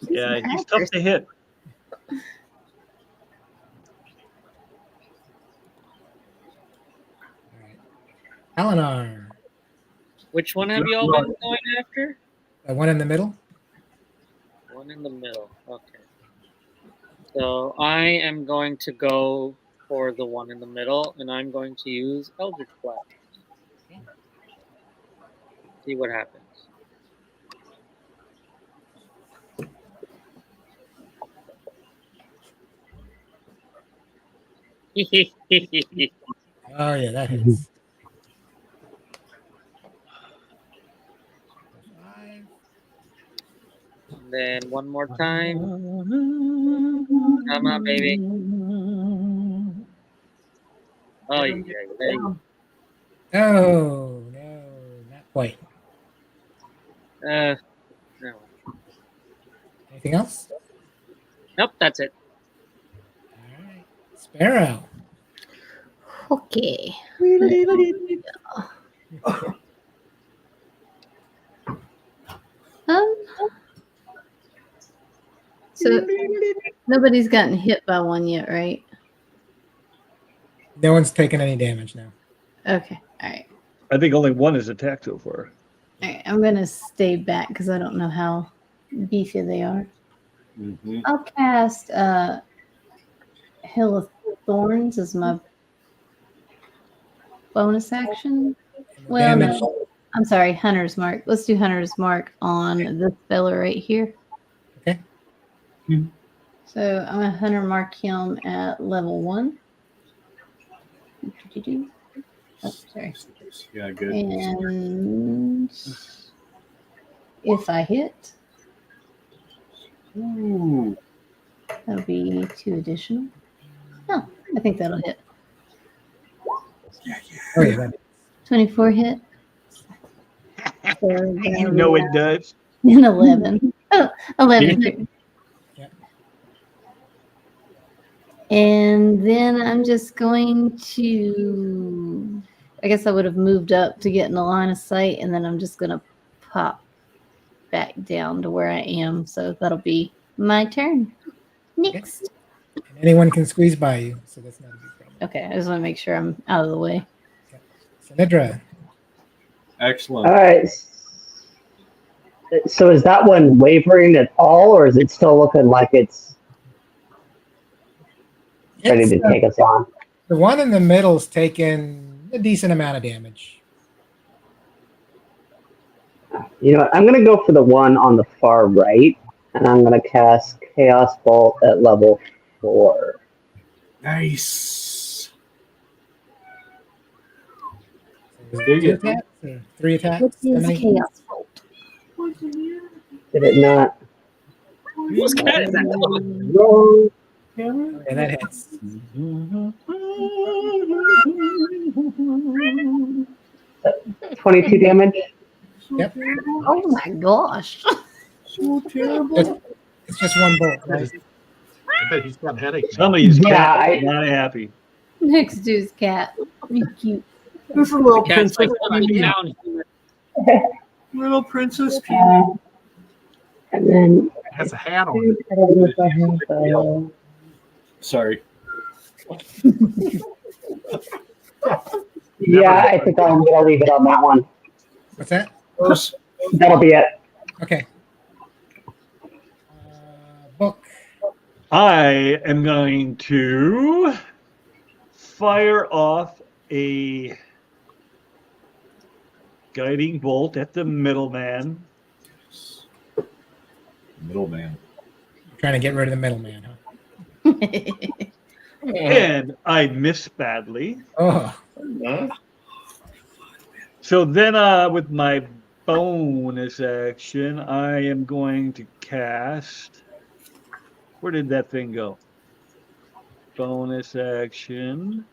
S3: Yeah, he's tough to hit.
S1: All right. Eleanor,
S7: Which one have you all been going after?
S1: the one in the middle.
S7: One in the middle. Okay. So I am going to go for the one in the middle, and I'm going to use Eldritch Blast. See what happens.
S1: Oh yeah, that hits. 5.
S7: Then one more time. Come on, baby. Oh, yeah.
S1: No, not quite.
S7: No.
S1: Anything else?
S7: Nope, that's it.
S1: All right. Sparrow.
S9: Okay. Um. So nobody's gotten hit by one yet, right?
S1: No one's taken any damage now.
S9: Okay. All right.
S3: I think only one is attacked so far.
S9: All right. I'm gonna stay back because I don't know how beefy they are.
S4: Mm-hmm.
S9: I'll cast Hill of Thorns as my bonus action.
S1: And the
S9: Well,
S1: damage,
S9: no. I'm sorry, Hunter's Mark. Let's do Hunter's Mark on this fella right here.
S1: Okay.
S9: So I'm gonna Hunter Mark him at level 1. Oh, sorry.
S4: Yeah, good.
S9: And if I hit,
S4: Ooh.
S9: that'll be 2 additional. No, I think that'll hit.
S1: oh yeah, that,
S9: 24 hit. So
S3: You know it does.
S9: an 11. Oh, 11.
S3: Yeah.
S9: too.
S1: Yeah.
S9: And then I'm just going to, I guess I would have moved up to get in the line of sight, and then I'm just going to pop back down to where I am. So that'll be my turn. Next.
S1: and anyone can squeeze by you, so that's not a big problem.
S9: Okay, I just want to make sure I'm out of the way.
S1: Sinidra.
S4: Excellent.
S6: All right. So is that one wavering at all, or is it still looking like it's ready to
S1: It's,
S6: take us on?
S1: the one in the middle's taken a decent amount of damage.
S6: You know what? I'm going to go for the one on the far right, and I'm going to cast Chaos Bolt at level 4.
S4: Nice.
S1: So
S4: Dig
S1: 2
S4: it.
S1: attacks or 3 attacks?
S9: What
S1: How
S9: is
S1: many?
S9: Chaos Bolt?
S6: Did it not?
S7: Whose cat is that?
S6: Wrong.
S1: Oh, yeah, that hits.
S6: 22 damage.
S1: Yep.
S9: Oh my gosh.
S4: So terrible.
S1: It's just one bolt, right?
S5: I bet he's got a headache. now.
S3: Somebody's
S6: Yeah,
S3: cat
S6: I-
S3: is not happy.
S9: Next dude's cat. Be cute.
S4: This is little
S7: Cat's
S4: princess
S7: like, "I'm
S4: Peony.
S7: down here."
S4: Little princess Peony.
S6: And then
S5: It has a hat on.
S6: I don't know if I have.
S4: Sorry.
S6: Yeah, I think I'm gonna leave it on that one.
S1: What's that?
S4: Those-
S6: That'll be it.
S1: Okay. Book.
S3: I am going to fire off a guiding bolt at the middleman.
S4: Middleman.
S1: Trying to get rid of the middleman, huh?
S3: And I miss badly.
S1: Oh,
S3: So then with my bonus action, I am going to cast. Where did that thing go? Bonus action.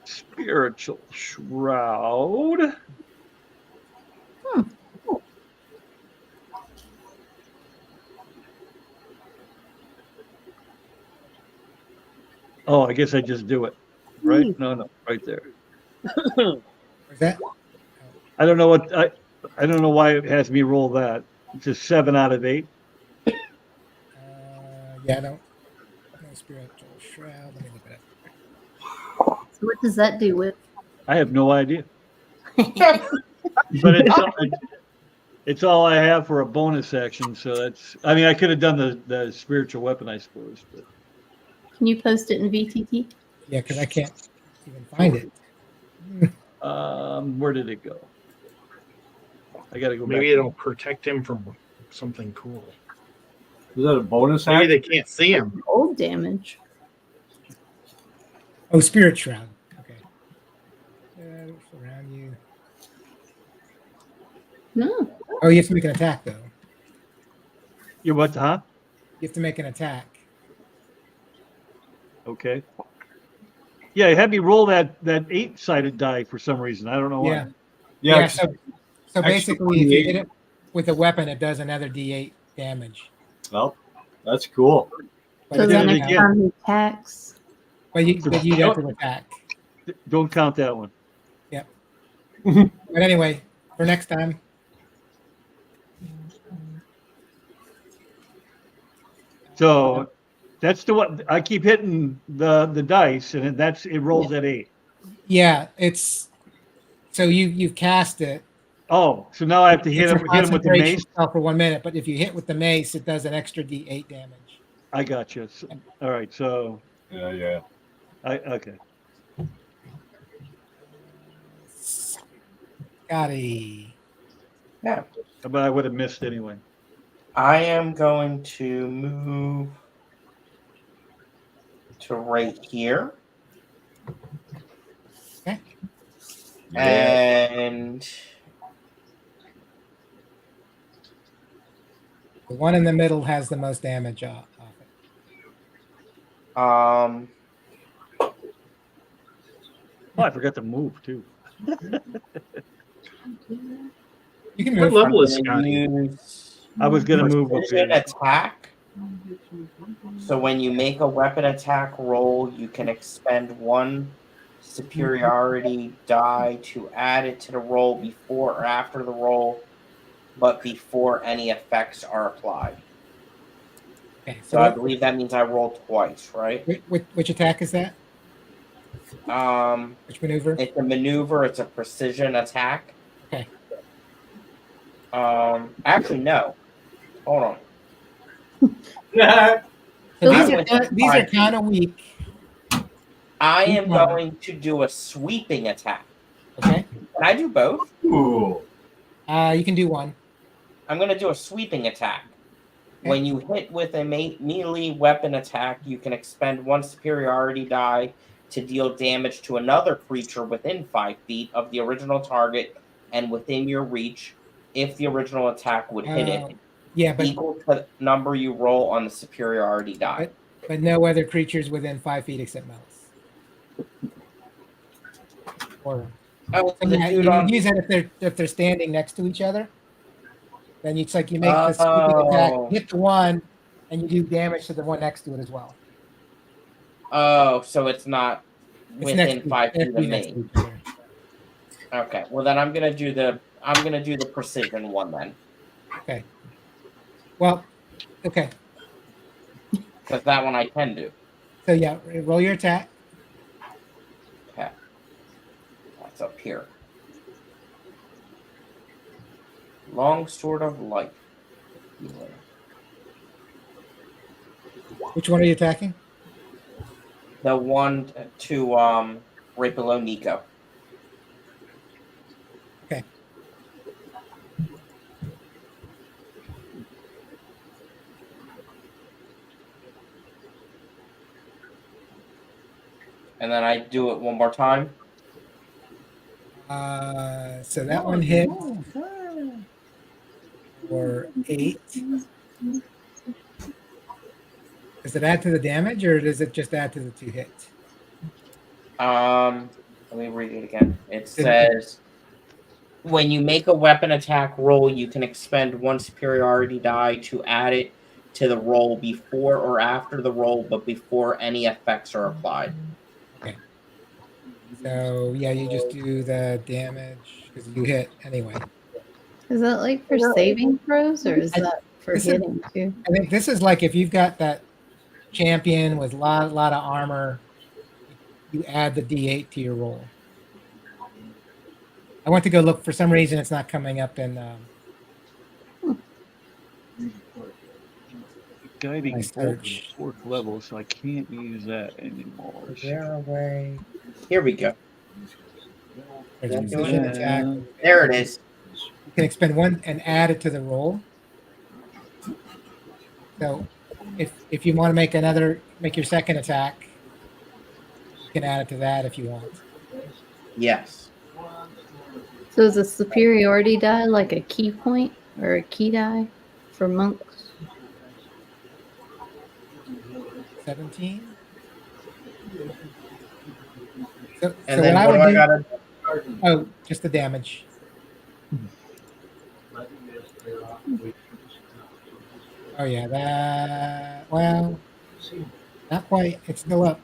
S3: Spiritual Shroud. Oh, I guess I just do it. Right? No, right there.
S1: where's that?
S3: I don't know what I don't know why it has me roll that. It's just 7 out of 8.
S1: Yeah, I don't. No spiritual shroud. Let me look it up.
S9: So what does that do with?
S3: I have no idea. But it's all I have for a bonus action. So that's. I mean, I could have done the spiritual weapon, I suppose. But
S9: Can you post it in VTT?
S1: Yeah, because I can't even find it.
S3: where did it go? I got to go
S5: Maybe
S3: back.
S5: it'll protect him from something cool.
S4: Is that a bonus
S5: Maybe
S4: action?
S5: they can't see him.
S9: Old damage.
S1: Oh, spirit shroud. Okay. Around you.
S9: No.
S1: Oh, you have to make an attack though.
S3: You what? Huh?
S1: You have to make an attack.
S3: Okay. Yeah, it had me roll that 8-sided die for some reason. I don't know why.
S1: Yeah.
S4: Yeah.
S1: So
S4: Extra
S1: basically, if you
S4: 28.
S1: hit it, with a weapon, it does another D8 damage.
S4: Well, that's cool.
S1: But,
S8: So
S1: it
S8: the
S1: doesn't
S3: it
S8: next
S1: count.
S3: again.
S8: time he attacks,
S1: but you have to attack.
S3: Don't count that one.
S1: Yep. But anyway, for next time.
S3: So that's the one I keep hitting the dice, and it rolls at 8.
S1: Yeah, it's so you've cast it.
S3: Oh, so now I have to hit
S1: It's a
S3: him with the
S1: concentration
S3: mace.
S1: spell for 1 minute, but if you hit with the mace, it does an extra D8 damage.
S3: I got you. So, all right, so
S4: Yeah.
S3: okay.
S1: Scotty.
S2: Yeah.
S3: But I would have missed anyway.
S2: I am going to move to right here.
S1: Okay.
S2: And
S1: The one in the middle has the most damage off it.
S2: um,
S3: Oh, I forgot to move too.
S1: You can
S10: What
S1: move.
S10: level is
S2: I'm gonna
S10: Scotty?
S2: use
S3: I was gonna move up
S2: precision
S3: here.
S2: attack. So when you make a weapon attack roll, you can expend 1 superiority die to add it to the roll before or after the roll, but before any effects are applied.
S1: Okay,
S2: So I believe that means I roll twice, right?
S1: which attack is that? Which maneuver?
S2: It's a maneuver. It's a precision attack.
S1: Okay.
S2: Actually, no. Hold on.
S1: So
S2: I
S1: these are kind of weak.
S2: I am going to do a sweeping attack.
S1: Okay.
S2: Can I do both?
S4: Ooh.
S1: You can do one.
S2: I'm going to do a sweeping attack. When you hit with a melee weapon attack, you can expend 1 superiority die to deal damage to another creature within 5 feet of the original target and within your reach if the original attack would hit it.
S1: Yeah, but
S2: Equal to the number you roll on the superiority die.
S1: but no other creatures within 5 feet except Melis. Or
S2: Oh,
S1: so
S2: the
S1: yeah,
S2: dude
S1: you
S2: on-
S1: use it if they're standing next to each other. Then it's like you make the sweeping attack, hit the one, and you do damage to the one next to it as well.
S2: Oh, so it's not
S1: It's
S2: within
S1: next
S2: 5 feet
S1: to
S2: of
S1: next
S2: me.
S1: to each other.
S2: Okay. Well, then I'm gonna do the precision one then,
S1: Okay. Well, okay.
S2: because that one I can do.
S1: So yeah, roll your attack.
S2: Okay. That's up here. Long sword of life.
S1: Which one are you attacking?
S2: The one to right below Nico.
S1: Okay.
S2: And then I do it one more time.
S1: So that one hit for 8. Does it add to the damage, or does it just add to the 2 hits?
S2: Let me read it again. It says, when you make a weapon attack roll, you can expend 1 superiority die to add it to the roll before or after the roll, but before any effects are applied.
S1: Okay. So yeah, you just do the damage because you hit anyway.
S9: Is that like for saving throws or is that for
S1: This is-
S9: hitting too?
S1: I think this is like if you've got that champion with a lot of armor, you add the D8 to your roll. I went to go look. For some reason, it's not coming up in.
S3: Guiding
S1: Nice
S3: bolt
S1: search.
S3: is 4th level, so I can't use that anymore.
S2: Is there a way? Here we go.
S1: There's a
S2: Yeah.
S1: precision attack.
S2: There it is.
S1: You can expend 1 and add it to the roll. So, if you want to make your second attack, you can add it to that if you want.
S2: Yes.
S9: So is a superiority die like a key point or a key die for monks?
S1: 17. So
S2: And
S1: what
S2: then
S1: I
S2: what
S1: would
S2: do I
S1: do?
S2: gotta?
S1: Oh, just the damage. Oh yeah, that. Well, not quite. It's still up.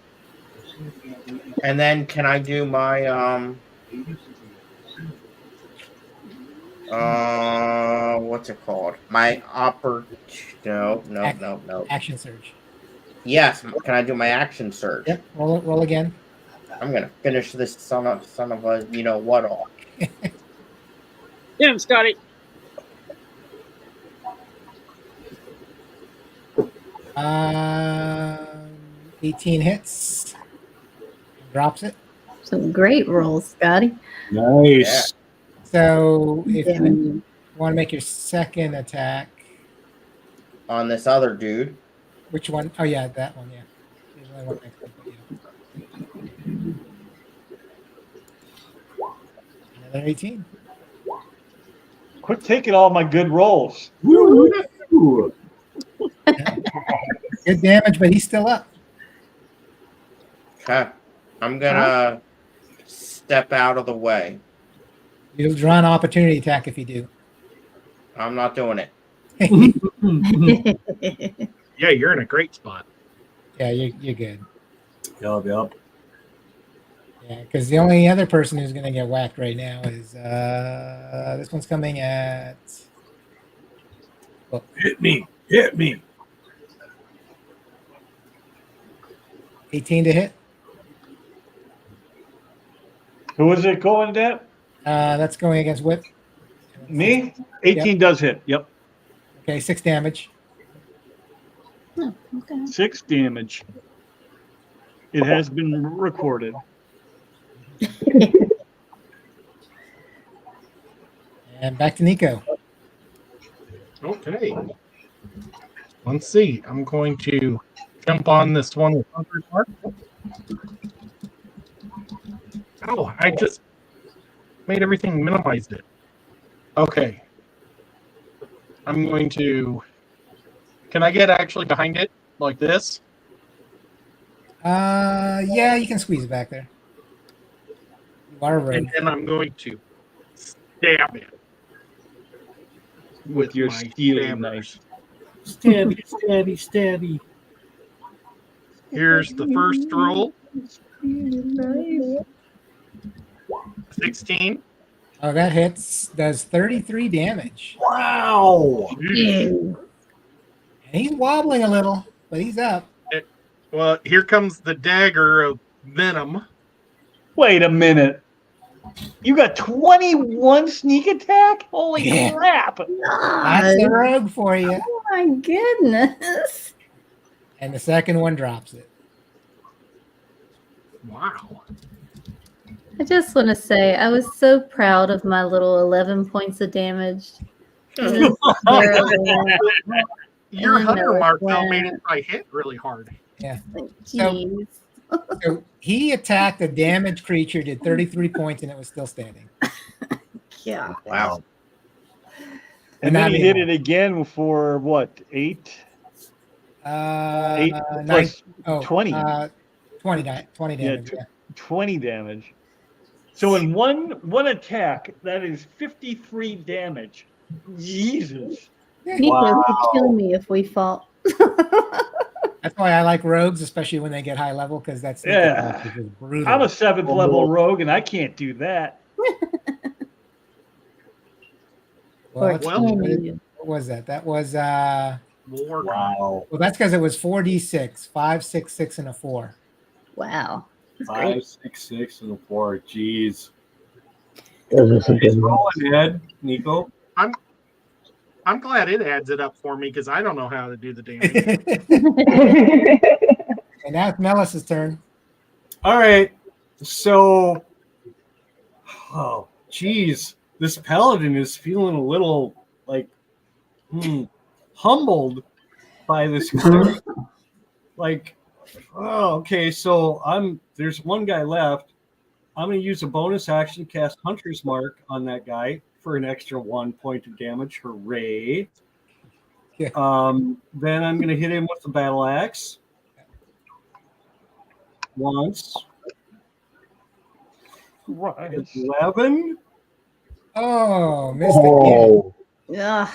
S2: And then can I do my what's it called? My no.
S1: Action surge.
S2: Yes, can I do my action surge?
S1: Yep. Roll again.
S2: I'm gonna finish this son of a you know what off.
S7: Get him, Scotty.
S1: Um, 18 hits. Drops it.
S9: Some great rolls, Scotty.
S4: Nice.
S1: So if
S9: Damn
S1: you want to make your second attack,
S2: On this other dude.
S1: which one? Oh yeah, that one. Yeah. There's only one next to it, but yeah. Another 18.
S3: Quit taking all my good rolls.
S4: Woo.
S1: Good damage, but he's still up.
S2: Okay. I'm gonna step out of the way.
S1: You'll draw an opportunity attack if you do.
S2: I'm not doing it.
S5: Yeah, you're in a great spot.
S1: Yeah, you're good.
S4: Yup.
S1: Yeah, because the only other person who's going to get whacked right now is this one's coming at.
S4: Hit me.
S1: 18 to hit.
S3: Who is it going at?
S1: That's going against Whip.
S3: Me? 18 does hit. Yep.
S1: Okay, 6 damage.
S9: Oh, okay.
S3: 6 damage. It has been recorded.
S1: And back to Nico.
S5: Okay. Let's see. I'm going to jump on this one with Hunter's Mark. Oh, I just made everything minimized it. Okay. I'm going to. Can I get actually behind it like this?
S1: Yeah, you can squeeze it back there. You are rogue.
S5: And then I'm going to stab it
S3: With your
S5: my
S3: stealing
S5: stabbers.
S3: knife.
S4: Stabby.
S5: Here's the first roll. 16.
S1: Oh, that hits. Does 33 damage.
S4: Wow.
S1: And he's wobbling a little, but he's up.
S5: Well, here comes the dagger of venom.
S3: Wait a minute. You got 21 sneak attack? Holy crap.
S1: That's the rogue for you.
S9: Oh my goodness.
S1: And the second one drops it.
S5: Wow.
S9: I just want to say I was so proud of my little 11 points of damage. Just barely.
S5: Your
S9: I
S5: hunter
S9: know,
S5: mark
S9: yeah.
S5: though made it I hit really hard.
S1: Yeah.
S9: Jeez.
S1: So he attacked a damaged creature, did 33 points, and it was still standing.
S9: Yeah.
S2: Wow.
S3: And then he hit it again for what? 8? 8 plus 20.
S1: 20 damage. Yeah.
S3: 20 damage. So in one attack, that is 53 damage. Jesus.
S9: Nico would kill me if we fought.
S1: That's why I like rogues, especially when they get high level, because that's
S3: Yeah.
S1: brutal.
S3: I'm a 7th level rogue, and I can't do that.
S1: Well,
S9: Well,
S1: what was that? That was
S4: Wow.
S1: well, that's because it was 4d6, 5, 6, 6, and a 4.
S9: wow.
S4: 5, 6, 6, and a 4. Jeez.
S6: Those are some
S4: Nice
S6: good rolls.
S4: rolling, Ed. Nico.
S5: I'm glad it adds it up for me because I don't know how to do the damage.
S1: And now it's Melis's turn.
S4: All right. So, oh, geez. This paladin is feeling a little like humbled by this cleric. Like, oh, okay. So there's one guy left. I'm going to use a bonus action to cast Hunter's Mark on that guy for an extra 1 point of damage. Hooray.
S1: Yeah.
S4: Then I'm going to hit him with the battle axe. Once.
S3: Right.
S4: 11.
S1: Oh, missed again.
S6: Oh,
S9: Ugh.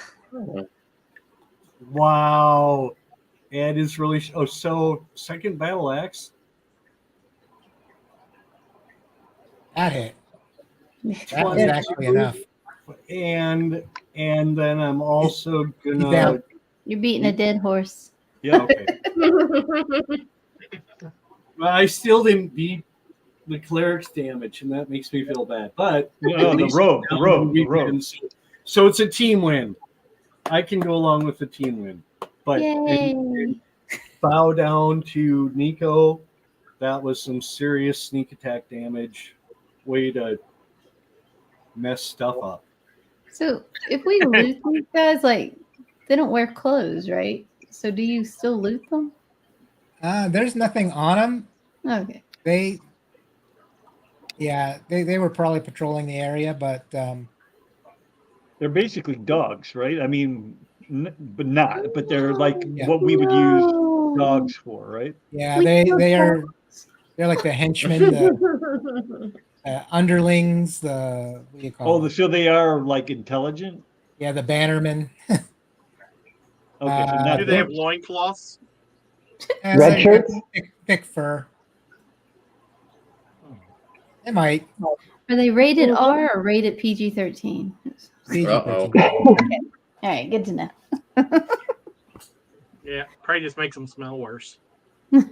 S4: Wow. And it's really so second battle axe.
S1: That hit. That was
S4: 22.
S1: actually enough.
S4: And then I'm also
S1: He's
S4: gonna
S1: down.
S9: You're beating a dead horse.
S3: Yeah.
S4: okay. Well, I still didn't beat the cleric's damage, and that makes me feel bad. But
S3: No,
S4: at
S3: the
S4: least
S3: rogue,
S4: now
S3: the rogue,
S4: we
S3: the rogue.
S4: can see- So it's a team win. I can go along with the team win. But
S9: Yay!
S4: bow down to Nico. That was some serious sneak attack damage. Way to mess stuff up.
S9: So if we loot these guys, like they don't wear clothes, right? So do you still loot them?
S1: There's nothing on them.
S9: Okay.
S1: They were probably patrolling the area, but
S3: They're basically dogs, right? I mean, but not. But they're like
S1: Yeah.
S3: what we would use dogs for, right?
S1: yeah,
S9: We
S1: they're
S9: know
S1: like the henchmen, the underlings, the what do you call
S3: Oh,
S1: them?
S3: so they are like intelligent.
S1: Yeah, the bannermen.
S3: Okay, so not
S5: Do they have
S3: dogs.
S5: loincloths?
S6: Red
S1: They-
S6: shirts?
S1: thick fur. They might.
S9: Are they rated R or rated PG-13?
S1: PG-13.
S9: All right, good to know.
S5: Yeah, probably just makes them smell worse.
S9: All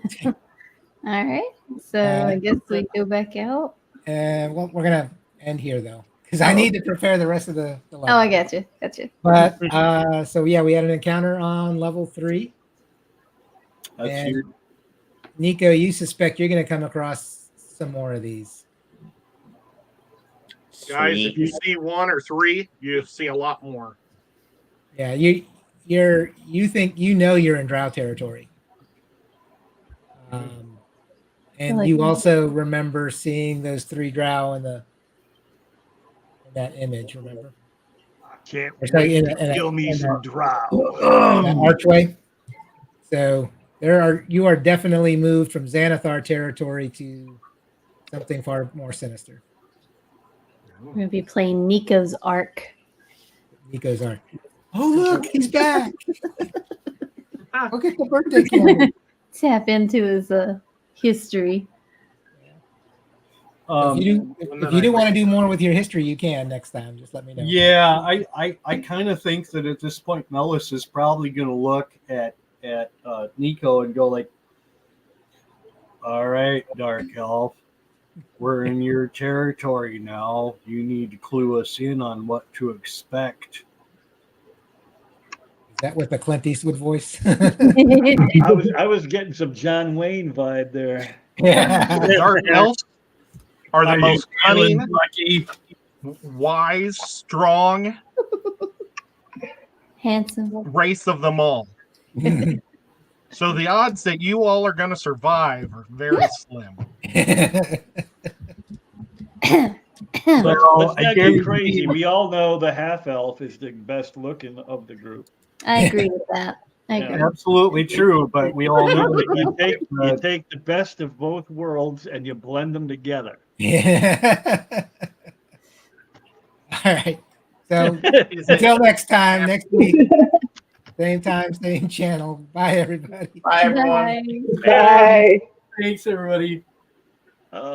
S9: right, so I guess we go back out.
S1: Well, we're gonna end here though, because I need to prepare the rest of the level.
S9: Oh, I got you.
S1: But so yeah, we had an encounter on level 3.
S4: That's
S1: And
S4: your
S1: Nico, you suspect you're going to come across some more of these.
S5: Guys,
S2: Sweet.
S5: if you see 1 or 3, you see a lot more.
S1: Yeah, you think you're in Drow territory, and
S9: Like-
S1: you also remember seeing those 3 Drow in that image. Remember?
S3: Can't
S1: Or sorry,
S3: wait to kill me some drow.
S1: that archway. So you are definitely moved from Xanathar territory to something far more sinister.
S9: We're gonna be playing Nico's arc.
S1: Nico's arc. Oh look, he's back! Look at the birthday candle.
S9: Tap into his history.
S1: If you do want to do more with your history, you can next time. Just let me know.
S4: Yeah, I kind of think that at this point, Mellis is probably going to look at Nico and go like, "All right, Dark Elf, we're in your territory now. You need to clue us in on what to expect."
S1: Is that with the Clint Eastwood voice?
S3: I was getting some John Wayne vibe there.
S1: Yeah.
S5: Dark elves are the
S4: I'm
S5: most cunning,
S4: lucky.
S5: wise, strong
S9: Handsome.
S5: race of them all. So the odds that you all are going to survive are very slim.
S3: Let's
S4: Well,
S3: not
S4: I
S3: get
S4: guarantee
S3: crazy.
S4: you-
S3: We all know the half elf is the best looking of the group.
S9: I agree with that. I
S3: Yeah.
S9: agree.
S4: Absolutely true, but we all know
S3: You
S4: that
S3: you take the best of both worlds and you blend them together.
S1: Yeah. All right. So until next time, next week, same time, same channel. Bye, everybody.
S2: Bye, everyone.
S9: Bye.
S6: Bye.
S4: Thanks, everybody.